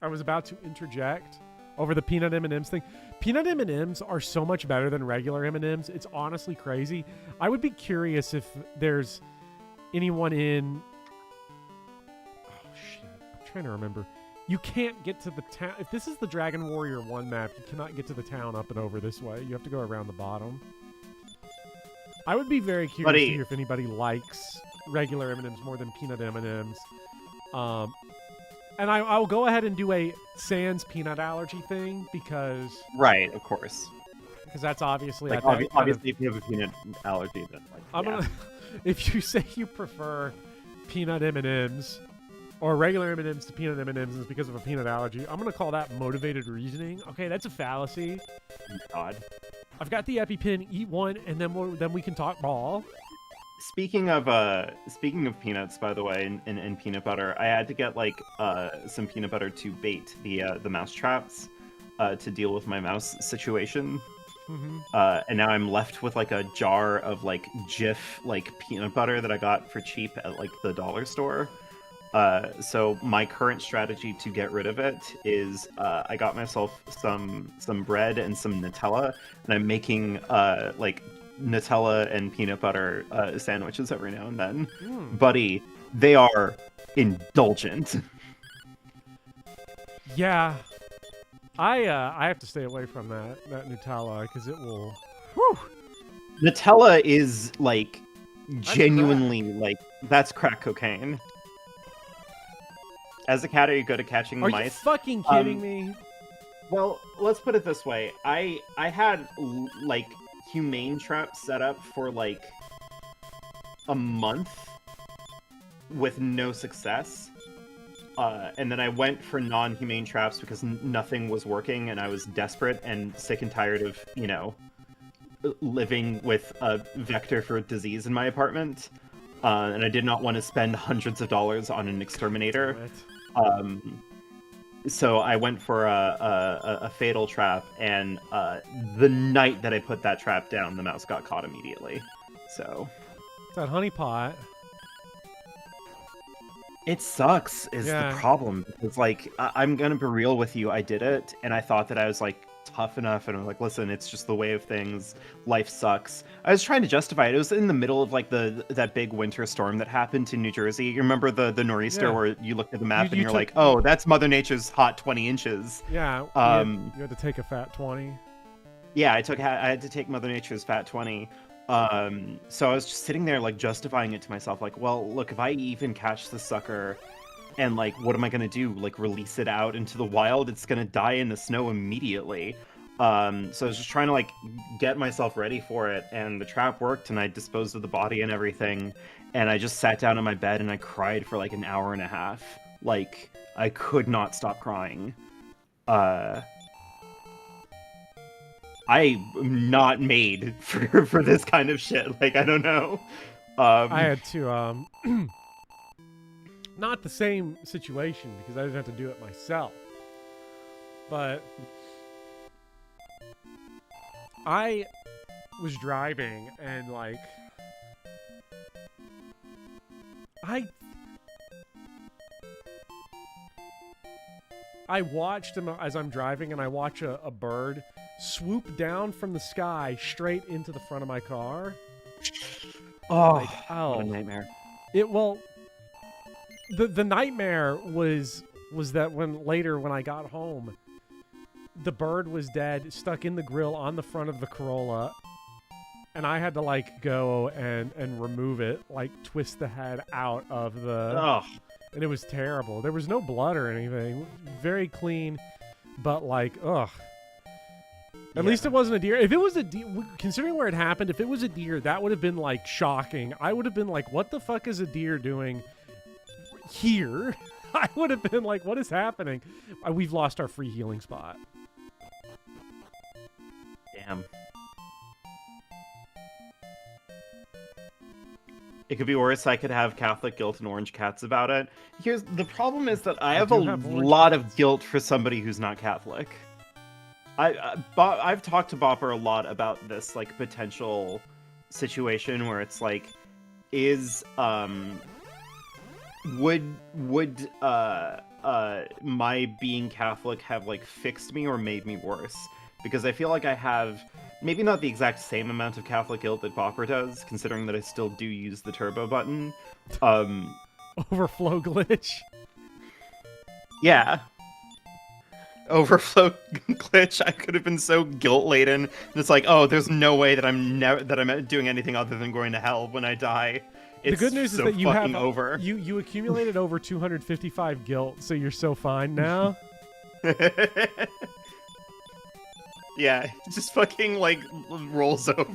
I was about to interject over the peanut M&M's thing. Peanut M&Ms are so much better than regular M&Ms. It's honestly crazy. I would be curious if there's anyone in... Oh, shit. I'm trying to remember. You can't get to the town. If this is the Dragon Warrior 1 map, you cannot get to the town up and over this way. You have to go around the bottom. I would be very curious to hear if anybody likes regular M&Ms more than peanut M&Ms. And I will go ahead and do a sans peanut allergy thing because... Right, of course. Because that's obviously... Like, obviously, if you have a peanut allergy, then, like, I'm gonna, if you say you prefer peanut M&Ms or regular M&Ms to peanut M&Ms and it's because of a peanut allergy, I'm going to call that motivated reasoning. Okay, that's a fallacy. God. I've got the EpiPen, eat one, and then we can talk ball. Speaking of peanuts, by the way, and peanut butter, I had to get like some peanut butter to bait the mouse traps to deal with my mouse situation. Mm-hmm. And now I'm left with like a jar of like Jif like peanut butter that I got for cheap at like the dollar store. So my current strategy to get rid of it is I got myself some bread and some Nutella, and I'm making like Nutella and peanut butter sandwiches every now and then. Buddy, they are indulgent. Yeah, I have to stay away from that Nutella because it will. Whew. Nutella is like genuinely like that's crack cocaine. As a cat, are you good at catching Are mice? you fucking kidding me? Well, let's put it this way. I had like humane traps set up for like a month with no success. And then I went for non-humane traps because nothing was working and I was desperate and sick and tired of, you know, living with a vector for disease in my apartment. And I did not want to spend hundreds of dollars on an exterminator. So I went for a fatal trap, and the night that I put that trap down, the mouse got caught immediately. So It's that honey pot. it sucks is the problem. Because, like, I'm gonna be real with you. I did it, and I thought that I was like tough enough, and I was like, listen, it's just the way of things. Life sucks. I was trying to justify it. It was in the middle of like that big winter storm that happened in New Jersey. You remember the nor'easter where you looked at the map and you're like, oh, that's Mother Nature's hot 20 inches. Yeah. You had to take a fat 20. Yeah, I had to take Mother Nature's fat 20. So I was just sitting there like justifying it to myself, like, well, look, if I even catch the sucker and like, what am I gonna do? Like, release it out into the wild? It's gonna die in the snow immediately. So I was just trying to like get myself ready for it, and the trap worked, and I disposed of the body and everything, and I just sat down in my bed and I cried for like an hour and a half. Like, I could not stop crying. I'm not made for this kind of shit. Like, I don't know. I had to not the same situation because I didn't have to do it myself, but I was driving and like I watched him as I'm driving, and I watch a bird swoop down from the sky straight into the front of my car. What a nightmare. The nightmare was that when I got home, the bird was dead, stuck in the grill on the front of the Corolla, and I had to like go and remove it, like twist the head out of the... And it was terrible. There was no blood or anything. Very clean, but like, ugh. At least it wasn't a deer. If it was a deer, considering where it happened, if it was a deer, that would have been like shocking. I would have been like, what the fuck is a deer doing here? I would have been like, what is happening? We've lost our free healing spot. Damn. It could be worse. I could have Catholic guilt and orange cats about it. Here's the problem: is that I have a lot of guilt for somebody who's not Catholic. I've talked to Bopper a lot about this like potential situation where it's like, would my being Catholic have like fixed me or made me worse? because I feel like I have maybe not the exact same amount of Catholic guilt that Bopper does, considering that I still do use the turbo button. Overflow glitch. Yeah. Overflow glitch. I could have been so guilt laden. And it's like, oh, there's no way that I'm doing anything other than going to hell when I die. It's the good news so is that you have over. You accumulated over 255 guilt, so you're so fine now. Yeah, it just fucking like rolls over.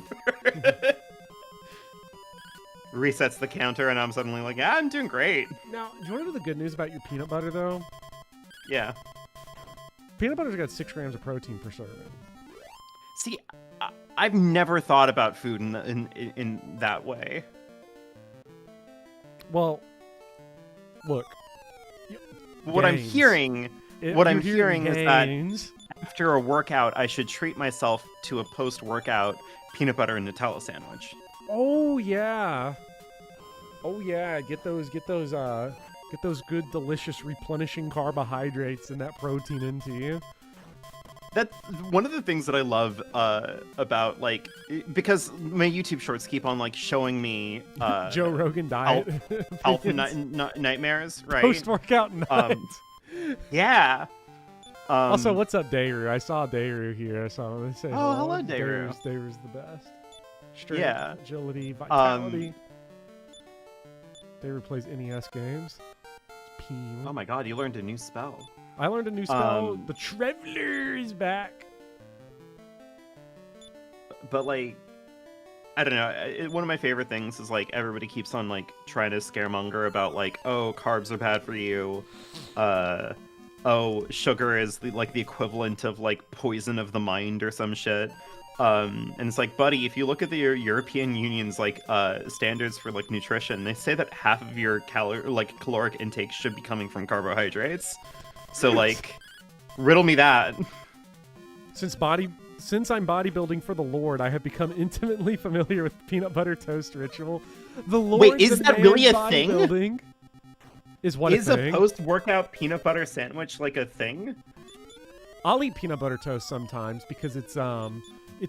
Resets the counter, and I'm suddenly like, yeah, I'm doing great. Now, do you want to know the good news about your peanut butter, though? Yeah. Peanut butter's got 6 grams of protein per serving. See, I've never thought about food in that way. Well, look. What I'm hearing is that after a workout, I should treat myself to a post-workout peanut butter and Nutella sandwich. Oh yeah. Oh yeah. Get those good, delicious, replenishing carbohydrates and that protein into you. That's one of the things that I love about, like, because my YouTube shorts keep on like showing me Joe Rogan diet health nightmares, right? Post-workout night. Yeah. Also, what's up, Dayru? I saw Dayru here. I saw him say, "Oh, hello, Dayru." Dayru's the best. Strength, Yeah. agility, vitality. Dayru plays NES games. It's Peen. Oh my god, you learned a new spell. I learned a new spell. The Traveler is back. But like, I don't know. One of my favorite things is like everybody keeps on like trying to scaremonger about like, oh, carbs are bad for you. Oh, sugar is the equivalent of like poison of the mind or some shit. And it's like, buddy, if you look at the European Union's like standards for like nutrition, they say that half of your caloric intake should be coming from carbohydrates. So like, riddle me that. Since I'm bodybuilding for the Lord, I have become intimately familiar with the peanut butter toast ritual. The Lord. Wait, is that really a thing? Is what is a thing? A post-workout peanut butter sandwich like a thing? I'll eat peanut butter toast sometimes because it's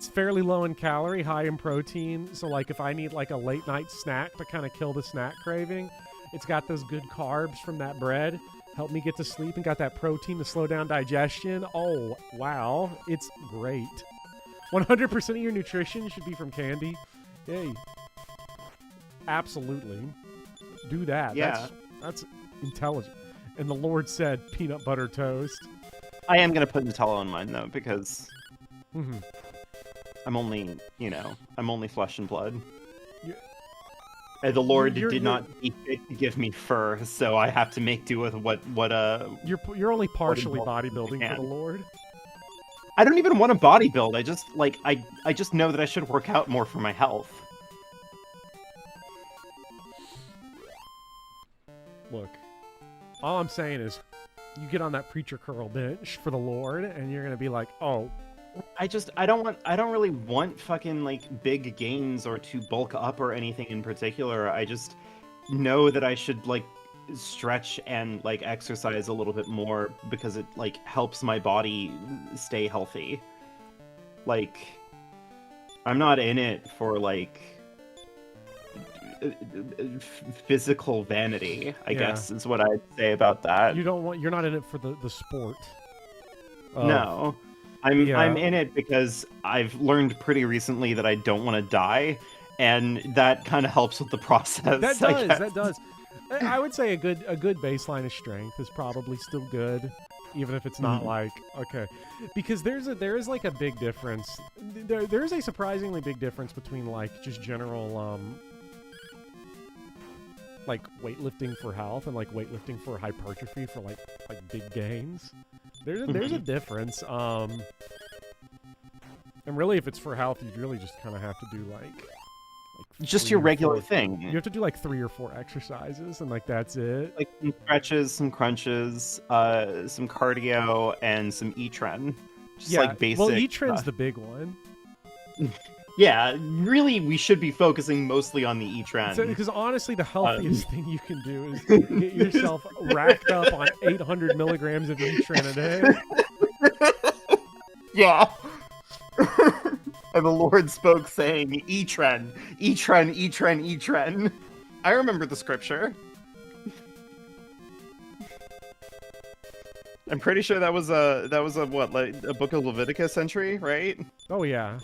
fairly low in calorie, high in protein. So like if I need like a late night snack to kind of kill the snack craving, it's got those good carbs from that bread. Help me get to sleep and got that protein to slow down digestion. Oh, wow. It's great. 100% of your nutrition should be from candy. Yay. Absolutely. Do that. Yeah. That's intelligent. And the Lord said peanut butter toast. I am going to put Nutella on mine, though, because I'm only flesh and blood. The Lord did not give me fur, so I have to make do with what You're only partially bodybuilding for the Lord. I don't even want to bodybuild. I just I just know that I should work out more for my health. Look, all I'm saying is, you get on that preacher curl bench for the Lord, and you're gonna be like, oh. I don't really want fucking like big gains or to bulk up or anything in particular. I just know that I should like stretch and like exercise a little bit more because it like helps my body stay healthy. Like, I'm not in it for like physical vanity, I guess is what I'd say about that. You're not in it for the sport. No. I'm in it because I've learned pretty recently that I don't want to die, and that kind of helps with the process. That does. I would say a good baseline of strength is probably still good, even if it's not like okay, because there is like a big difference. There is a surprisingly big difference between like just general like weightlifting for health and like weightlifting for hypertrophy for like big gains. There's a difference. And really, if it's for health, you really just kind of have to do like just your regular thing. You have to do like 3 or 4 exercises, and like that's it. Like some stretches, some crunches, some cardio, and some E-tren. Just like basic. Well, E-tren's the big one. Yeah, really, we should be focusing mostly on the E-tren. Because honestly, the healthiest thing you can do is get yourself racked up on 800 milligrams of E-tren a day. Yeah. And the Lord spoke, saying, Etren, Etren, Etren, Etren. I remember the scripture. I'm pretty sure that was a what, like a book of Leviticus entry, right? Oh yeah.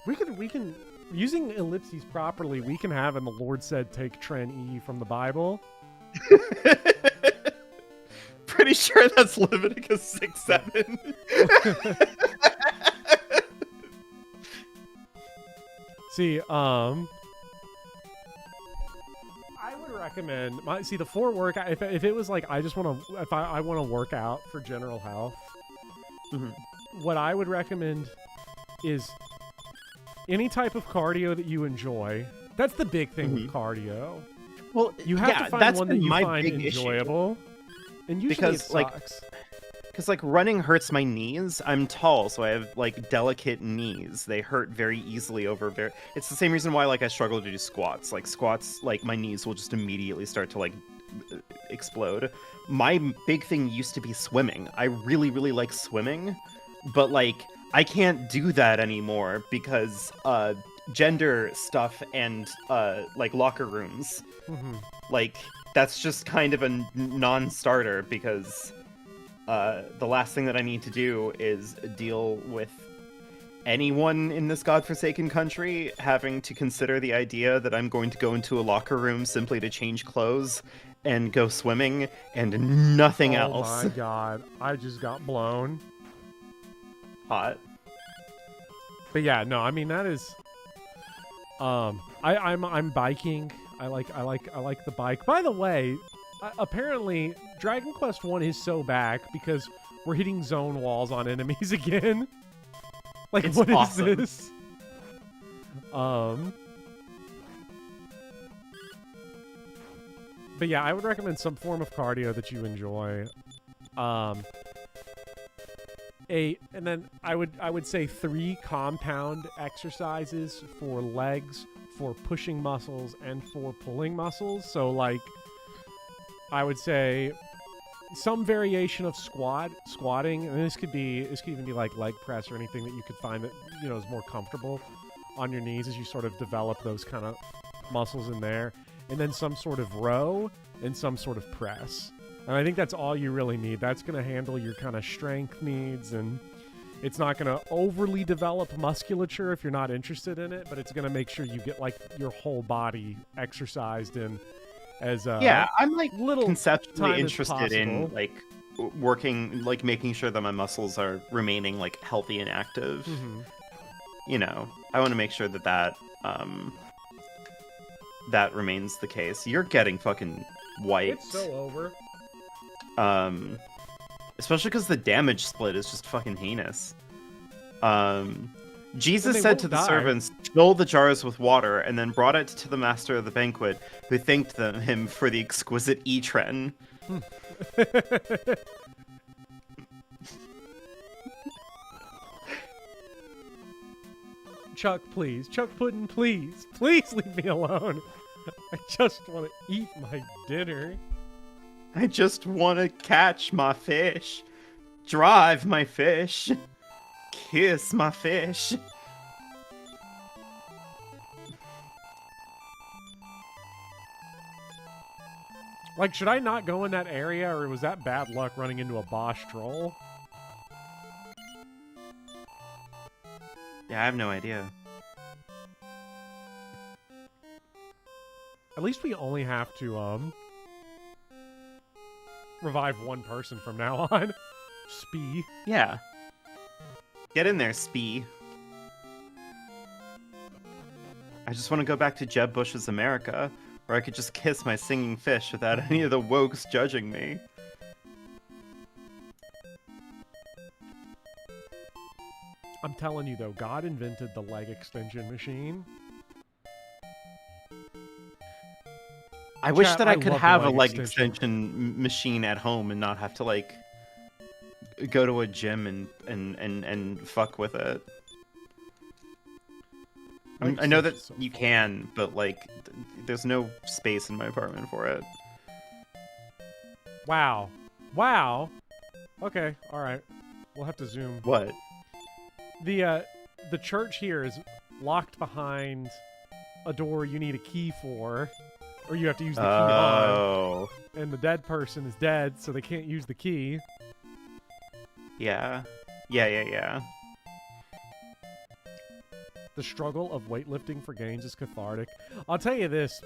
We can using ellipses properly. We can have, and the Lord said, take Tren E from the Bible. Pretty sure that's Leviticus 6:7. See, I would recommend the for work. If it was like I just want to, if I want to work out for general health, what I would recommend is any type of cardio that you enjoy. That's the big thing with cardio. Well, You have to find that's one that been you my find big issue. enjoyable. And usually Because, it like, sucks. Because, like, running hurts my knees. I'm tall, so I have, like, delicate knees. They hurt very easily over It's the same reason why, like, I struggle to do squats. Like, squats, like, my knees will just immediately start to, like, explode. My big thing used to be swimming. I really, really like swimming. But, like, I can't do that anymore because, gender stuff and, like, locker rooms. Like, that's just kind of a non-starter because... the last thing that I need to do is deal with anyone in this godforsaken country having to consider the idea that I'm going to go into a locker room simply to change clothes and go swimming and nothing else. Oh my god, I just got blown. Hot. But yeah, no, I mean that is I'm biking. I like the bike. By the way, apparently Dragon Quest 1 is so back because we're hitting zone walls on enemies again. Like, It's what is awesome. this? But yeah, I would recommend some form of cardio that you enjoy. And then I would say 3 compound exercises for legs, for pushing muscles, and for pulling muscles. So like, I would say some variation of squatting, and this could even be like leg press or anything that you could find that is more comfortable on your knees as you sort of develop those kind of muscles in there, and then some sort of row and some sort of press. And I think that's all you really need. That's going to handle your kind of strength needs, and it's not going to overly develop musculature if you're not interested in it, but it's going to make sure you get like your whole body exercised in as I'm like little conceptually time as interested in possible. like working, like making sure that my muscles are remaining like healthy and active. I want to make sure that that remains the case. You're getting fucking wiped. It's so over. Especially because the damage split is just fucking heinous. And Jesus they said to won't the die. servants, "Fill the jars with water," and then brought it to the master of the banquet, who thanked him for the exquisite etren. Chuck, please. Chuck Puddin', please. Please leave me alone. I just want to eat my dinner. I just want to catch my fish, drive my fish, kiss my fish. Like, should I not go in that area, or was that bad luck running into a Bosch troll? Yeah, I have no idea. At least we only have to, revive one person from now on. Spee. Yeah. Get in there, Spee. I just want to go back to Jeb Bush's America, where I could just kiss my singing fish without any of the wokes judging me. I'm telling you, though, God invented the leg extension machine. I wish Chat, that I I could love the have a leg leg extension. extension machine at home and not have to, like, go to a gym and fuck with it. I know that So you fun. can, but, like, there's no space in my apartment for it. Wow. Wow. Okay, alright. We'll have to zoom. What? The church here is locked behind a door you need a key for, or you have to use the key on. And the dead person is dead, so they can't use the key. Yeah. The struggle of weightlifting for gains is cathartic. I'll tell you this,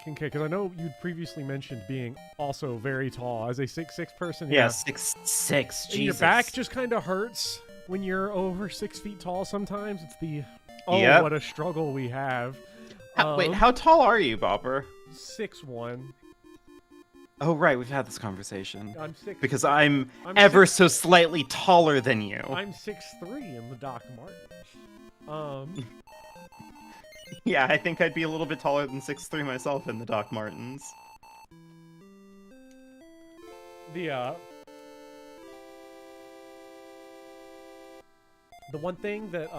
Kincaid, because I know you'd previously mentioned being also very tall. As a 6'6" person, Yeah, 6'6", Jesus. And your back just kind of hurts when you're over 6 feet tall sometimes. It's the, Yep. what a struggle we have. Wait, how tall are you, Bopper? 6'1". Oh, right, we've had this conversation. I'm 6. Because I'm ever so slightly taller than you. I'm 6'3" in the Doc Martens. Yeah, I think I'd be a little bit taller than 6'3" myself in the Doc Martens. The one thing that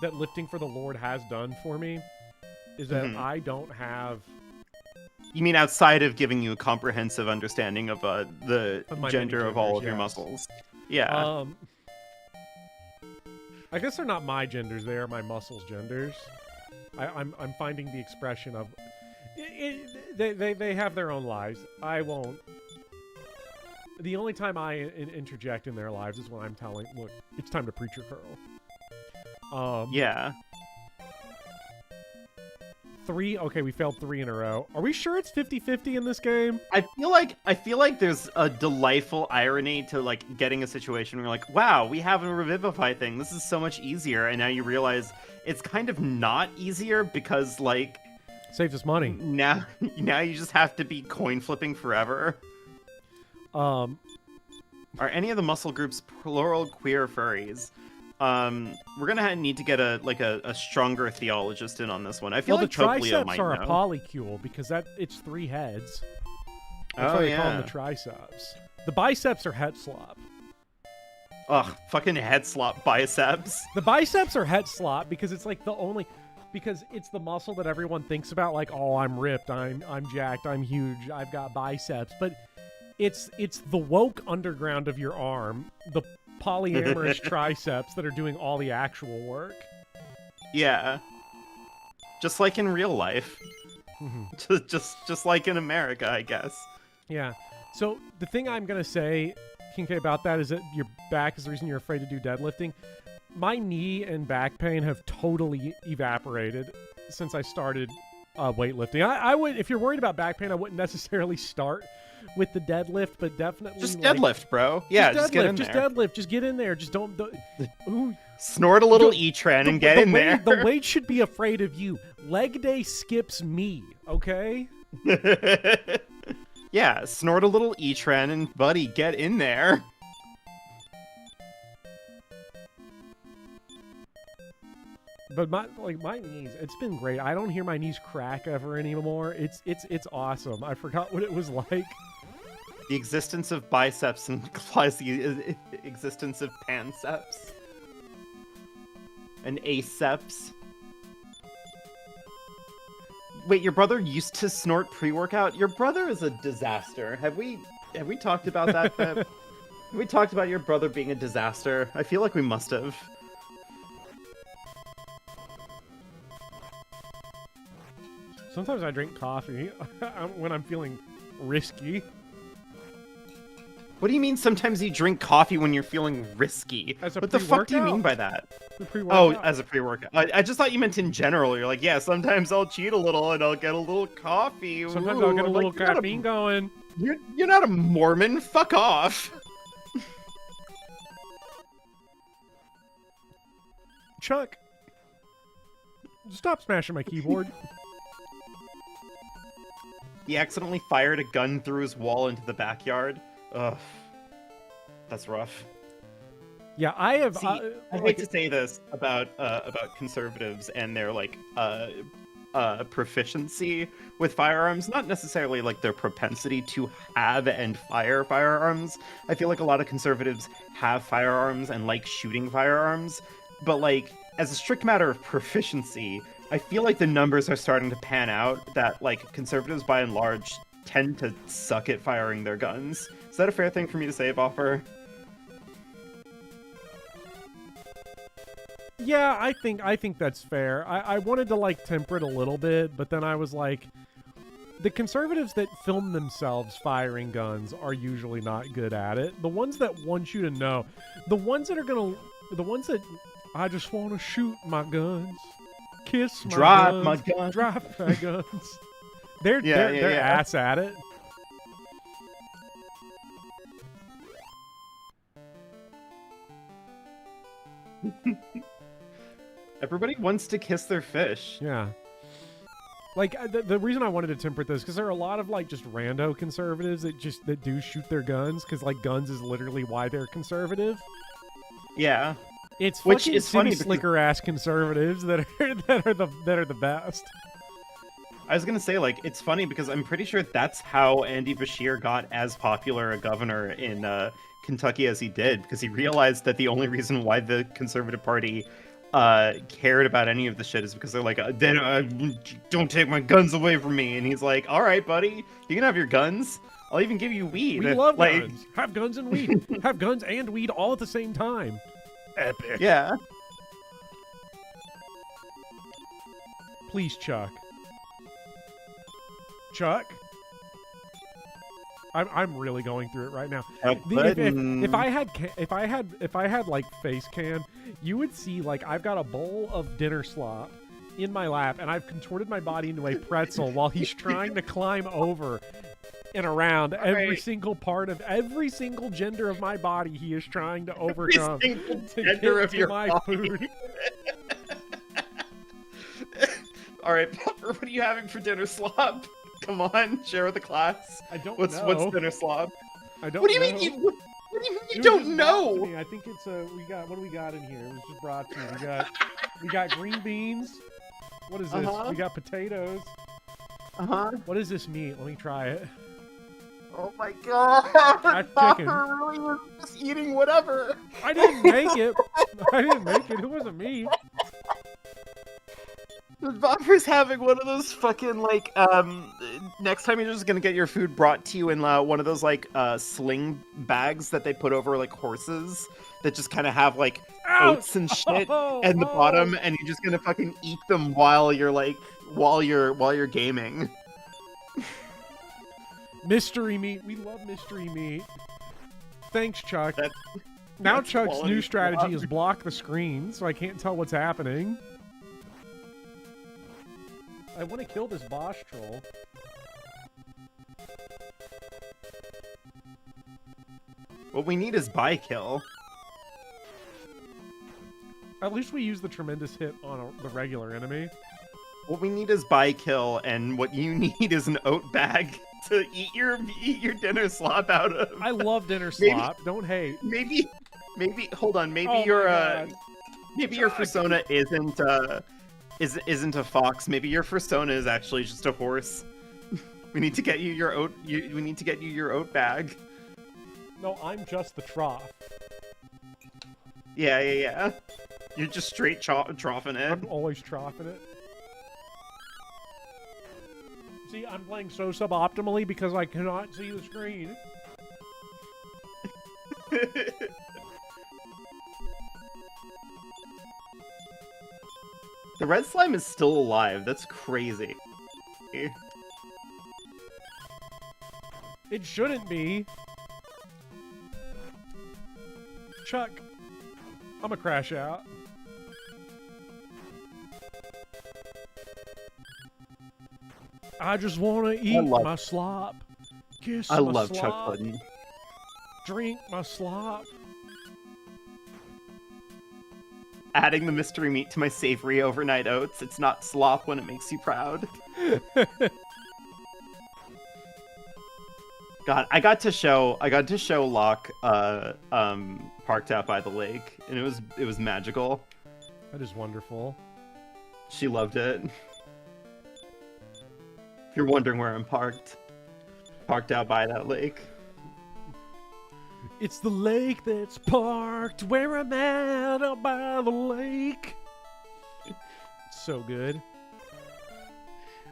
that lifting for the Lord has done for me is that I don't have. You mean outside of giving you a comprehensive understanding of the Of my gender many of all genders, of your yes. muscles? Yeah. I guess they're not my genders; they are my muscles' genders. I'm finding the expression of. They have their own lives. I won't. The only time I interject in their lives is when I'm telling, look, it's time to preach your curl. Yeah. 3. Okay, we failed 3 in a row. Are we sure it's 50-50 in this game? I feel like there's a delightful irony to like getting a situation where you're like, wow, we have a revivify thing. This is so much easier, and now you realize it's kind of not easier because like Saves us money. now you just have to be coin flipping forever. Are any of the muscle groups plural queer furries? We're gonna need to get a stronger theologist in on this one. I feel like the Chopleo triceps might are know. a polycule because it's 3 heads. That's Oh, why they call them yeah. the triceps. The biceps are head slop. Ugh, fucking head slop biceps. The biceps are head slop because it's like the only, because it's the muscle that everyone thinks about. Like, oh, I'm ripped, I'm jacked, I'm huge, I've got biceps. But it's the woke underground of your arm, the polyamorous triceps that are doing all the actual work. Yeah. Just like in real life. just like in America, I guess. Yeah. So the thing I'm gonna say, Kincaid, about that is that your back is the reason you're afraid to do deadlifting. My knee and back pain have totally evaporated since I started weightlifting. I would, if you're worried about back pain, I wouldn't necessarily start with the deadlift, but definitely Just like, deadlift, bro. Yeah, just get in there. deadlift. Just get in there. Just don't. Ooh, Snort a little E-Tran and get in there. The weight should be afraid of you. Leg day skips me. Okay. Yeah, snort a little E-Tran and buddy, get in there. But my knees, it's been great. I don't hear my knees crack ever anymore. It's awesome. I forgot what it was like. The existence of biceps implies the existence of panceps. And aceps. Wait, your brother used to snort pre-workout? Your brother is a disaster. Have we talked about that? Have we talked about your brother being a disaster? I feel like we must have. Sometimes I drink coffee when I'm feeling risky. What do you mean sometimes you drink coffee when you're feeling risky? As a What the fuck do you mean pre-workout? by that? The Oh, pre-workout. as a pre-workout. I just thought you meant in general. You're like, yeah, sometimes I'll cheat a little and I'll get a little coffee. Sometimes Ooh. I'll get a I'm little like, you're not caffeine going. You're not a Mormon. Fuck off. Chuck, stop smashing my keyboard. He accidentally fired a gun through his wall into the backyard. Ugh. That's rough. Yeah, I have. See, I hate to say this about conservatives and their proficiency with firearms, not necessarily like their propensity to have and fire firearms. I feel like a lot of conservatives have firearms and like shooting firearms, but like as a strict matter of proficiency, I feel like the numbers are starting to pan out that like conservatives by and large tend to suck at firing their guns. Is that a fair thing for me to say, Boffer? Yeah, I think that's fair. I wanted to like temper it a little bit, but then I was like, the conservatives that film themselves firing guns are usually not good at it. The ones that want you to know, the ones that I just want to shoot my guns, kiss my Drop guns, my gun. drop my guns. They're Yeah. ass at it. Everybody wants to kiss their fish. Yeah. Like the reason I wanted to temper this because there are a lot of like just rando conservatives that do shoot their guns because like guns is literally why they're conservative. Yeah. It's Which fucking is funny city because- slicker ass conservatives that are the best. I was gonna say, like, it's funny because I'm pretty sure that's how Andy Bashir got as popular a governor in Kentucky as he did, because he realized that the only reason why the Conservative Party cared about any of the shit is because they're like, don't take my guns away from me. And he's like, all right, buddy, you can have your guns. I'll even give you weed. We love like, guns. Have guns and weed. Have guns and weed all at the same time. Epic. Yeah. Please, Chuck. Chuck? I'm really going through it right now. If I had like face cam, you would see like I've got a bowl of dinner slop in my lap and I've contorted my body into a pretzel while he's trying to climb over and around every single part of every single gender of my body he is trying to overcome single to gender get of to your my body. food. All right, Popper, what are you having for dinner, Slob? Come on, share with the class. I don't What's know. dinner, Slob? I don't What do you know. mean you? What do you mean It you was don't just brought to know? me. I think it's we got what do we got in here? It was just brought to me. We got green beans. What is this? Uh-huh. We got potatoes. What is this meat? Let me try it. Oh my god! Fried chicken. Popper, you're just eating whatever. I didn't make it. I didn't make it. It wasn't me. Popper's having one of those fucking like next time you're just gonna get your food brought to you in one of those like sling bags that they put over like horses that just kind of have like Ouch! oats and shit Oh, at the oh. bottom, and you're just gonna fucking eat them while you're gaming. Mystery meat. We love mystery meat. Thanks, Chuck. That's- Now that's Chuck's quality new strategy slop. is block the screen, so I can't tell what's happening. I want to kill this Bosch troll. What we need is buy kill. At least we use the tremendous hit on the regular enemy. What we need is buy kill, and what you need is an oat bag to eat your dinner slop out of. I love dinner Maybe- slop. Don't hate. Maybe hold on. Maybe Oh my your God. maybe your Chuck. persona isn't a fox. Maybe your persona is actually just a horse. We need to get you your oat. We need to get you your oat bag. No, I'm just the trough. Yeah. You're just straight troughing it. I'm always troughing it. See, I'm playing so suboptimally because I cannot see the screen. The red slime is still alive. That's crazy. It shouldn't be. Chuck, I'm gonna crash out. I just want to eat love- my slop. Kiss I my love slop. Chuck Pudding. Drink my slop. Adding the mystery meat to my savory overnight oats. It's not slop when it makes you proud. God, I got to show Locke parked out by the lake, and it was magical. That is wonderful. She loved it. If you're wondering where I'm parked out by that lake. It's the lake that's parked where I'm at out by the lake. So good.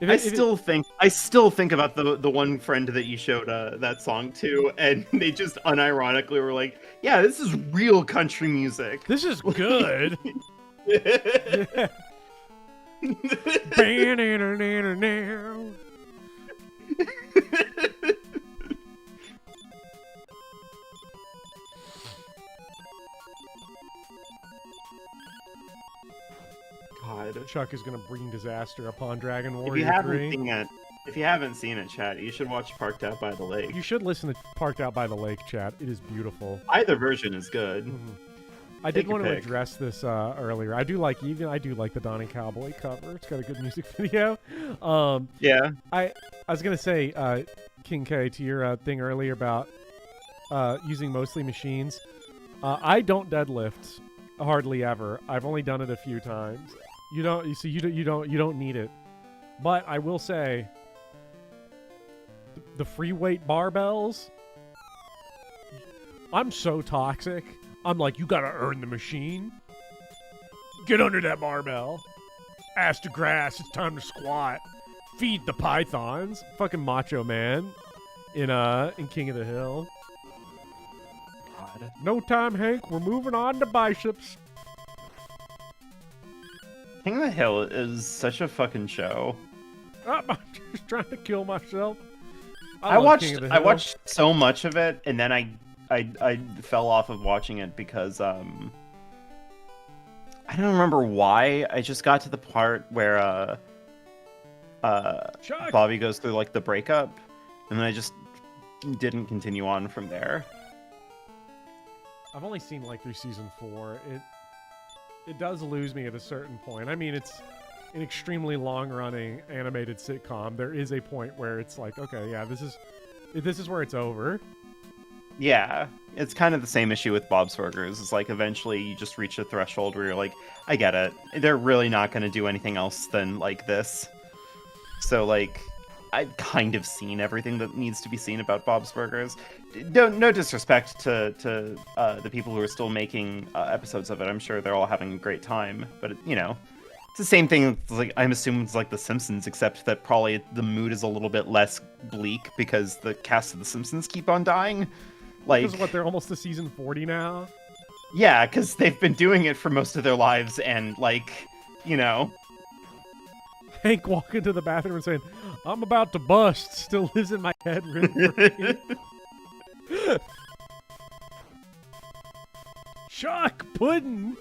I still think about the one friend that you showed that song to, and they just unironically were like, "Yeah, this is real country music." This is good. God. Chuck is gonna bring disaster upon Dragon If Warrior you haven't 3. seen it, chat, you should watch Parked Out by the Lake. You should listen to Parked Out by the Lake, chat. It is beautiful. Either version is good. Mhm. I Take did your want to pick. address this earlier. I do like the Donnie Cowboy cover. It's got a good music video. Yeah. I was gonna say, King K, to your thing earlier about using mostly machines. I don't deadlift hardly ever. I've only done it a few times. You don't need it. But I will say, the free weight barbells. I'm so toxic. I'm like, you gotta earn the machine. Get under that barbell. Ass to grass. It's time to squat. Feed the pythons. Fucking Macho Man in King of the Hill. God. No time, Hank. We're moving on to biceps. King of the Hill is such a fucking show. I'm just trying to kill myself. I love King of the Hill. watched so much of it, and then I fell off of watching it because I don't remember why. I just got to the part where Chuck! Bobby goes through like the breakup, and then I just didn't continue on from there. I've only seen like through season 4. It does lose me at a certain point. I mean, it's an extremely long-running animated sitcom. There is a point where it's like, okay, yeah, this is where it's over. Yeah, it's kind of the same issue with Bob's Burgers. It's like eventually you just reach a threshold where you're like, I get it. They're really not going to do anything else than like this. So like, I've kind of seen everything that needs to be seen about Bob's Burgers. No disrespect to the people who are still making episodes of it. I'm sure they're all having a great time. But you know, it's the same thing. Like I'm assuming it's like The Simpsons, except that probably the mood is a little bit less bleak because the cast of The Simpsons keep on dying. Like, Because what, they're almost to season 40 now? yeah, because they've been doing it for most of their lives, and like, you know, Hank walking into the bathroom and saying, I'm about to bust. Still lives in my head. Really. Chuck Puddin'.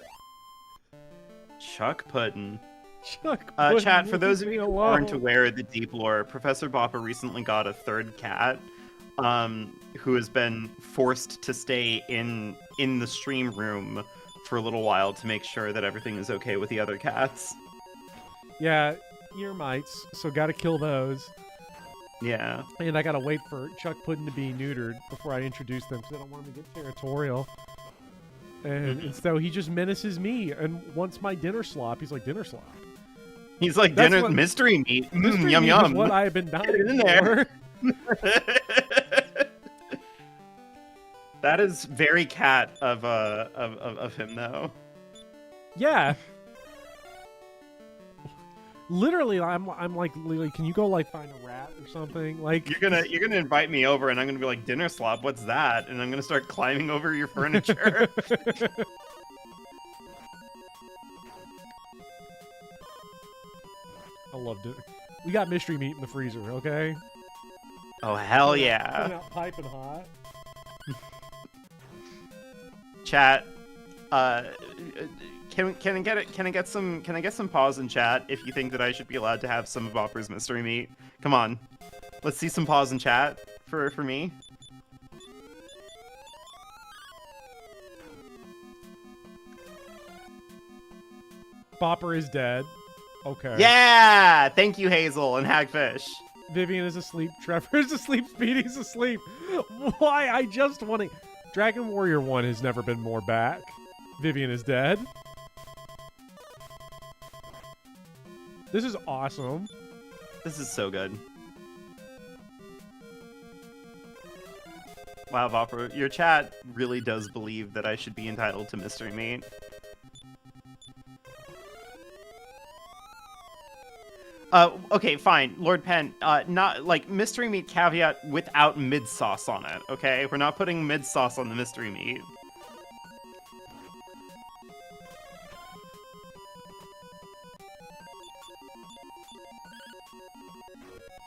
Chuck Puddin'. Chuck Puddin'. Chat, for leave those of me you who alone. aren't aware of the deep lore, Professor Bopper recently got a third cat, who has been forced to stay in the stream room for a little while to make sure that everything is okay with the other cats. Yeah, ear mites, so gotta kill those. Yeah. And I gotta wait for Chuck Puddin' to be neutered before I introduce them because I don't want him to get territorial. And so he just menaces me and wants my dinner slop. He's like, dinner slop? He's like, That's dinner what- mystery meat. Mystery Yum meat yum. is what I have been dying it in there. for. That is very cat of him though. Yeah. Literally, I'm like, literally, can you go like find a rat or something? Like, You're gonna invite me over, and I'm gonna be like, dinner slop, what's that? And I'm gonna start climbing over your furniture. I loved it. We got mystery meat in the freezer, okay? Oh hell Coming yeah! out piping hot. Chat. Can I get some pause in chat if you think that I should be allowed to have some of Opera's mystery meat? Come on, let's see some pause in chat for me. Bopper is dead. Okay. Yeah, thank you, Hazel and Hagfish. Vivian is asleep. Trevor is asleep. Speedy's asleep. Why? I just want to... Dragon Warrior 1 has never been more back. Vivian is dead. This is awesome. This is so good. Wow, Vopper, your chat really does believe that I should be entitled to mystery meat. Okay, fine, Lord Penn. Not like mystery meat caveat without mid sauce on it. Okay, we're not putting mid sauce on the mystery meat.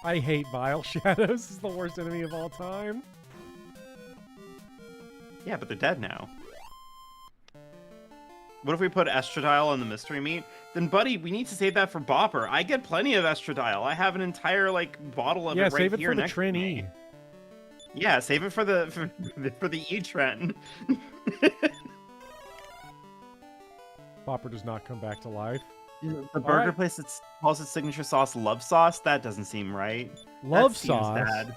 I hate Vile Shadows. It's the worst enemy of all time. Yeah, but they're dead now. What if we put estradiol on the mystery meat? Then, buddy, we need to save that for Bopper. I get plenty of estradiol. I have an entire bottle of it right here. Yeah, save it for the next to me. Trini. Yeah, save it for the for the E-Tren. Bopper does not come back to life. The burger place that calls its signature sauce love sauce. That doesn't seem right. Love That seems sauce. bad.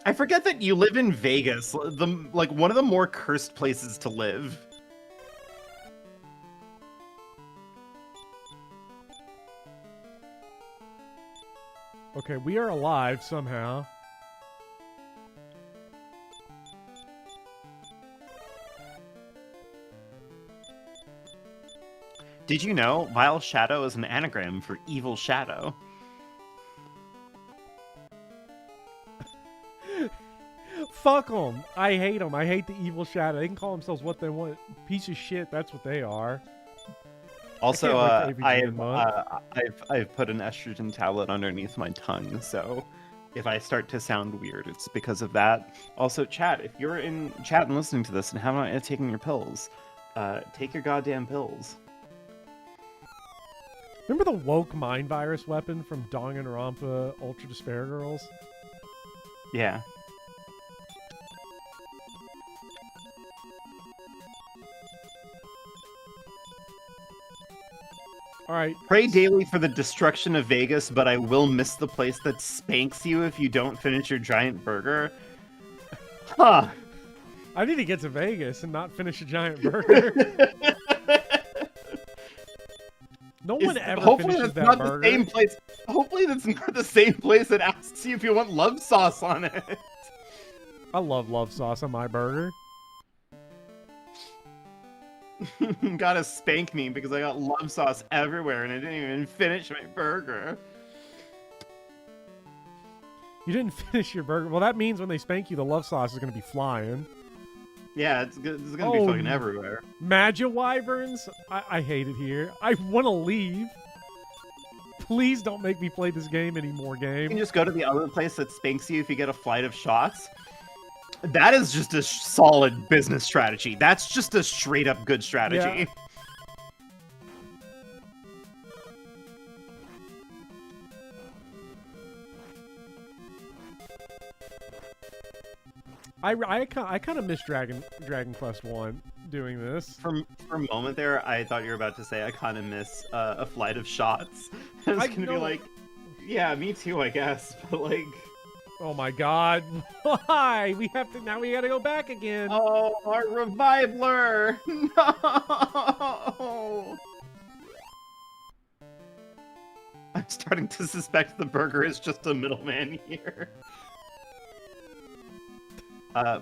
I forget that you live in Vegas, one of the more cursed places to live. Okay, we are alive somehow. Did you know Vile Shadow is an anagram for evil shadow? Fuck them. I hate them. I hate the evil shadow. They can call themselves what they want. Piece of shit. That's what they are. Also, I can't I've put an estrogen tablet underneath my tongue, so if I start to sound weird, it's because of that. Also, chat, if you're in chat and listening to this and haven't yet taken your pills, take your goddamn pills. Remember the woke mind virus weapon from Danganronpa Ultra Despair Girls? Yeah. All right. Pray daily for the destruction of Vegas, but I will miss the place that spanks you if you don't finish your giant burger. Huh. I need to get to Vegas and not finish a giant burger. No one ever Hopefully finishes that's that not burger. the same place. Hopefully that's not the same place that asks you if you want love sauce on it. I love sauce on my burger. Gotta spank me because I got love sauce everywhere and I didn't even finish my burger. You didn't finish your burger. Well, that means when they spank you, the love sauce is going to be flying. Yeah, it's gonna be fucking everywhere. Magia wyverns? I hate it here. I want to leave. Please don't make me play this game anymore, You can game. just go to the other place that spanks you if you get a flight of shots. That is just a solid business strategy. That's just a straight up good strategy. Yeah. I kind of miss Dragon Quest 1 doing this. For a moment there, I thought you were about to say I kind of miss a flight of shots. I was gonna be like, yeah, me too, I guess. But like, Oh my god. Why? We gotta go back again. oh, our revivler! No! I'm starting to suspect the burger is just a middleman here.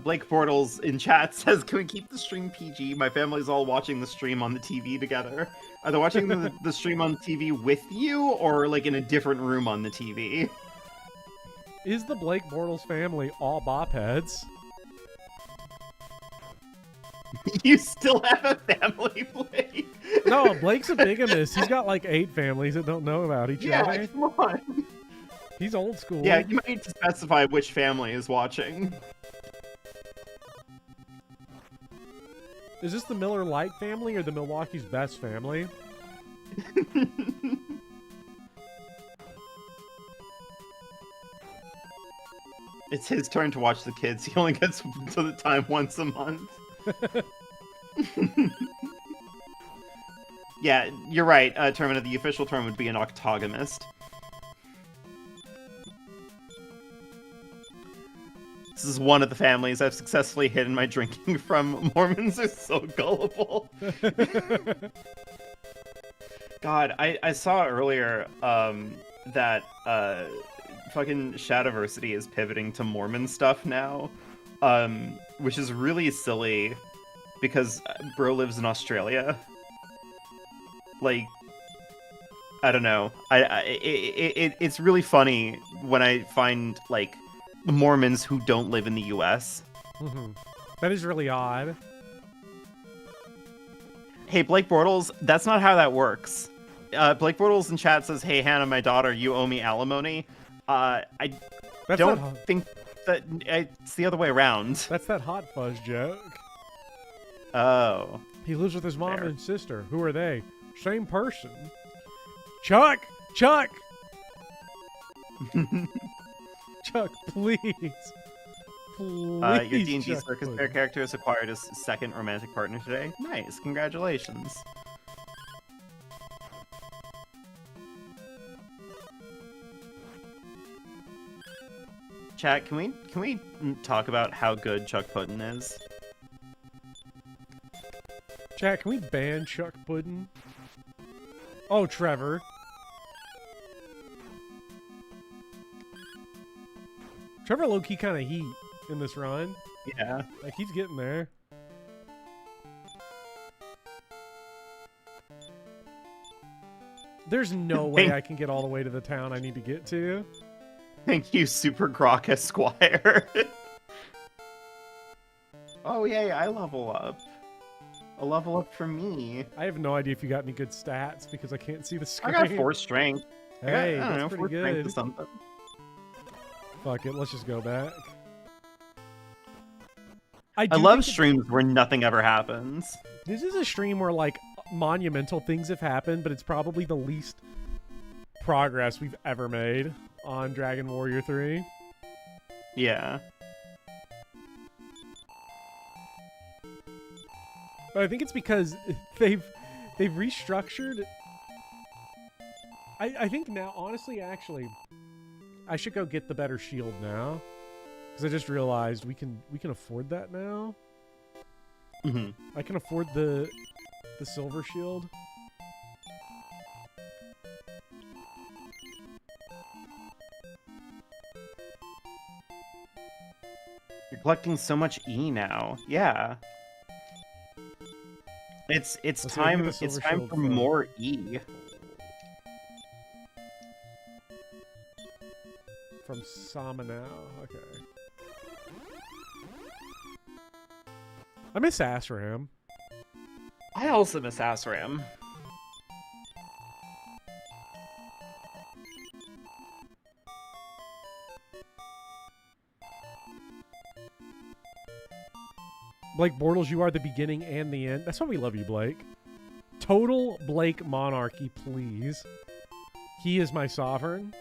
Blake Bortles in chat says, can we keep the stream PG? My family's all watching the stream on the TV together. Are they watching the stream on TV with you, or like in a different room on the TV? Is the Blake Bortles family all bop heads? You still have a family, Blake? No, Blake's a bigamist. He's got like 8 families that don't know about each Yeah, other. come on. He's old school. Yeah, you might need to specify which family is watching. Is this the Miller Lite family or the Milwaukee's Best family? It's his turn to watch the kids. He only gets to the time once a month. Yeah, you're right, Termina. The official term would be an octogamist. This is one of the families I've successfully hidden my drinking from. Mormons are so gullible. God, I saw earlier that fucking Shadowversity is pivoting to Mormon stuff now, which is really silly because bro lives in Australia. Like, I don't know. It's really funny when I find like Mormons who don't live in the U.S. That is really odd. Hey, Blake Bortles, that's not how that works. Blake Bortles in chat says, hey, Hannah, my daughter, you owe me alimony. I That's don't that, think that it's the other way around. that's that Hot Fuzz joke. Oh. He lives with his mom Fair. and sister. Who are they? Same person. Chuck! Chuck! Chuck, please. Your Please, D&D Chuck Circus Puddin'. Bear character has acquired his second romantic partner today. Nice, congratulations. Chat, can we talk about how good Chuck Puddin is? Chat, can we ban Chuck Puddin'? Oh, Trevor. Trevor low-key kind of heat in this run. Yeah. Like, he's getting there. There's no way I can get all the way to the town I need to get to. Thank you, Super Grok Esquire. Oh yay, I level up. A level up for me. I have no idea if you got any good stats because I can't see the I screen. got 4 strength. Hey, I don't know, that's 4 pretty strength good. or something. Fuck it, let's just go back. I do love think streams where nothing ever happens. This is a stream where, like, monumental things have happened, but it's probably the least progress we've ever made on Dragon Warrior 3. Yeah. But I think it's because they've restructured. I think now, honestly, actually, I should go get the better shield now, because I just realized we can afford that now. Mm-hmm. I can afford the silver shield. You're collecting so much E now. Yeah. It's Let's see, time look at the it's silver time shield for from- more E. From Zoma now. Okay. I miss Asram. I also miss Asram. Blake Bortles, you are the beginning and the end. That's why we love you, Blake. Total Blake monarchy, please. He is my sovereign.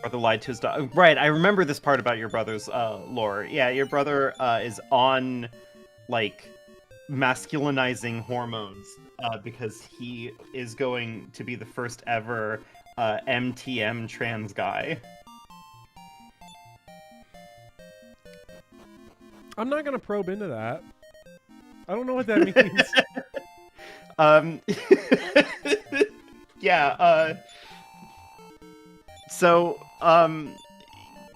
Brother lied to his dog. Right, I remember this part about your brother's lore. Yeah, your brother is on, like, masculinizing hormones because he is going to be the first ever MTM trans guy. I'm not going to probe into that. I don't know what that means. Yeah, so,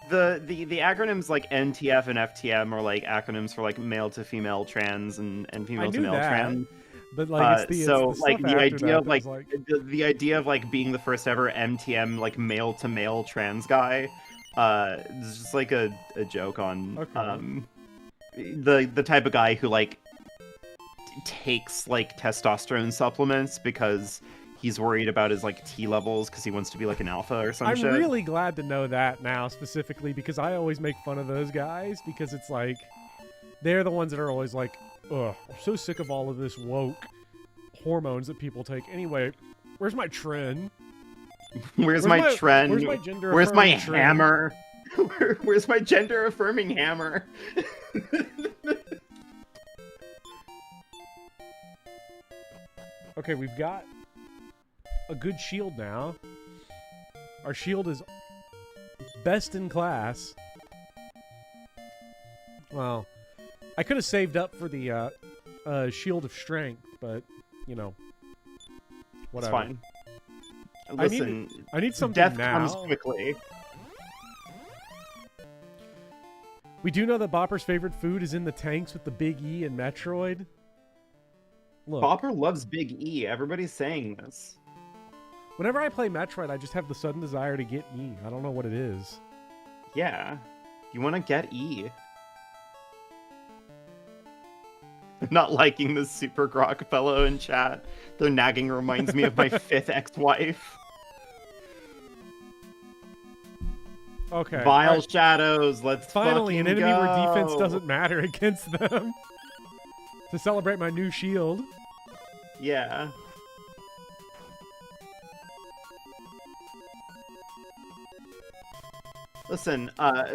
the acronyms like NTF and FTM are like acronyms for like male to female trans and female to knew male that, trans. But like, it's the So it's like stuff the after idea that of that like, was the idea of like being the first ever MTM like male to male trans guy, is just like a joke on the type of guy who like takes like testosterone supplements because he's worried about his like T levels because he wants to be like an alpha or some I'm shit. really glad to know that now specifically because I always make fun of those guys because it's like they're the ones that are always like, ugh, I'm so sick of all of this woke hormones that people take. Anyway, where's my trend? Where's my trend? Where's my gender Where's my affirming trend? hammer? Where's my gender affirming hammer? Okay, we've got a good shield now. Our shield is best in class. Well, I could have saved up for the shield of strength, but you know, It's whatever. fine. I need- Listen, I need something death now. comes quickly. We do know that Bopper's favorite food is in the tanks with the Big E and Metroid. Look, Bopper loves Big E. Everybody's saying this. whenever I play Metroid, I just have the sudden desire to get E. I don't know what it is. Yeah. You want to get E. Not liking this super grok fellow in chat. Their nagging reminds me of my 5th ex-wife. Okay. Vile alright. shadows, let's Finally, an fucking enemy where go. defense doesn't matter against them. To celebrate my new shield. Yeah. Listen,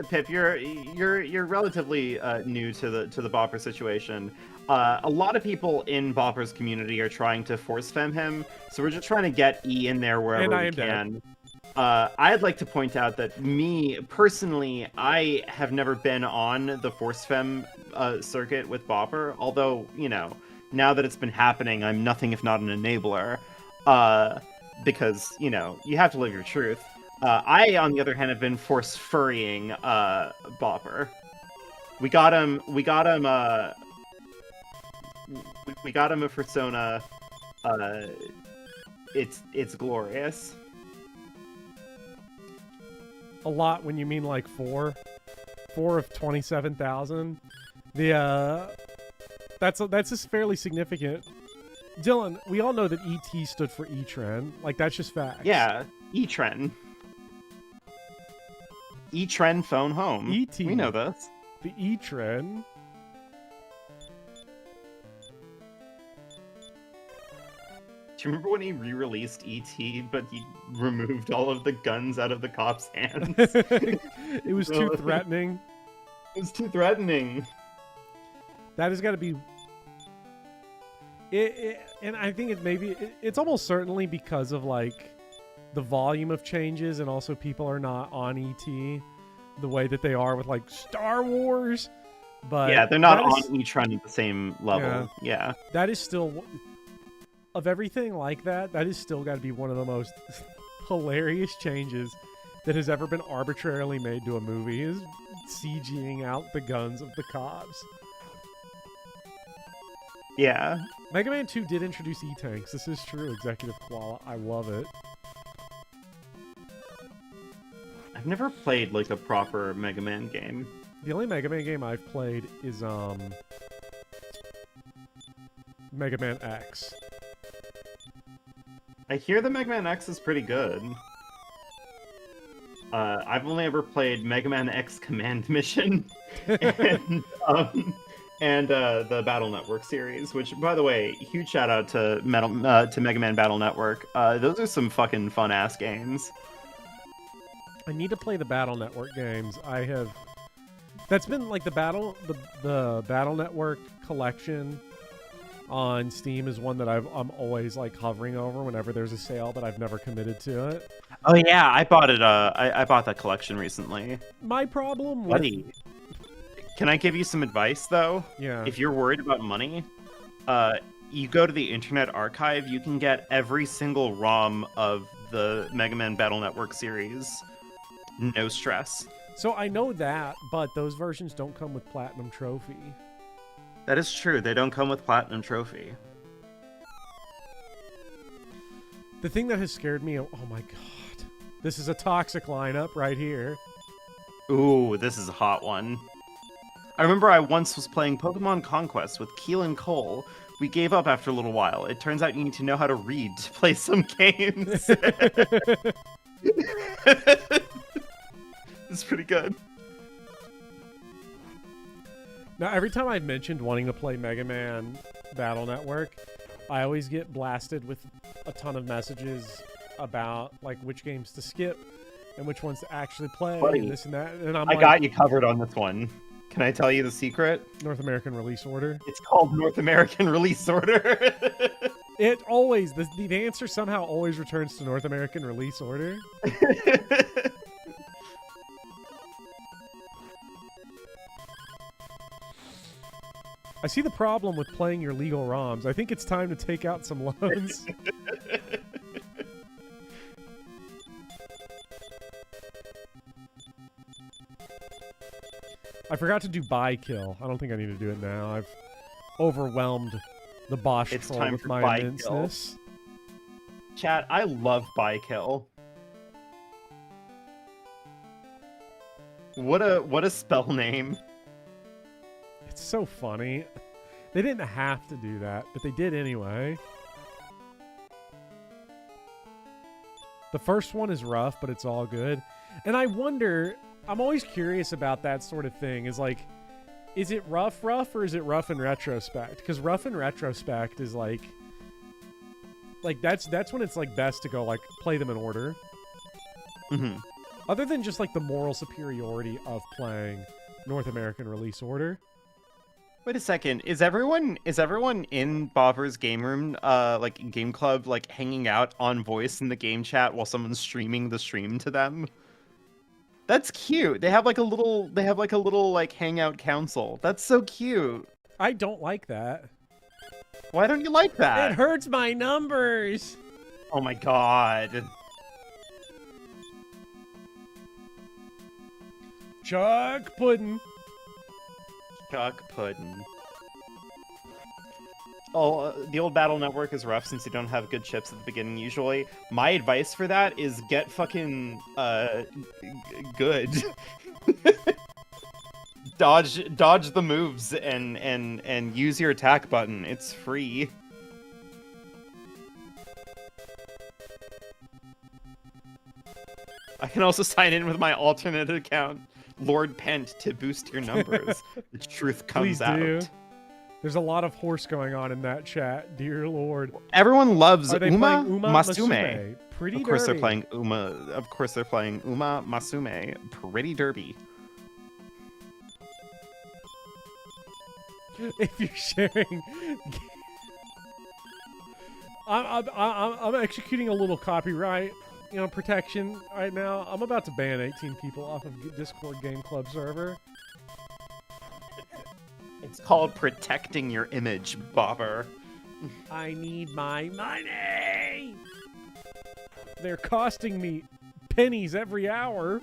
Pip, you're relatively new to the Bopper situation. A lot of people in Bopper's community are trying to force fem him, so we're just trying to get E in there wherever we can. I'd like to point out that me personally, I have never been on the force fem circuit with Bopper. Although, you know, now that it's been happening, I'm nothing if not an enabler. Because, you know, you have to live your truth. I, on the other hand, have been force furrying Bopper. We got him a persona. It's glorious. A lot when you mean like 4 of 27,000. That's just fairly significant. Dylan, we all know that ET stood for E-Trend. Like, that's just facts. Yeah, E-Trend. E-Trend phone home. ET. We know this. The E-Trend. Do you remember when he re-released E.T., but he removed all of the guns out of the cop's hands? It was too threatening. It was too threatening. That has got to be... and I think it's almost certainly because of, like, the volume of changes, and also people are not on E.T. the way that they are with, like, Star Wars. But yeah, they're not on E-Trend at the same level. Yeah. That is still... Of everything like that, that has still got to be one of the most hilarious changes that has ever been arbitrarily made to a movie, is CGing out the guns of the cops. Yeah. Mega Man 2 did introduce E-Tanks. This is true, Executive Koala. I love it. I've never played, like, a proper Mega Man game. The only Mega Man game I've played is, Mega Man X. I hear the Mega Man X is pretty good. I've only ever played Mega Man X Command Mission and the Battle Network series, which, by the way, huge shout out to Mega Man Battle Network. Those are some fucking fun ass games. I need to play the Battle Network games. That's been like the Battle Network collection on Steam is one that I'm always like hovering over whenever there's a sale, but I've never committed to it. Oh yeah, I bought it. I bought that collection recently. My problem with... Buddy, can I give you some advice though? Yeah. If you're worried about money, you go to the Internet Archive. You can get every single ROM of the Mega Man Battle Network series. No stress. So I know that, but those versions don't come with Platinum Trophy. That is true. They don't come with Platinum Trophy. The thing that has scared me... Oh my god. This is a toxic lineup right here. Ooh, this is a hot one. I remember I once was playing Pokemon Conquest with Keelan Cole. We gave up after a little while. It turns out you need to know how to read to play some games. It's pretty good. Now, every time I've mentioned wanting to play Mega Man Battle Network, I always get blasted with a ton of messages about like which games to skip and which ones to actually play, Buddy, and this and that. And I'm I like, got you covered on this one. Can I tell you the secret? North American Release Order. It's called North American Release Order. It always, the answer somehow always returns to North American Release Order. I see the problem with playing your legal ROMs. I think it's time to take out some loans. I forgot to do buy kill. I don't think I need to do it now. I've overwhelmed the Bosch It's troll time with for my buy immenseness. Chat, I love buy kill. What a spell name. It's so funny. They didn't have to do that, but they did anyway. The first one is rough, but it's all good. And I wonder, I'm always curious about that sort of thing, is like, is it rough or is it rough in retrospect? Because rough in retrospect is like that's when it's like best to go like play them in order. Mm-hmm. Other than just like the moral superiority of playing North American release order. Wait a second. Is everyone in Bobber's game room, like game club, like hanging out on voice in the game chat while someone's streaming the stream to them? That's cute. They have like a little like hangout council. That's so cute. I don't like that. Why don't you like that? It hurts my numbers. Oh my god. Chuck pudding. Chuck pudding. Oh, the old Battle Network is rough since you don't have good chips at the beginning usually. My advice for that is get fucking good. dodge the moves and use your attack button. It's free. I can also sign in with my alternate account, Lord Pent, to boost your numbers. The truth comes Please out. do. There's a lot of horse going on in that chat, dear lord. Everyone loves Are they Uma playing Masume. Pretty Of course derby. they're playing Uma. Of course they're playing Uma Masume. Pretty derby. If you're sharing, I'm executing a little copyright, protection right now. I'm about to ban 18 people off of Discord Game Club server. It's called protecting your image, Bobber. I need my money. They're costing me pennies every hour.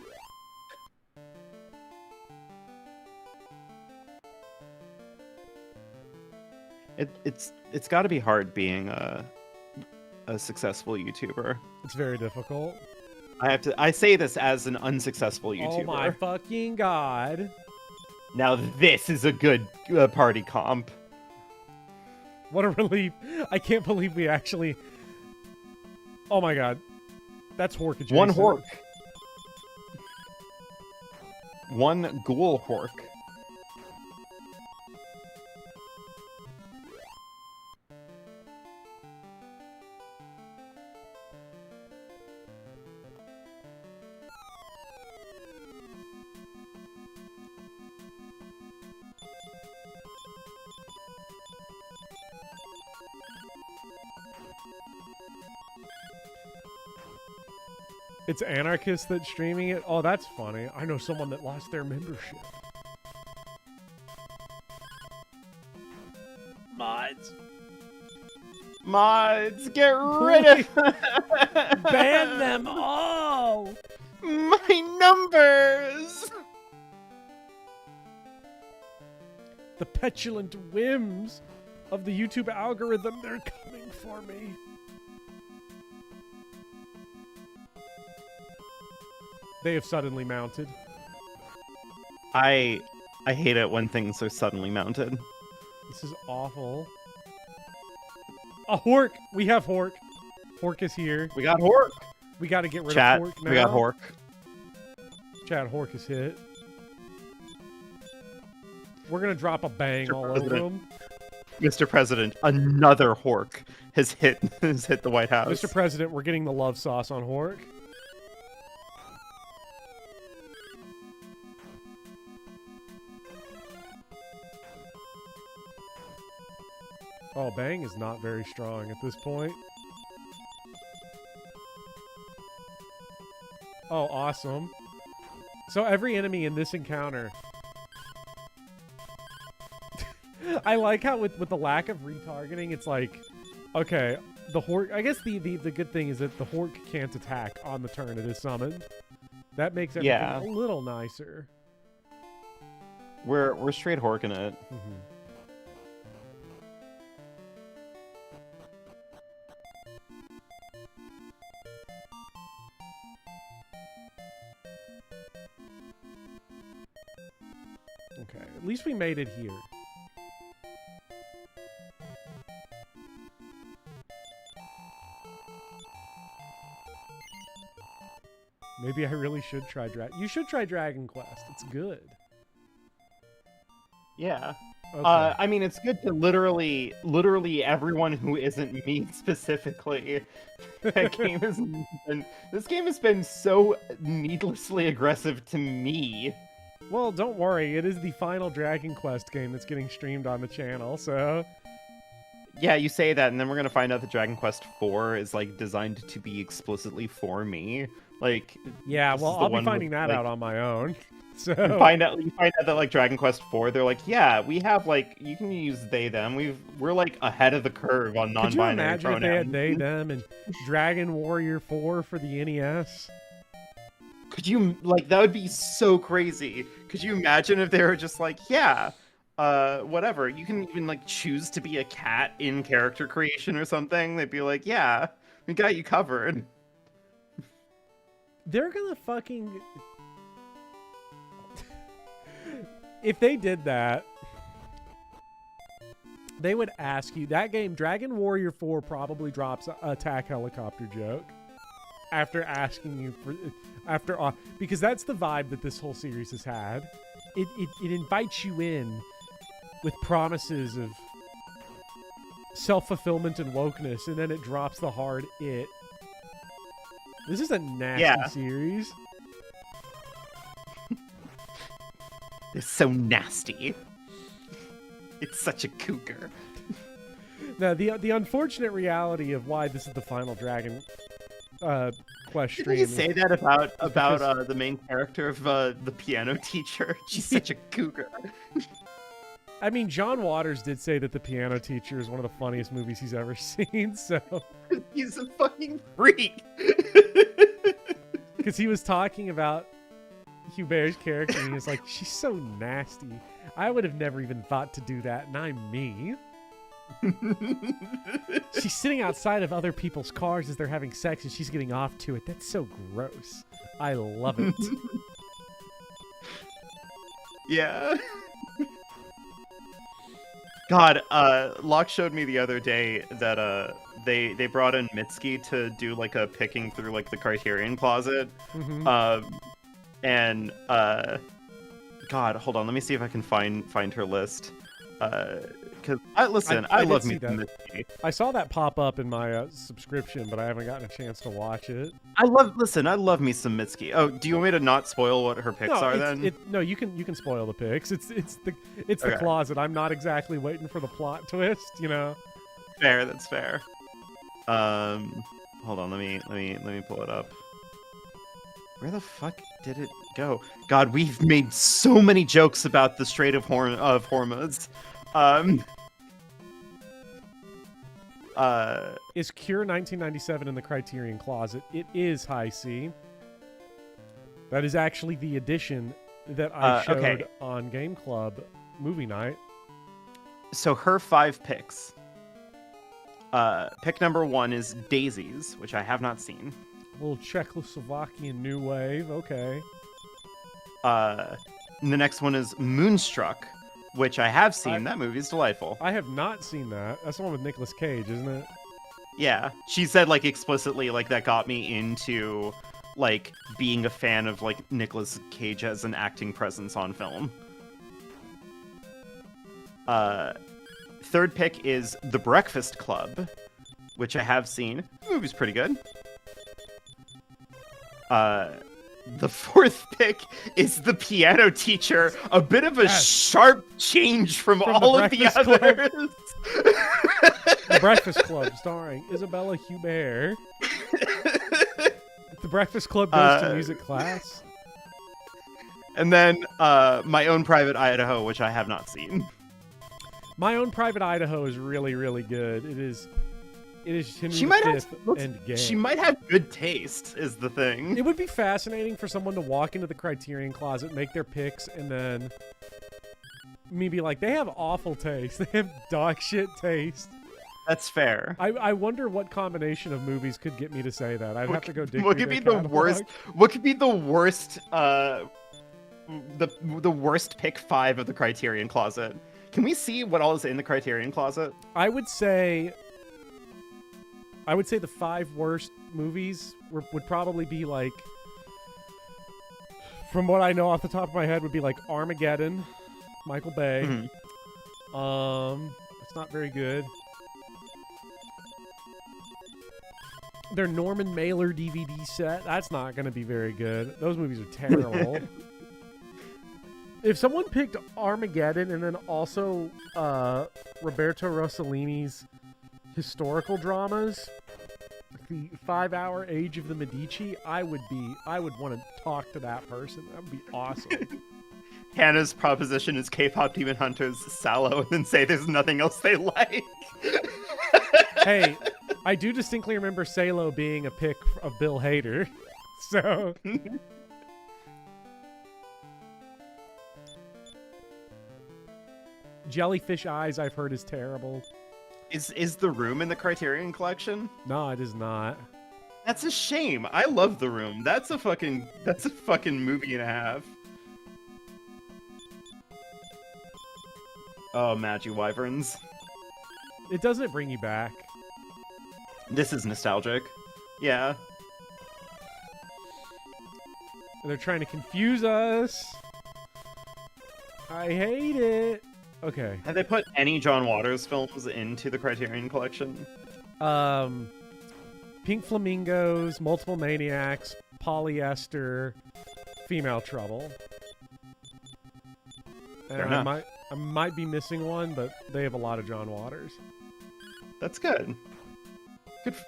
It's got to be hard being a successful YouTuber. It's very difficult. I say this as an unsuccessful YouTuber. Oh my fucking god. Now this is a good party comp. What a relief. I can't believe we actually... Oh my god. That's Hork adjacent. One Hork. One Ghoul Hork. It's Anarchist that's streaming it? Oh, that's funny. I know someone that lost their membership. Mods. Mods, get rid of Ban them all! my numbers! The petulant whims of the YouTube algorithm, they're coming for me. They have suddenly mounted. I hate it when things are suddenly mounted. This is awful. A Hork! We have Hork. Hork is here. We got Hork. We got to get rid Chat, of Hork now. we got Hork. Chat, Hork is hit. We're going to drop a bang Mr. all over President. him. Mr. President, another Hork has hit the White House. Mr. President, we're getting the love sauce on Hork. Oh, Bang is not very strong at this point. Oh, awesome. So every enemy in this encounter... I like how with the lack of retargeting, it's like, okay, the Hork... I guess the good thing is that the Hork can't attack on the turn it is summoned. That makes everything a little nicer. We're straight Horking it. Mm-hmm. Okay, at least we made it here. Maybe I really should try You should try Dragon Quest. It's good. Yeah. Okay. I mean, it's good to literally everyone who isn't me specifically. This game has been so needlessly aggressive to me. Well, don't worry. It is the final Dragon Quest game that's getting streamed on the channel, so... Yeah, you say that, and then we're gonna find out that Dragon Quest 4 is, like, designed to be explicitly for me. Like... Yeah, this well, is the I'll be one finding with, that like, out on my own. So... You find out that, like, Dragon Quest 4, they're like, yeah, we have, like, you can use they, them. We're, like, ahead of the curve on non-binary pronouns. Could you imagine if they had they, them, and Dragon Warrior 4 for the NES? Could you, like, that would be so crazy. Could you imagine if they were just like, yeah, whatever. You can even, like, choose to be a cat in character creation or something. They'd be like, yeah, we got you covered. They're gonna fucking... If they did that, they would ask you... That game, Dragon Warrior 4, probably drops a attack helicopter joke after asking you for... because that's the vibe that this whole series has had. It invites you in with promises of self-fulfillment and wokeness, and then it drops the hard it. This is a nasty series. It's so nasty. It's such a cougar. Now, the unfortunate reality of why this is the final Dragon Quest stream. Did you say that about the main character of the piano teacher? She's such a cougar. I mean, John Waters did say that The Piano Teacher is one of the funniest movies he's ever seen, so... He's a fucking freak! Because he was talking about Hubert's character, and he was like, she's so nasty. I would have never even thought to do that, and I'm me. She's sitting outside of other people's cars as they're having sex, and she's getting off to it. That's so gross. I love it. Yeah. God, Locke showed me the other day that they brought in Mitsuki to do like a picking through like the Criterion closet. Mm-hmm. God, hold on, let me see if I can find her list. Because I love me some Mitsuki. I saw that pop up in my subscription, but I haven't gotten a chance to watch it. I love me some Mitsuki. Oh, do you want me to not spoil what her picks are then? No, you can spoil the picks. It's the Okay. closet. I'm not exactly waiting for the plot twist, you know. Fair, that's fair. Hold on, let me pull it up. Where the fuck did it go? God, we've made so many jokes about the Strait of Hormuz. Is Cure 1997 in the Criterion closet? It is High C. That is actually the edition that I showed on Game Club movie night. So her 5 picks. Pick number 1 is Daisies, which I have not seen. A little Czechoslovakian new wave. Okay. The next one is Moonstruck, which I have seen. That movie's delightful. I have not seen that. That's the one with Nicolas Cage, isn't it? Yeah. She said, like, explicitly, like, that got me into, like, being a fan of, like, Nicolas Cage as an acting presence on film. Third pick is The Breakfast Club, which I have seen. The movie's pretty good. The fourth pick is The Piano Teacher, a bit of a sharp change from all of the others. The Breakfast Club, starring Isabella Hubert. The Breakfast Club goes to music class. And then My Own Private Idaho, which I have not seen. My Own Private Idaho is really, really good. It is Henry She might V have and gay. She might have good taste, is the thing. It would be fascinating for someone to walk into the Criterion closet, make their picks, and then me be like, they have awful taste. They have dog shit taste. That's fair. I wonder what combination of movies could get me to say that. I'd have to go dig What through could be their the catalog. worst? What could be the worst? The worst pick 5 of the Criterion closet. Can we see what all is in the Criterion closet? I would say the 5 worst movies would probably be like From what I know off the top of my head would be like Armageddon, Michael Bay. It's not very good. Their Norman Mailer DVD set, that's not going to be very good. Those movies are terrible. If someone picked Armageddon and then also Roberto Rossellini's historical dramas, the 5-hour Age of the Medici, I would want to talk to that person. That would be awesome. Hannah's proposition is K-pop Demon Hunters Sallow, and then say there's nothing else they like. Hey, I do distinctly remember Salo being a pick of Bill Hader, so... Jellyfish Eyes, I've heard, is terrible. Is The Room in the Criterion Collection? No, it is not. That's a shame. I love The Room. That's a fucking movie and a half. Oh, Magi Wyverns. It doesn't bring you back. This is nostalgic. Yeah. They're trying to confuse us. I hate it. Okay. Have they put any John Waters films into the Criterion Collection? Pink Flamingos, Multiple Maniacs, Polyester, Female Trouble. And I might be missing one, but they have a lot of John Waters. That's good.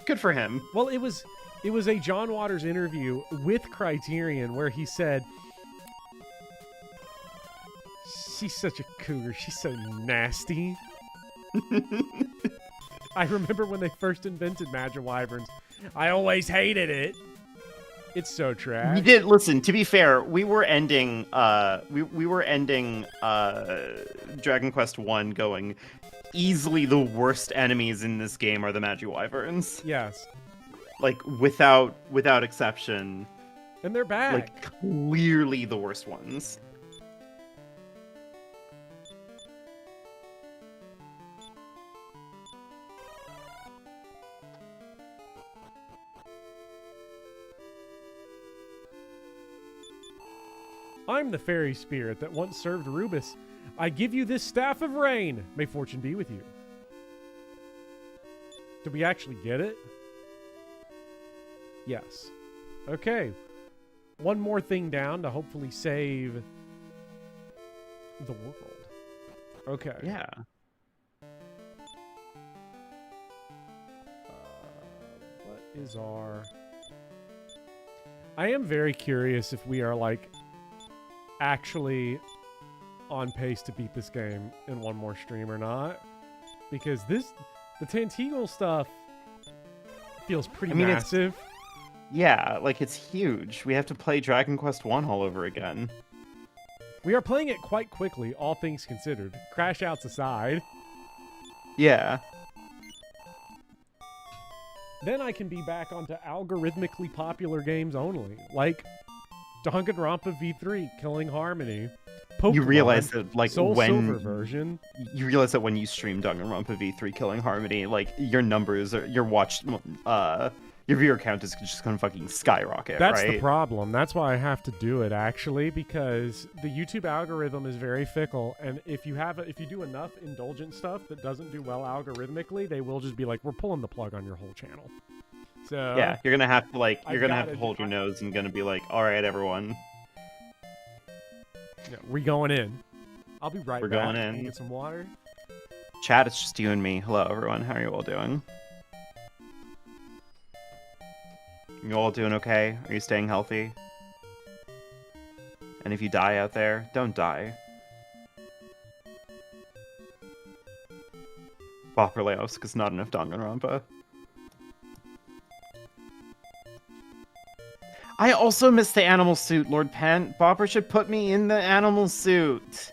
Good for him. Well, it was a John Waters interview with Criterion where he said, "She's such a cougar. She's so nasty." I remember when they first invented Magi Wyverns. I always hated it. It's so trash. We did listen. To be fair, we were ending. We were ending. Dragon Quest 1 going. Easily the worst enemies in this game are the Magi Wyverns. Yes. Like without exception. And they're back. Like clearly the worst ones. I'm the fairy spirit that once served Rubus. I give you this staff of rain. May fortune be with you. Did we actually get it? Yes. Okay. One more thing down to hopefully save the world. Okay. Yeah. What is our... I am very curious if we are, like, actually on pace to beat this game in one more stream or not. Because the Tantegel stuff feels pretty massive. Yeah, like it's huge. We have to play Dragon Quest 1 all over again. We are playing it quite quickly, all things considered. Crash outs aside. Yeah. Then I can be back onto algorithmically popular games only, like Danganronpa V3, Killing Harmony, Pokemon, You realize that, like, Soul when Silver version. you realize that when you stream Danganronpa V3 Killing Harmony, like your numbers, or your viewer count is just gonna fucking skyrocket. That's right? the problem. That's why I have to do it, actually, because the YouTube algorithm is very fickle, and if you do enough indulgent stuff that doesn't do well algorithmically, they will just be like, "We're pulling the plug on your whole channel." So Yeah, you're gonna have to I've have to hold your nose and gonna be like, all right, everyone, yeah, we going in. I'll be right We're back. going in. Can I get some water. chat. It's just you and me. Hello, everyone. How are you all doing? You all doing okay? Are you staying healthy? And if you die out there, don't die. Bopper layoffs, because not enough Danganronpa. I also miss the animal suit, Lord Pent. Bopper should put me in the animal suit.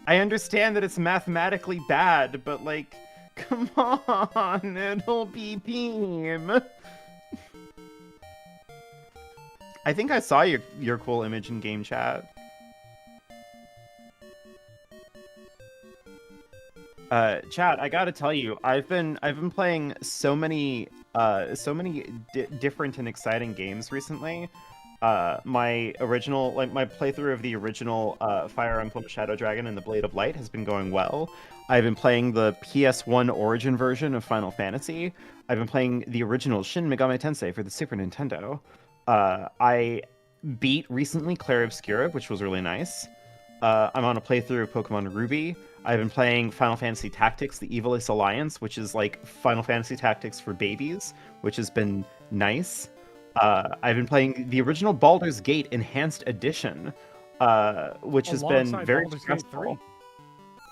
I understand that it's mathematically bad, but like, come on, it'll be Beam. I think I saw your cool image in game chat. Chat, I gotta tell you, I've been playing so many different and exciting games recently. my playthrough of the original Fire Emblem Shadow Dragon and the Blade of Light has been going well. I've been playing the PS1 Origin version of Final Fantasy. I've been playing the original Shin Megami Tensei for the Super Nintendo. I beat recently Clair Obscura, which was really nice. I'm on a playthrough of Pokemon Ruby. I've been playing Final Fantasy Tactics, the Evilist Alliance, which is like Final Fantasy Tactics for babies, which has been nice. I've been playing the original Baldur's Gate Enhanced Edition, which has been very successful.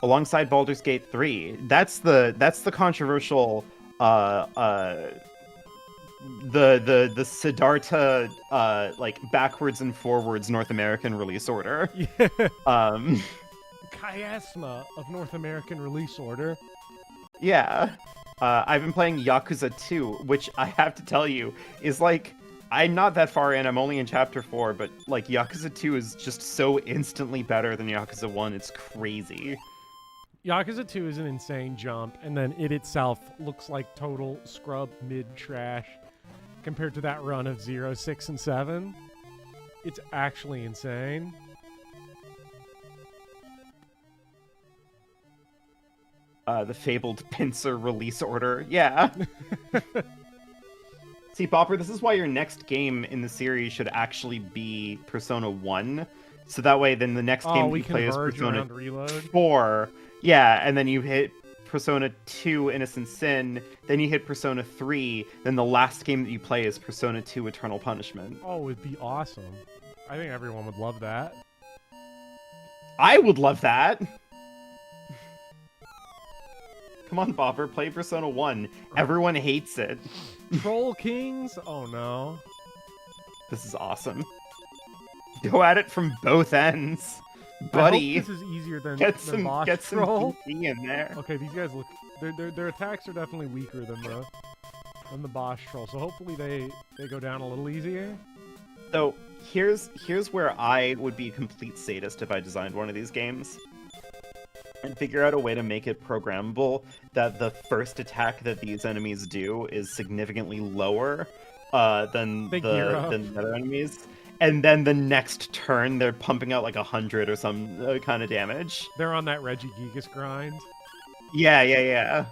Alongside Baldur's Gate 3. That's the controversial the Siddhartha like backwards and forwards North American release order. Yeah. Chiasma of North American release order. Yeah. I've been playing Yakuza 2, which I have to tell you is like, I'm not that far in, I'm only in chapter 4, but like Yakuza 2 is just so instantly better than Yakuza 1, it's crazy. Yakuza 2 is an insane jump, and then it itself looks like total scrub mid-trash compared to that run of 0, 6, and 7. It's actually insane. The fabled pincer release order. Yeah. See, Bopper, this is why your next game in the series should actually be Persona 1. So that way, then the next game you play is Persona 4. Yeah, and then you hit Persona 2 Innocent Sin, then you hit Persona 3, then the last game that you play is Persona 2 Eternal Punishment. Oh, it'd be awesome. I think everyone would love that. I would love that! Come on, Bopper, play Persona 1. Everyone hates it. Troll Kings? Oh no. This is awesome. Go at it from both ends. Buddy, I hope this is easier than get Boss some Troll. PP in there. Okay, these guys look their attacks are definitely weaker than the Boss Troll, so hopefully they go down a little easier. So here's where I would be a complete sadist if I designed one of these games. And figure out a way to make it programmable that the first attack that these enemies do is significantly lower than the other enemies. And then the next turn, they're pumping out like 100 or some kind of damage. They're on that Regigigas grind. Yeah.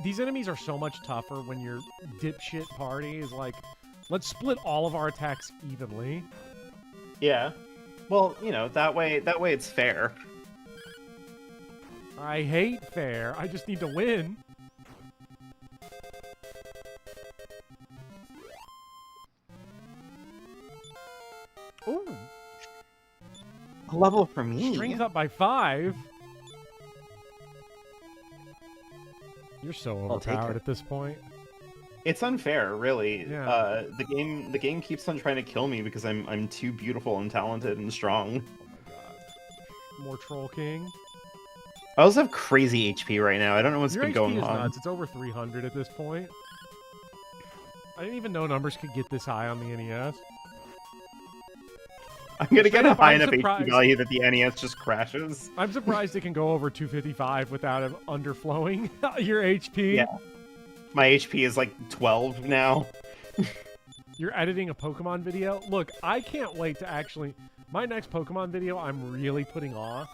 These enemies are so much tougher when your dipshit party is like, let's split all of our attacks evenly. Yeah. Well, you know, that way it's fair. I hate fair. I just need to win. Ooh. A level for me. Strength up by 5. You're so overpowered at this point. It's unfair, really. Yeah. The game keeps on trying to kill me because I'm too beautiful and talented and strong. Oh my god. More Troll King. I also have crazy HP right now. I don't know what's been going on. Nuts. It's over 300 at this point. I didn't even know numbers could get this high on the NES. I'm gonna get a high enough HP value that the NES just crashes. I'm surprised it can go over 255 without it underflowing your HP. Yeah. My HP is like 12 now. You're editing a Pokemon video? Look, I can't wait to actually... My next Pokemon video I'm really putting off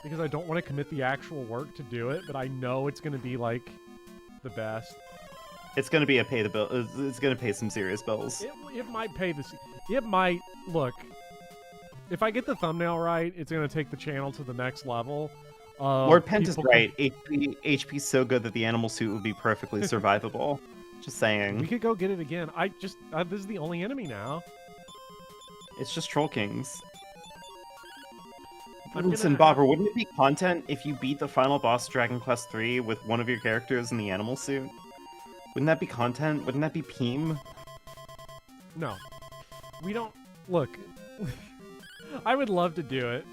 because I don't want to commit the actual work to do it, but I know it's going to be, like, the best. It's going to be a pay the bill. It's going to pay some serious bills. It might pay the... It might... Look, if I get the thumbnail right, it's going to take the channel to the next level. Lord Pent is right. HP's so good that the animal suit would be perfectly survivable. Just saying. We could go get it again. This is the only enemy now. It's just Troll Kings. Listen, Bopper, wouldn't it be content if you beat the final boss Dragon Quest III with one of your characters in the animal suit? Wouldn't that be content? Wouldn't that be Peem? No. We don't... Look. I would love to do it.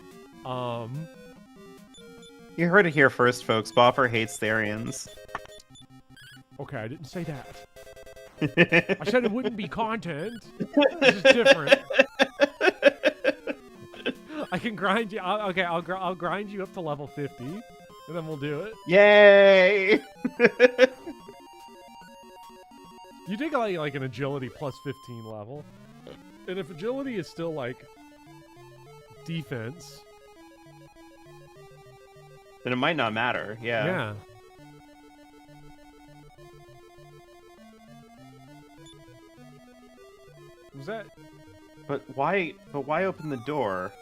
You heard it here first, folks. Bopper hates Therians. Okay, I didn't say that. I said it wouldn't be content. This is different. I can grind you. I'll grind you up to level 50, and then we'll do it. Yay! You take like an agility plus 15 level. And if agility is still like defense, Then it might not matter. Yeah. yeah. Was that? But why open the door?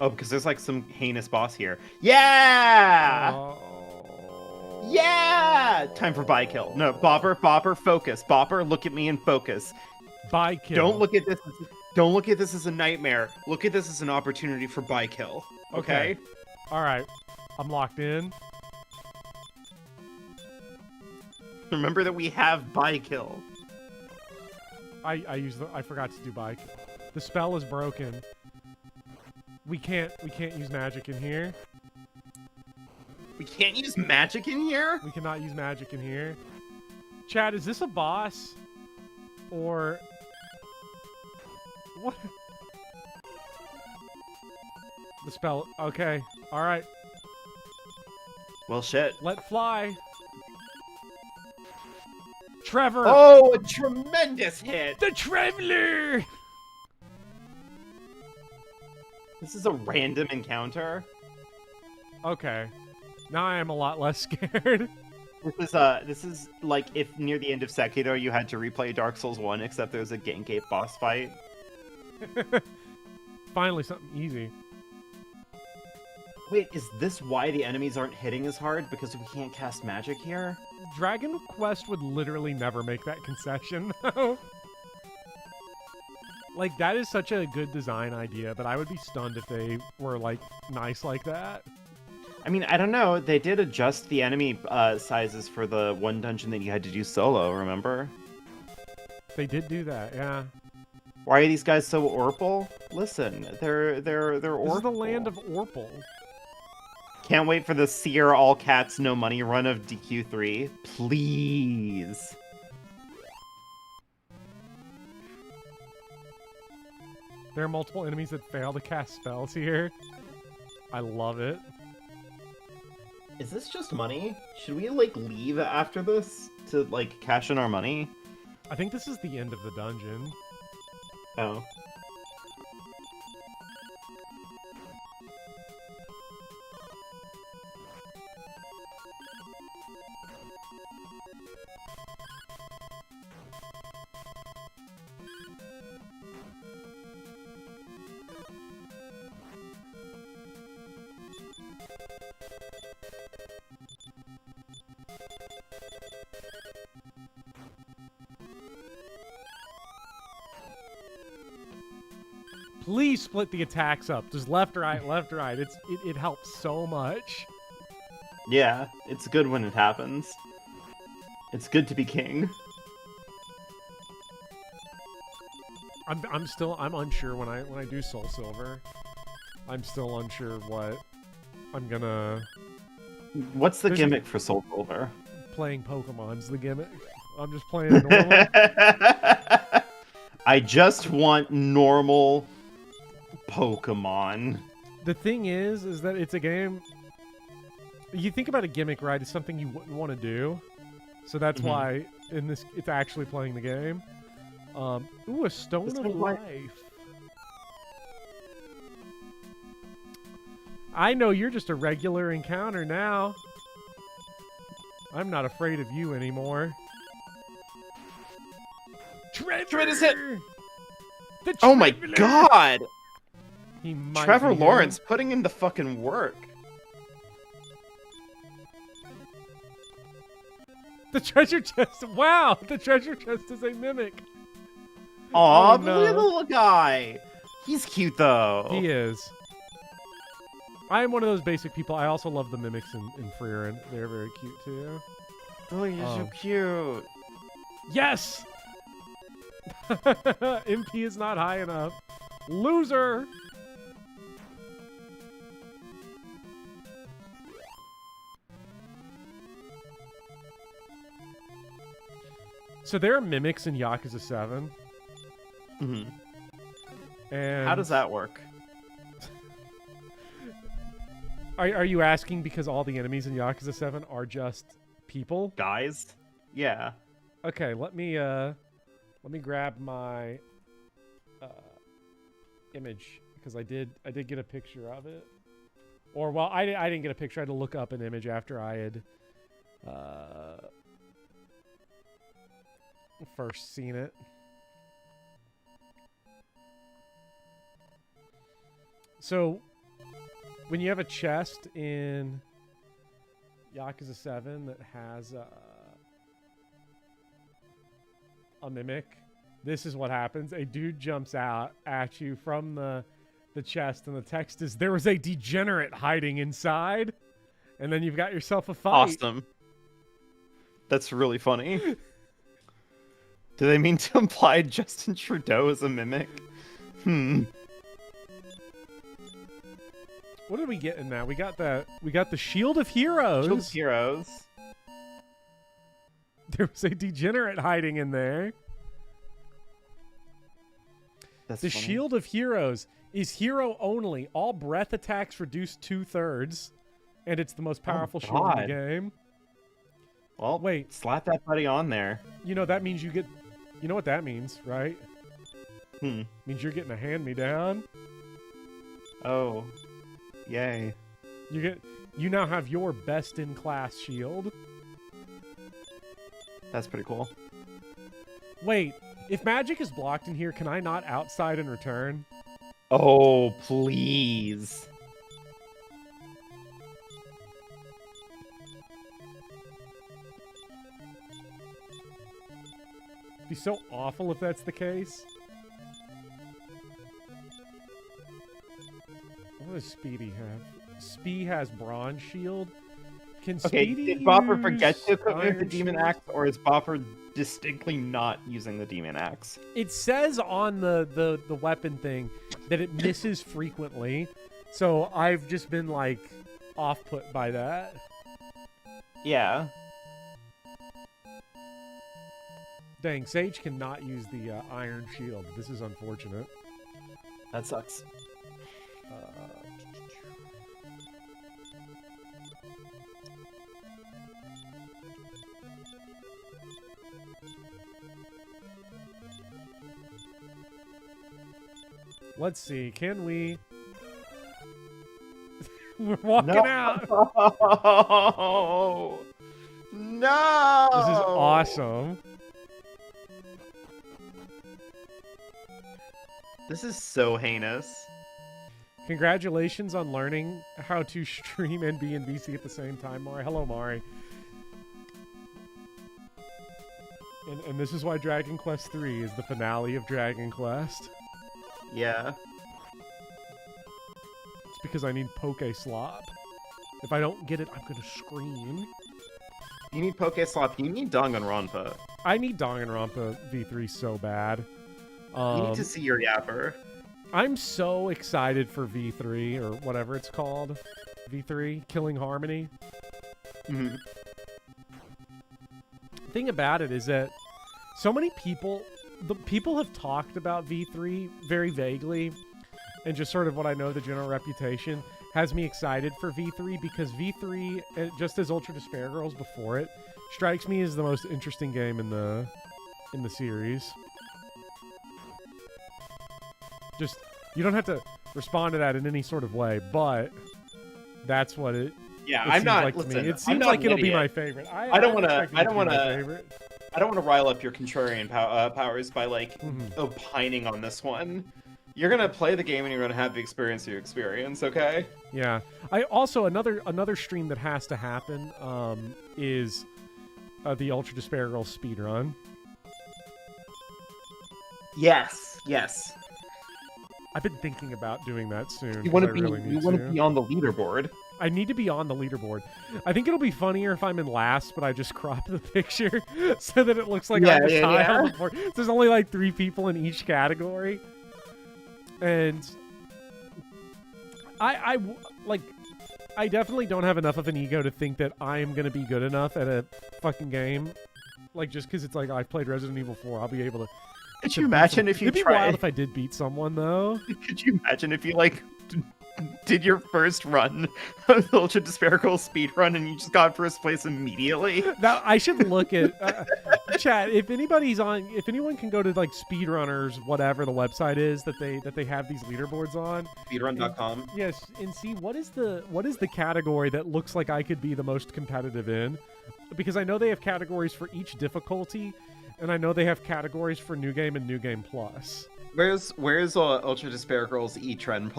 Oh, because there's like some heinous boss here. Yeah! Oh. Yeah! Time for buy kill. No, Bopper, focus. Bopper, look at me and focus. Buy kill. Don't look at this as a nightmare. Look at this as an opportunity for buy kill. Okay? All right. I'm locked in. Remember that we have buy kill. I forgot to do buy kill. The spell is broken. We can't use magic in here. We can't use magic in here? We cannot use magic in here. Chad, is this a boss? Or what? The spell. Okay. All right. Well, shit. Let fly. Trevor. Oh, a tremendous hit! The Traveler. This is a random encounter. Okay. Now I am a lot less scared. This is like if near the end of Sekiro you had to replay Dark Souls 1, except there's a Gate boss fight. Finally, something easy. Wait, is this why the enemies aren't hitting as hard? Because we can't cast magic here? Dragon Quest would literally never make that concession, though. Like, that is such a good design idea, but I would be stunned if they were, like, nice like that. I mean, I don't know. They did adjust the enemy sizes for the one dungeon that you had to do solo, remember? They did do that, yeah. Why are these guys so Orpal? Listen, they're Orpal. This is the land of Orpal. Can't wait for the Seer All Cats No Money run of DQ3. Please. There are multiple enemies that fail to cast spells here. I love it. Is this just money? Should we, like, leave after this to, like, cash in our money? I think this is the end of the dungeon. Oh. Please split the attacks up. Just left, right, left, right. It helps so much. Yeah, it's good when it happens. It's good to be king. I'm unsure when I do Soul Silver. I'm still unsure what I'm gonna. What's the There's gimmick for Soul Silver? Playing Pokemon's the gimmick. I'm just playing normal. I just want normal Pokemon. The thing is that it's a game. You think about a gimmick, right? It's something you wouldn't want to do. So that's why in this, it's actually playing the game. Ooh, a Stone This of one might- Life. I know you're just a regular encounter now. I'm not afraid of you anymore. Trevor! is hit! The Oh my Traveler! god! He might Trevor be him. Lawrence putting in the fucking work. The treasure chest. Wow, the treasure chest is a mimic. Aw, Oh, the no. little guy. He's cute though. He is. I am one of those basic people. I also love the mimics in Freer, and they're very cute too. Oh, you're so Oh. cute. Yes! MP is not high enough. Loser! So there are mimics in Yakuza 7. Mhm. And How does that work? Are you asking because all the enemies in Yakuza 7 are just people? Guys? Yeah. Okay, let me grab my image because I did get a picture of it. Or well, I didn't get a picture. I had to look up an image after I had first seen it. So when you have a chest in Yakuza 7 that has a mimic, this is what happens. A dude jumps out at you from the chest, and the text is, "There was a degenerate hiding inside." And then you've got yourself a fight. Awesome. That's really funny. Do they mean to imply Justin Trudeau is a mimic? What did we get in that? We got the Shield of Heroes. Shield of Heroes. There was a degenerate hiding in there. That's the funny. Shield of Heroes is hero only. All breath attacks reduced 2/3, and it's the most powerful shield in the game. Well, wait, slap that buddy on there. You know that means you get. You know what that means, right? Means you're getting a hand-me-down. Oh, yay! You now have your best-in-class shield. That's pretty cool. Wait, if magic is blocked in here, can I not outside and return? Oh, please. It'd be so awful if that's the case. What does Speedy have? Spee has bronze shield. Can Speedy did Bopper forget use to equip him with the iron demon shield? axe, or is Bopper distinctly not using the demon axe? It says on the weapon thing that it misses frequently, so I've just been like off-put by that. Yeah. Dang, Sage cannot use the iron shield. This is unfortunate. That sucks. Let's see. Can we? We're walking out. No! No! This is awesome. This is so heinous. Congratulations on learning how to stream NB and BC at the same time, Mari. Hello, Mari. And this is why Dragon Quest III is the finale of Dragon Quest. Yeah. It's because I need Poke Slop. If I don't get it, I'm gonna scream. You need Poke Slop. You need Danganronpa. I need Danganronpa V3 so bad. You need to see your yapper. I'm so excited for V3, or whatever it's called. V3, Killing Harmony. Mm-hmm. The thing about it is that so many people, people have talked about V3 very vaguely, and just sort of what I know, the general reputation has me excited for V3, because V3, just as Ultra Despair Girls before it, strikes me as the most interesting game in the series. Just, you don't have to respond to that in any sort of way, but that's what it. Yeah, it I'm seems not. like to Listen, me. It seems like it'll be my favorite. I don't want to. I don't want to rile up your contrarian powers by like opining on this one. You're gonna play the game and you're gonna have the experience you experience. Okay. Yeah. I also another stream that has to happen is the Ultra Despair Girls speedrun. Yes. Yes. I've been thinking about doing that soon. You want to be on the leaderboard. I need to be on the leaderboard. I think it'll be funnier if I'm in last, but I just crop the picture so that it looks like I'm the child. Before. There's only like 3 people in each category, and I definitely don't have enough of an ego to think that I am gonna be good enough at a fucking game, like just because it's like I've played Resident Evil 4, I'll be able to. Could you imagine if you It'd be tried? wild if I did beat someone though. Could you imagine if you like did your first run of the Ultra Despairable speed run and you just got first place immediately. Now I should look at chat. If anyone can go to like speedrunners, whatever the website is that they have these leaderboards on. Speedrun.com. Yes, and see what is the category that looks like I could be the most competitive in, because I know they have categories for each difficulty, and I know they have categories for New Game and New Game Plus. Where's Ultra Despair Girls E-Trend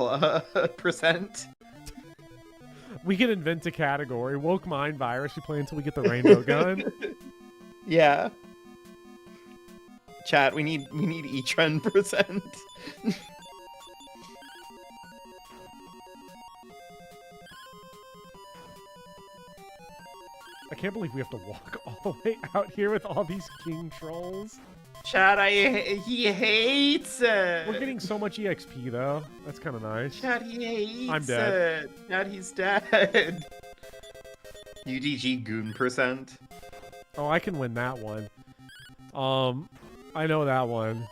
percent? We can invent a category. Woke Mind Virus. We play until we get the rainbow gun. Yeah. Chat, we need E-Trend percent. I can't believe we have to walk all the way out here with all these king trolls. Chat, he hates it. We're getting so much EXP though. That's kind of nice. Chat, he hates I'm dead. it. Chat, he's dead. UDG goon percent. Oh, I can win that one. I know that one.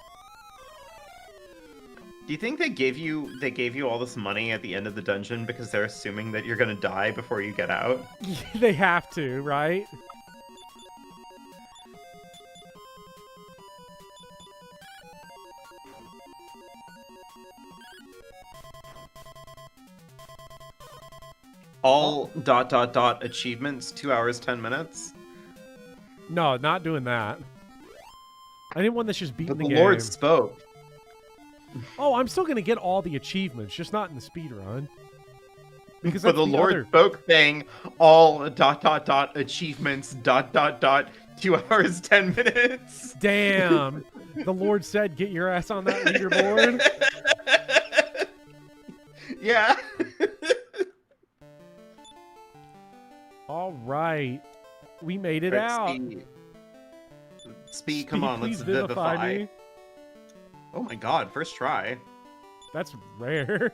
Do you think they gave you all this money at the end of the dungeon because they're assuming that you're gonna die before you get out? They have to, right? All ... achievements, 2 hours, 10 minutes. No, not doing that. I need one that's just beating But the the game. Lord spoke. Oh, I'm still gonna get all the achievements, just not in the speed run. Because But that's the the Lord other... spoke thing, all ... achievements ... 2 hours, 10 minutes. Damn. The Lord said, "Get your ass on that leaderboard." Yeah. All right, we made it Right, out. Speed, come on, let's please vivify. me. Oh my god, first try. That's rare.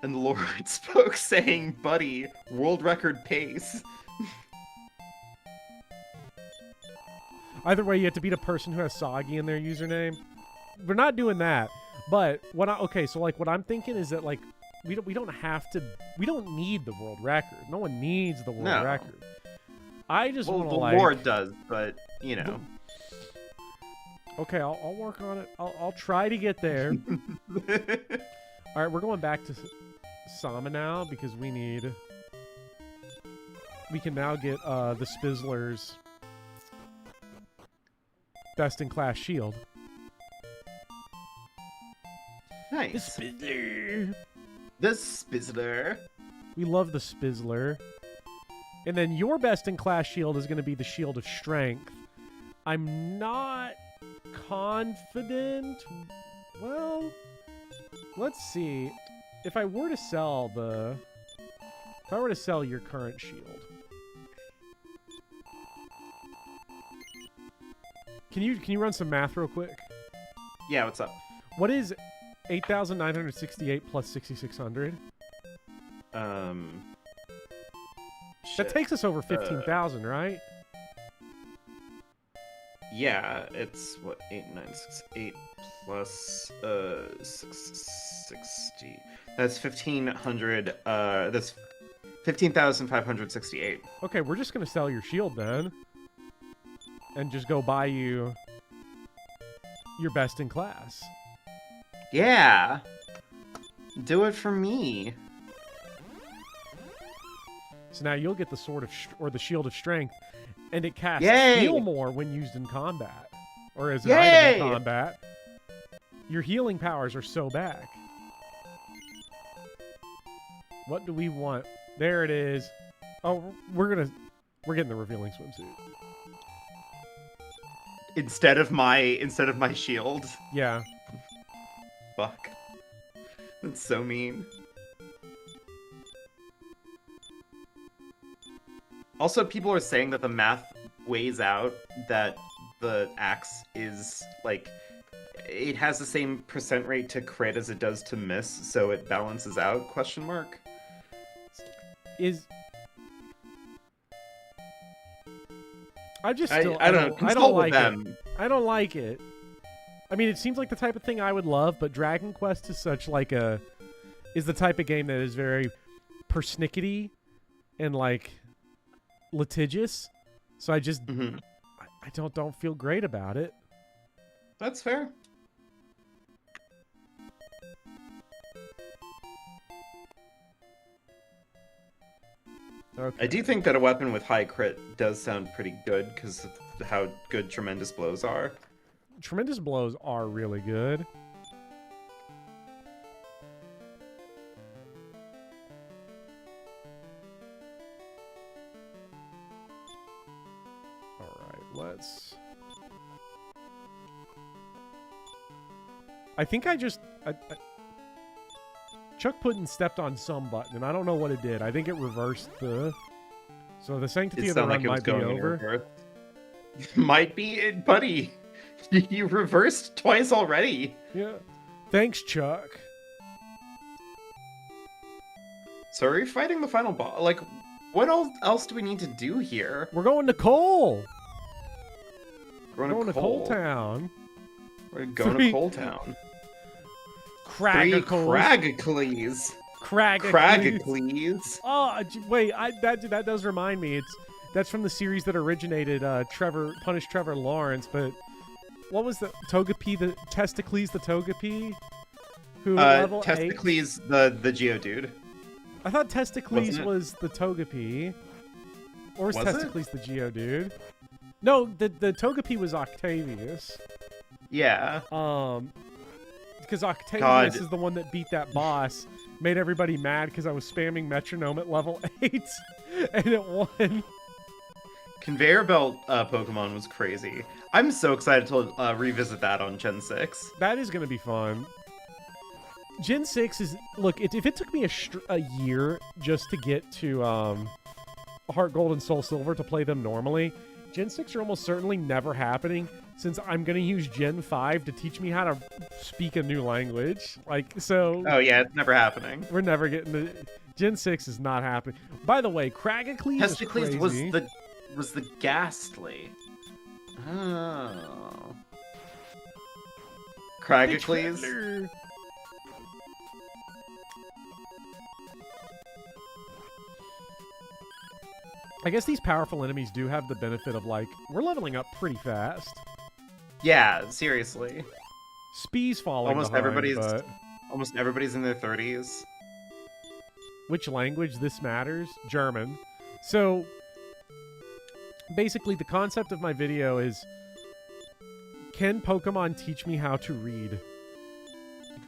And the Lord spoke saying, buddy, world record pace. Either way, you have to beat a person who has Soggy in their username. We're not doing that. But what I'm thinking is that like we don't need the world record. No one needs the world record. I just want to the like... Lord does, but you know. Okay, I'll work on it. I'll try to get there. All right, we're going back to Zoma now because we can now get the Spizzler's best in class shield. Nice. The Spizzler. The Spizzler. We love the Spizzler. And then your best in class shield is going to be the Shield of Strength. I'm not confident. Well, let's see. If I were to sell your current shield. Can you run some math real quick? Yeah, what's up? What is 8,968 plus 6,600? That takes us over 15,000, right? Yeah, it's what 8968 plus 660. That's 1,500. That's 15,568. Okay, we're just gonna sell your shield then, and just go buy you your best in class. Yeah. Do it for me. So now you'll get the sword of or the shield of strength, and it casts Yay! heal more when used in combat, or as an Yay! item in combat. Your healing powers are so back. What do we want? There it is. Oh, we're getting the revealing swimsuit. Instead of my shield. Yeah. Fuck. That's so mean. Also, people are saying that the math weighs out that the axe is, like, it has the same percent rate to crit as it does to miss, so it balances out, question mark? I just I still don't know. I Consult don't with like them. it. I don't like it. I mean, it seems like the type of thing I would love, but Dragon Quest is such like is the type of game that is very persnickety and like litigious. So I just I don't feel great about it. That's fair. Okay. I do think that a weapon with high crit does sound pretty good because of how good tremendous blows are. Tremendous blows are really good. All right, let's... I think I Chuck Puddin stepped on some button, and I don't know what it did. I think it reversed the... So the sanctity of the run might be over. Might be, buddy. You reversed twice already. Yeah. Thanks, Chuck. So are we fighting the final boss? Like, what else do we need to do here? We're going to Coal. We're going to Coal Coal Town. We're going to Coal Town. Cragicles. Cragicles. Oh, wait, that does remind me. That's from the series that originated Punish Trevor Lawrence, but what was the Togepi, the Testicles, the Togepi? Who level 8? Testicles, the Geodude. I thought Testicles was the Togepi. Or was Testicles it? the Geodude? No, the Togepi was Octavius. Yeah. Because Octavius is the one that beat that boss, made everybody mad because I was spamming Metronome at level 8, and it won. Conveyor belt Pokemon was crazy. I'm so excited to revisit that on Gen 6. That is going to be fun. Gen 6 is... Look, if it took me a year just to get to Heart Gold and Soul Silver to play them normally, Gen 6 are almost certainly never happening, since I'm going to use Gen 5 to teach me how to speak a new language. Like, so... Oh, yeah, it's never happening. We're never getting to... Gen 6 is not happening. By the way, Cragicles is crazy. was the Ghastly. Oh. Cragicles? I guess these powerful enemies do have the benefit of, like, we're leveling up pretty fast. Yeah, seriously. Spee's falling almost behind, almost everybody's in their 30s. Which language this matters? German. So, basically, the concept of my video is, can Pokemon teach me how to read?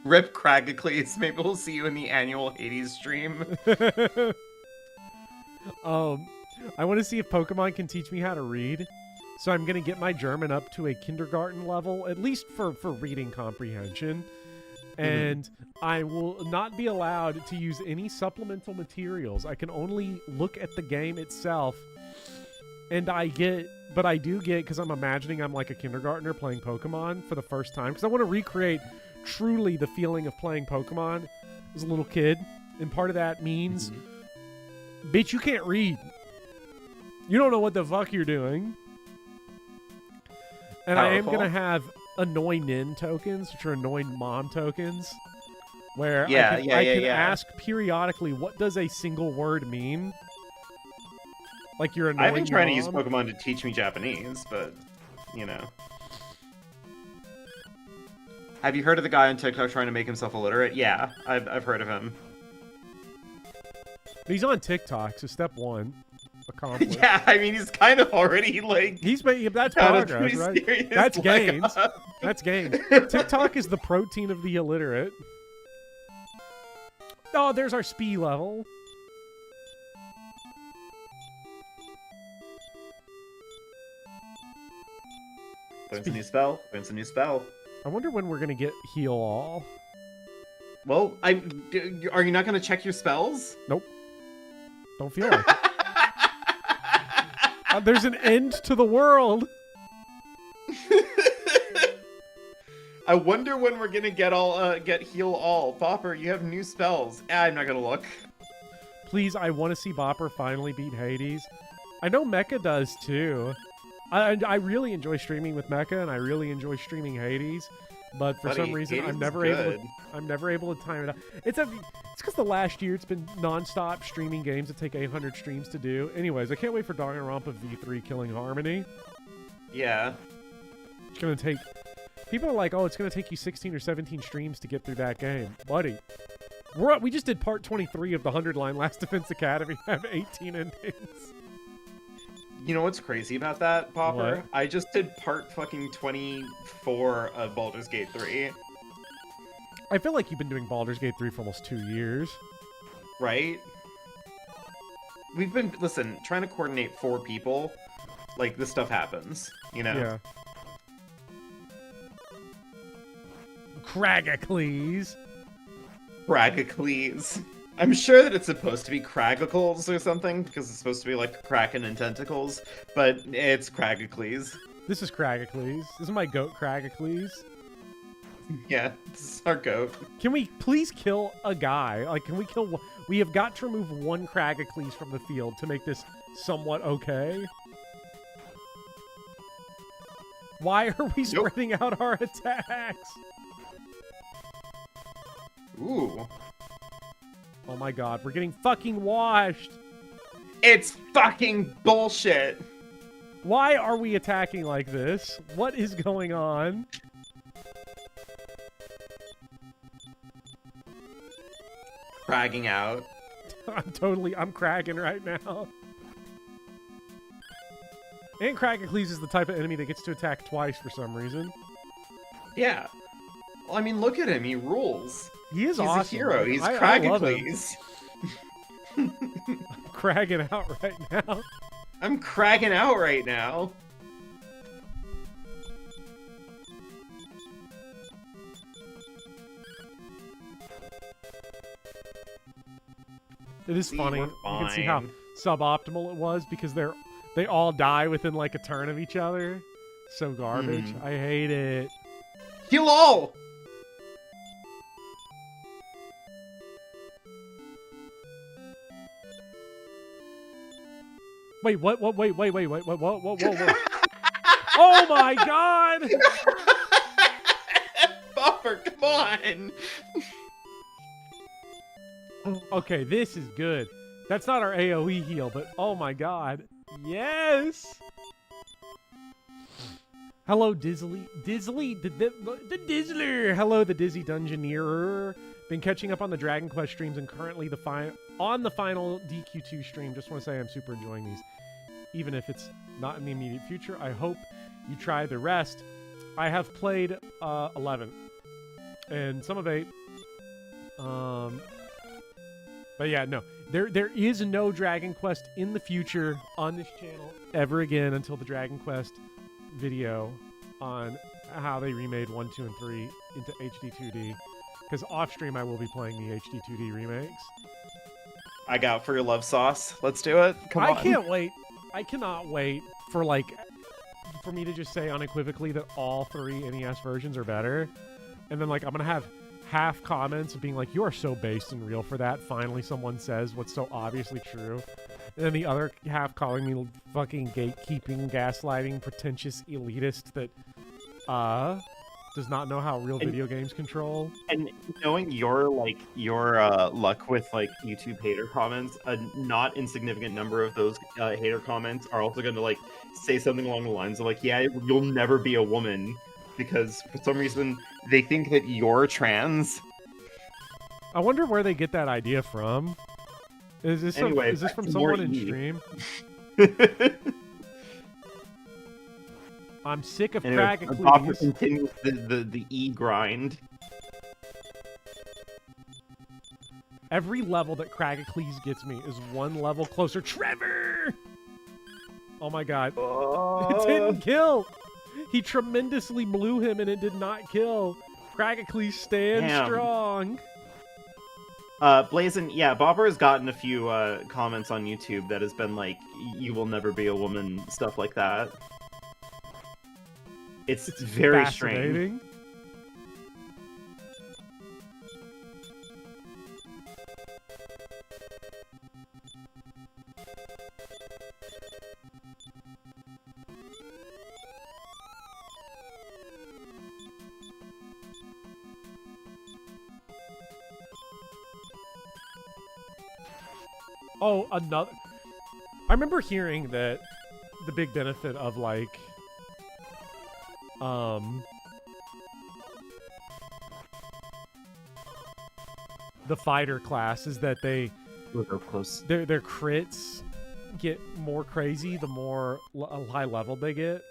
Rip Cragicles. Maybe we'll see you in the annual Hades stream. I want to see if Pokemon can teach me how to read. So I'm going to get my German up to a kindergarten level, at least for reading comprehension. And I will not be allowed to use any supplemental materials. I can only look at the game itself. And I do get, because I'm imagining I'm like a kindergartner playing Pokemon for the first time. Because I want to recreate truly the feeling of playing Pokemon as a little kid. And part of that means, bitch, you can't read. You don't know what the fuck you're doing. And I am going to have annoy nin tokens, which are annoying mom tokens, where I can ask periodically, what does a single word mean? Like you're annoying I've been trying mom. to use Pokemon to teach me Japanese, but, you know. Have you heard of the guy on TikTok trying to make himself illiterate? Yeah, I've heard of him. He's on TikTok, so step one. Accomplished. Yeah, I mean, he's kind of already, like... That's progress, right? That's gains. That's gains. TikTok is the protein of the illiterate. Oh, there's our Spee level. Learns a new spell. Learns a new spell. I wonder when we're going to get Heal All. Well, are you not going to check your spells? Nope. Don't feel like it. There's an end to the world. I wonder when we're gonna get heal all. Bopper, you have new spells. I'm not gonna look. Please, I want to see Bopper finally beat Hades. I know Mecha does too. I really enjoy streaming with Mecha, and I really enjoy streaming Hades, but for some reason I'm never able to time it out. It's because the last year it's been non-stop streaming games that take 800 streams to do. Anyways, I can't wait for Danganronpa V3 Killing Harmony. Yeah. It's gonna take. People are like, oh, it's gonna take you 16 or 17 streams to get through that game, buddy. We just did part 23 of the 100-line Last Defense Academy. Have 18 endings. You know what's crazy about that, Popper? What? I just did part fucking 24 of Baldur's Gate 3. I feel like you've been doing Baldur's Gate 3 for almost 2 years. Right? We've been, listen, trying to coordinate 4 people. Like, this stuff happens, you know? Yeah. Cragacles. Cragacles. I'm sure that it's supposed to be Cragacles or something, because it's supposed to be like Kraken and tentacles, but it's Cragacles. This is Cragacles. This is my goat Cragacles. Yeah, this is our goat. Can we please kill a guy? Like, can we kill one? We have got to remove one Cragacles from the field to make this somewhat okay. Why are we spreading out our attacks? Ooh. Oh my god, we're getting fucking washed! It's fucking bullshit! Why are we attacking like this? What is going on? Cragging out. I'm cragging right now. And Cragacles is the type of enemy that gets to attack twice for some reason. Yeah. Well, I mean, look at him. He rules. He is He's awesome. a hero. He's I love him. Cragacles. I'm cragging out right now. I'm cragging out right now. It is See, funny. we're You can see how fine. suboptimal it was because they all die within like a turn of each other. So garbage. I hate it. Kill all! Wait, what? Wait. Whoa. Oh my god! Buffer, come on! Okay, this is good. That's not our AoE heal, but oh my god. Yes! Hello, Dizzly, the Dizzler! Hello, the Dizzy Dungeoneer. Been catching up on the Dragon Quest streams and currently on the final DQ2 stream. Just want to say I'm super enjoying these. Even if it's not in the immediate future, I hope you try the rest. I have played 11 and some of 8. But yeah, no. There is no Dragon Quest in the future on this channel ever again until the Dragon Quest video on how they remade 1, 2, and 3 into HD 2D. Because off stream I will be playing the HD 2D remakes. I got for your love sauce. Let's do it. Come on. I can't wait. I cannot wait for me to just say unequivocally that all 3 NES versions are better. And then I'm gonna have half comments being like, you are so based and real for that. Finally someone says what's so obviously true. And then the other half calling me fucking gatekeeping, gaslighting, pretentious elitist that does not know how real video games control. And knowing your luck with YouTube hater comments, a not insignificant number of those hater comments are also going to say something along the lines of yeah, you'll never be a woman because for some reason they think that you're trans. I wonder where they get that idea from. Is this from someone in stream? I'm sick of Cragacles. Continues the E grind. Every level that Cragacles gets me is one level closer. Trevor! Oh my god. It didn't kill! He tremendously blew him and it did not kill. Cragacles stand strong. Blazin, yeah, Bobber has gotten a few comments on YouTube that has been you will never be a woman, stuff like that. It's very strange. Oh, another. I remember hearing that the big benefit of like, the fighter class is that We're so close. their crits get more crazy the more high level they get,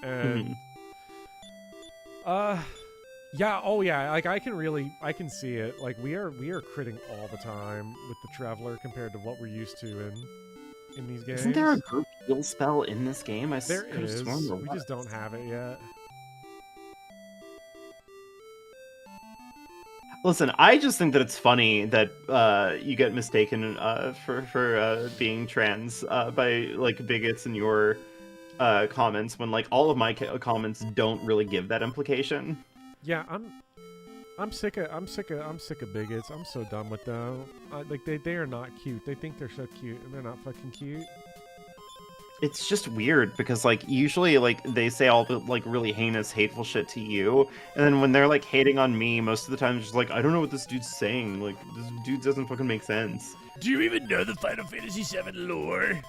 and yeah, oh yeah, like I can see it. Like we are critting all the time with the Traveler compared to what we're used to in these games. Isn't there a group heal spell in this game? There could've is. sworn there We was. just don't have it yet. Listen, I just think that it's funny that you get mistaken for being trans by like bigots in your comments when like all of my comments don't really give that implication. Yeah, I'm sick of bigots. I'm so done with them. Like they are not cute. They think they're so cute and they're not fucking cute. It's just weird because like usually like they say all the like really heinous hateful shit to you, and then when they're like hating on me, most of the time it's just like I don't know what this dude's saying. Like this dude doesn't fucking make sense. Do you even know the Final Fantasy VII lore?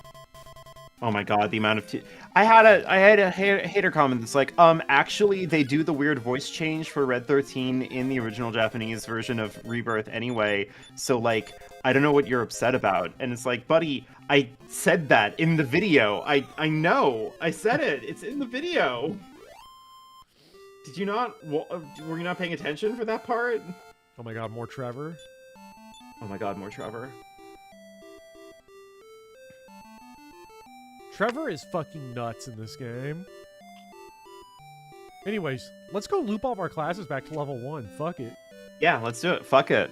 Oh my god, the amount of I had a hater comment that's like, actually they do the weird voice change for Red 13 in the original Japanese version of Rebirth anyway, so like I don't know what you're upset about. And it's like, buddy, I said that in the video. I know. I said it. It's in the video. Did you not were you not paying attention for that part? Oh my god, more Trevor. Oh my god, more Trevor. Trevor is fucking nuts in this game. Anyways, let's go loop all of our classes back to level 1. Fuck it. Yeah, let's do it. Fuck it.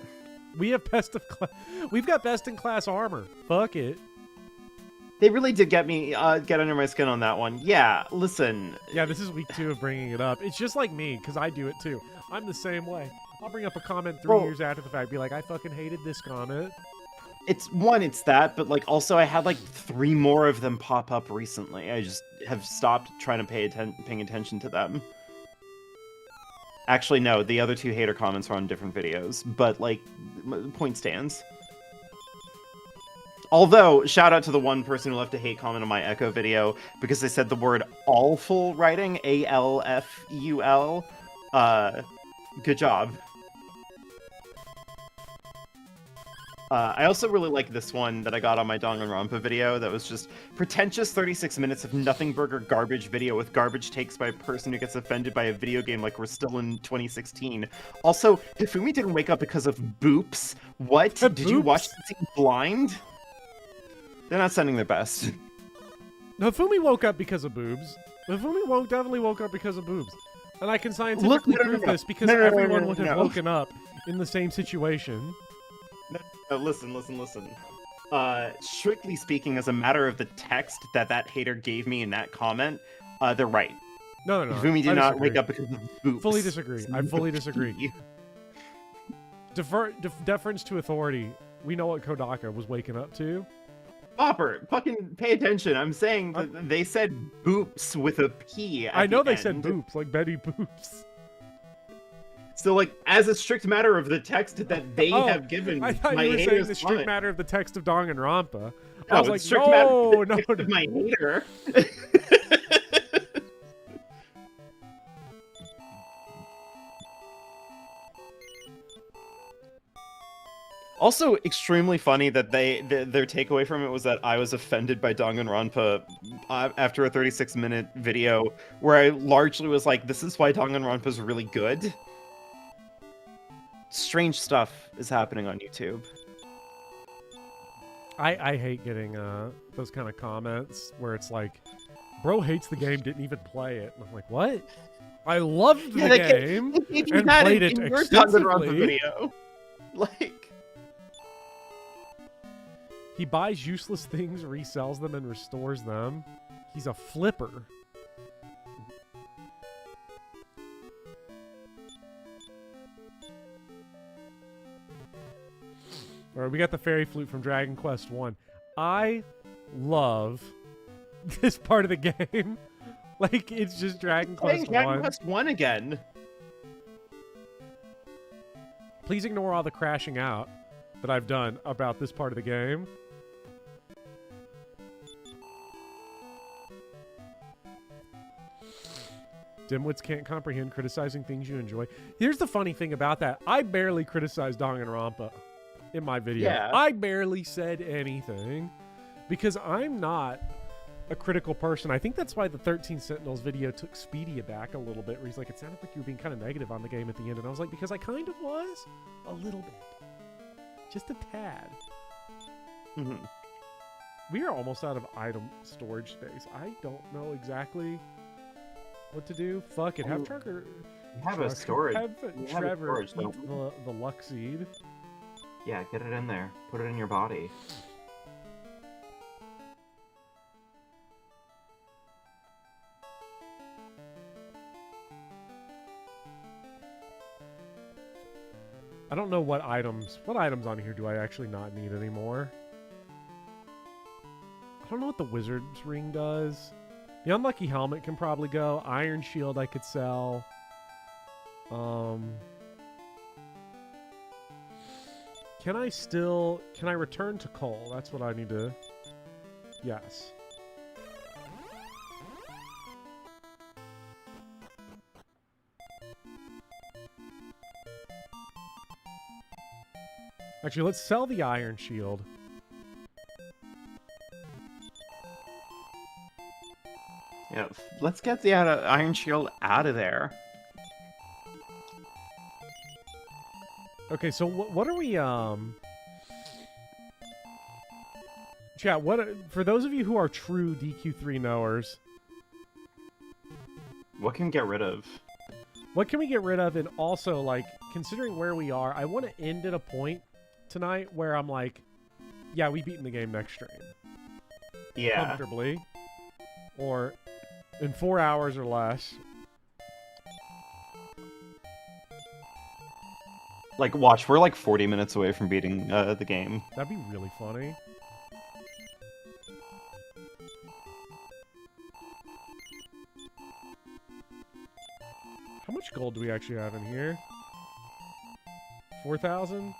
We have we've got best in class armor. Fuck it. They really did get me get under my skin on that one. Yeah, listen. Yeah, this is week 2 of bringing it up. It's just like me, because I do it too. I'm the same way. I'll bring up a comment 3 years after the fact, be like, I fucking hated this comment. It's that, but like also I had like 3 more of them pop up recently. I just have stopped trying to paying attention to them. Actually, no, the other 2 hater comments are on different videos, but like, point stands. Although, shout out to the one person who left a hate comment on my Echo video because they said the word awful writing, A-L-F-U-L. Good job. I also really like this one that I got on my Danganronpa video that was just pretentious 36 minutes of nothing burger garbage video with garbage takes by a person who gets offended by a video game like we're still in 2016. Also, Hifumi didn't wake up because of boops. What? Did you watch the scene blind? They're not sending their best. Hifumi woke up because of boobs. Hifumi definitely woke up because of boobs. And I can scientifically prove this because everyone would have woken up in the same situation. No, listen. Strictly speaking, as a matter of the text that hater gave me in that comment, they're right. No. Hifumi did not wake up because of boops. Fully disagree. I fully disagree. Deference to authority. We know what Kodaka was waking up to. Bopper, fucking pay attention. I'm saying that they said boops with a P. I know they said boops, like Betty Boops. So, like, as a strict matter of the text that they have given, I thought you were saying the strict matter of the text of Danganronpa. I was like, strict no, matter of my hater. Also, extremely funny that their takeaway from it was that I was offended by Danganronpa after a 36-minute video where I largely was like, this is why Danganronpa is really good. Strange stuff is happening on YouTube. I hate getting those kind of comments where it's like, bro hates the game, didn't even play it. And I'm like, what? I loved the game and played it extensively. Video. Like... He buys useless things, resells them, and restores them. He's a flipper. Alright, we got the fairy flute from Dragon Quest 1. I love this part of the game. Like, it's just Dragon Quest 1. Dragon Quest 1 again. Please ignore all the crashing out that I've done about this part of the game. Dimwits can't comprehend criticizing things you enjoy. Here's the funny thing about that. I barely criticized Danganronpa in my video. Yeah. I barely said anything because I'm not a critical person. I think that's why the 13 Sentinels video took Speedy aback a little bit, where he's like, it sounded like you were being kind of negative on the game at the end. And I was like, because I kind of was a little bit. Just a tad. Mhm. We are almost out of item storage space. I don't know exactly what to do. Fuck it. Have Trevor. You have a storage. Have you have a Trevor storage, don't eat the luck seed. Yeah, get it in there. Put it in your body. I don't know what items on here do I actually not need anymore. I don't know what the wizard's ring does. The unlucky helmet can probably go. Iron shield I could sell. Can I return to coal? That's what I need to... Yes. Actually, let's sell the iron shield. Yeah, let's get the Iron Shield out of there. Okay, so what are we, Chat, for those of you who are true DQ3 knowers, What can we get rid of? what can we get rid of? And also, like, considering where we are, I want to end at a point tonight where I'm like, yeah, we beaten the game next stream. Yeah. Comfortably. Or in 4 hours or less. Like, watch, we're like 40 minutes away from beating the game. That'd be really funny. How much gold do we actually have in here? 4,000?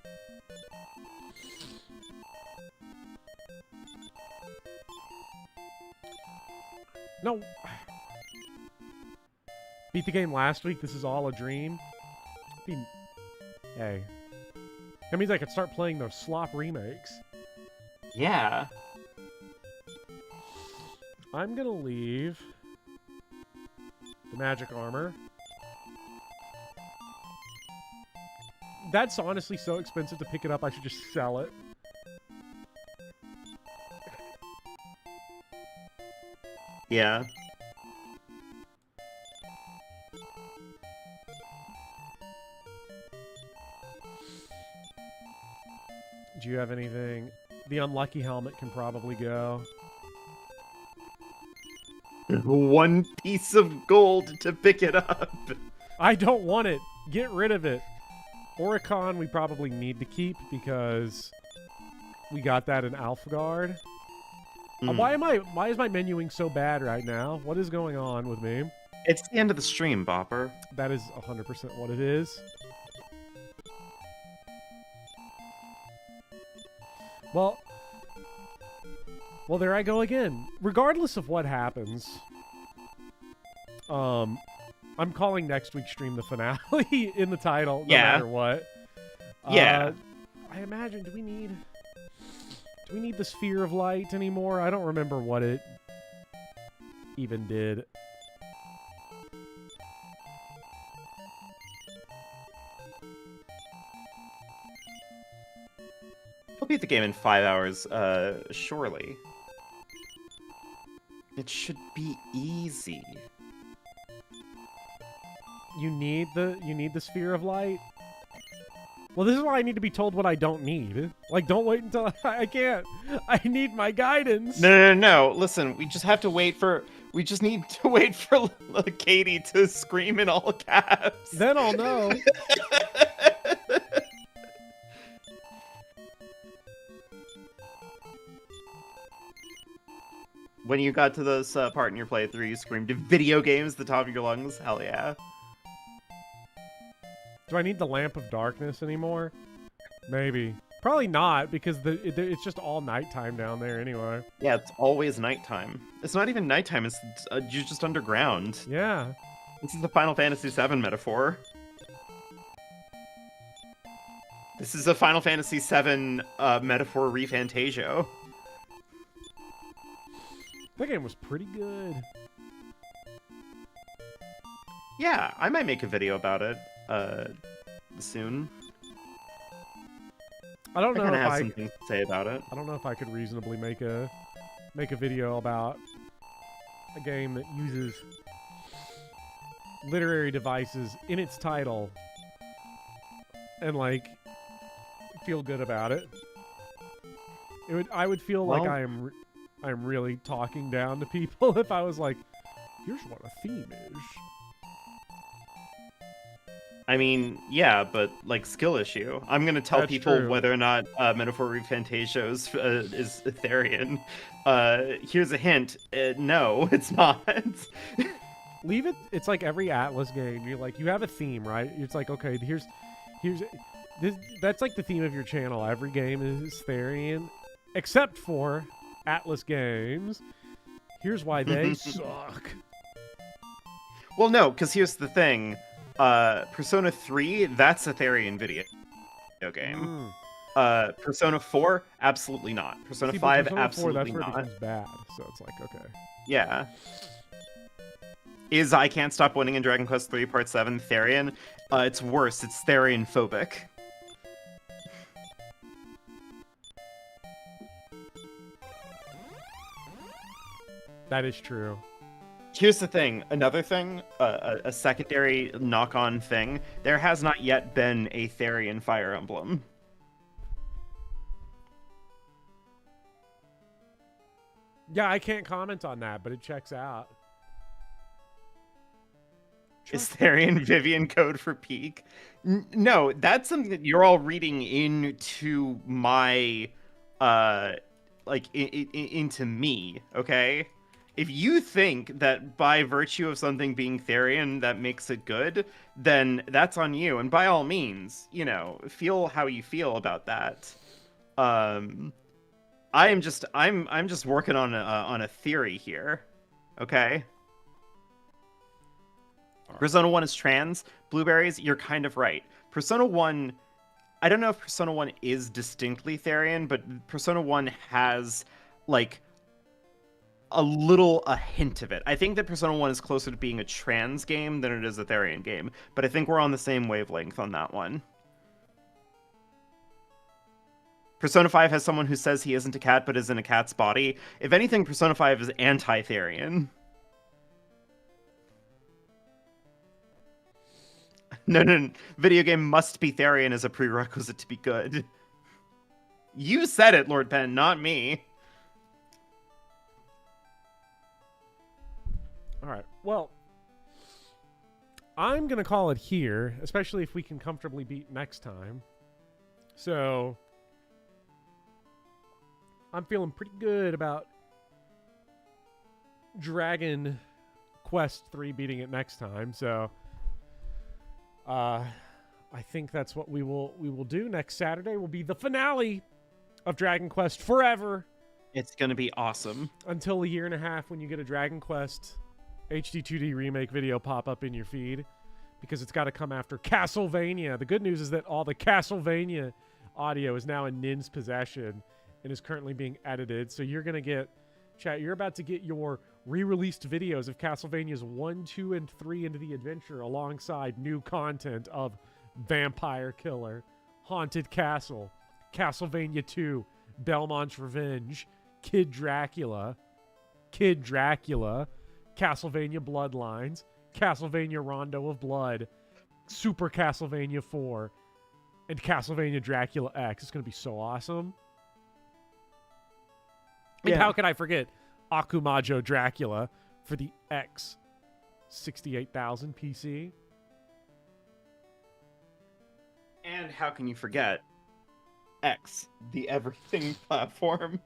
No. Beat the game last week. This is all a dream. Hey. That means I could start playing those slop remakes. Yeah. I'm gonna leave the magic armor. That's honestly so expensive to pick it up, I should just sell it. Yeah. Do you have anything? The unlucky helmet can probably go. One piece of gold to pick it up. I don't want it. Get rid of it. Oricon we probably need to keep because we got that in Alfgard. Why is my menuing so bad right now? What is going on with me? It's the end of the stream, Bopper. That is 100% what it is. Well, there I go again. Regardless of what happens, I'm calling next week's stream the finale in the title, no matter what. Yeah. I imagine, do we need the Sphere of Light anymore? I don't remember what it even did. I'll beat the game in 5 hours, surely. It should be easy. You need the Sphere of Light? Well, this is why I need to be told what I don't need. Like, don't wait until I can't. I need my guidance. No. Listen, we just have to wait for... We just need to wait for Katie to scream in all caps. Then I'll know. When you got to this part in your playthrough, you screamed, video games at the top of your lungs? Hell yeah. Do I need the Lamp of Darkness anymore? Maybe. Probably not, because it's just all nighttime down there anyway. Yeah, it's always nighttime. It's not even nighttime, it's you're just underground. Yeah. This is the Final Fantasy VII metaphor. This is a Final Fantasy VII metaphor refantasio. That game was pretty good. Yeah, I might make a video about it soon. I don't know I if have I some things to say about it. I don't know if I could reasonably make a video about a game that uses literary devices in its title and like feel good about it. I would feel like Well- I'm really talking down to people if I was like, here's what a theme is. I mean, yeah, but like skill issue. I'm gonna tell That's people true. whether or not Metaphor Refantasio is Etherian. Here's a hint. No, it's not. Leave it. It's like every Atlas game. You're like, you have a theme, right? It's like, okay, here's this. That's like the theme of your channel. Every game is Therian, except for Atlas games. Here's why they suck. Well, no, because here's the thing. Persona 3, that's a Therian video game. Persona 4, absolutely not. Persona See, but 5, Persona 4, absolutely that's where not. it becomes bad. So it's like, okay. Yeah. Is I Can't Stop Winning in Dragon Quest 3 Part 7 Therian? It's worse. It's Therian phobic. That is true. Here's the thing. Another thing, a secondary knock-on thing. There has not yet been a Therian Fire Emblem. Yeah, I can't comment on that, but it checks out. Is Therian Vivian code for Peak? No, that's something that you're all reading into my, into me, okay? If you think that by virtue of something being Therian that makes it good, then that's on you. And by all means, you know, feel how you feel about that. I'm just working on a theory here, okay? Persona 1 is trans. Blueberries, you're kind of right. Persona 1, I don't know if Persona 1 is distinctly Therian, but Persona 1 has, like, a hint of it. I think that Persona 1 is closer to being a trans game than it is a Therian game, but I think we're on the same wavelength on that one. Persona 5 has someone who says he isn't a cat but is in a cat's body. If anything, Persona 5 is anti-Therian. No. Video game must be Therian as a prerequisite to be good. You said it, Lord Penn, not me. All right. Well, I'm going to call it here, especially if we can comfortably beat next time. So, I'm feeling pretty good about Dragon Quest 3 beating it next time. So, I think that's what we will do. Next Saturday will be the finale of Dragon Quest Forever. It's going to be awesome. Until a year and a half when you get a Dragon Quest HD 2D remake video pop up in your feed, because it's got to come after Castlevania. The good news is that all the Castlevania audio is now in Nin's possession and is currently being edited. So you're going to get, chat, you're about to get your re-released videos of Castlevanias 1, 2, and 3 into the adventure alongside new content of Vampire Killer, Haunted Castle, Castlevania 2, Belmont's Revenge, Kid Dracula, Castlevania Bloodlines, Castlevania Rondo of Blood, Super Castlevania 4, and Castlevania Dracula X. It's going to be so awesome. And how could I forget Akumajo Dracula for the X 68,000 PC? And how can you forget X, the everything platform?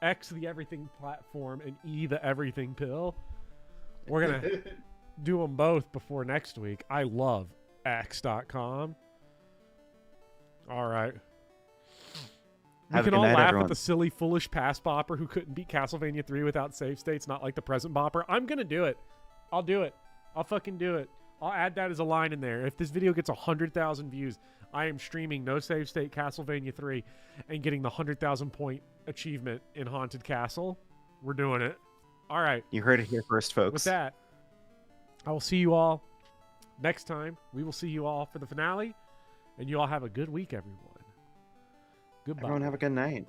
X, the everything platform, and E, the everything pill. We're going to do them both before next week. I love X.com. All right. We can all laugh at the silly, foolish past bopper who couldn't beat Castlevania 3 without save states, not like the present bopper. I'm going to do it. I'll do it. I'll fucking do it. I'll add that as a line in there. If this video gets 100,000 views, I am streaming No Save State Castlevania 3 and getting the 100,000 point achievement in Haunted Castle. We're doing it. All right. You heard it here first, folks. With that, I will see you all next time. We will see you all for the finale. And you all have a good week, everyone. Goodbye. Everyone have a good night.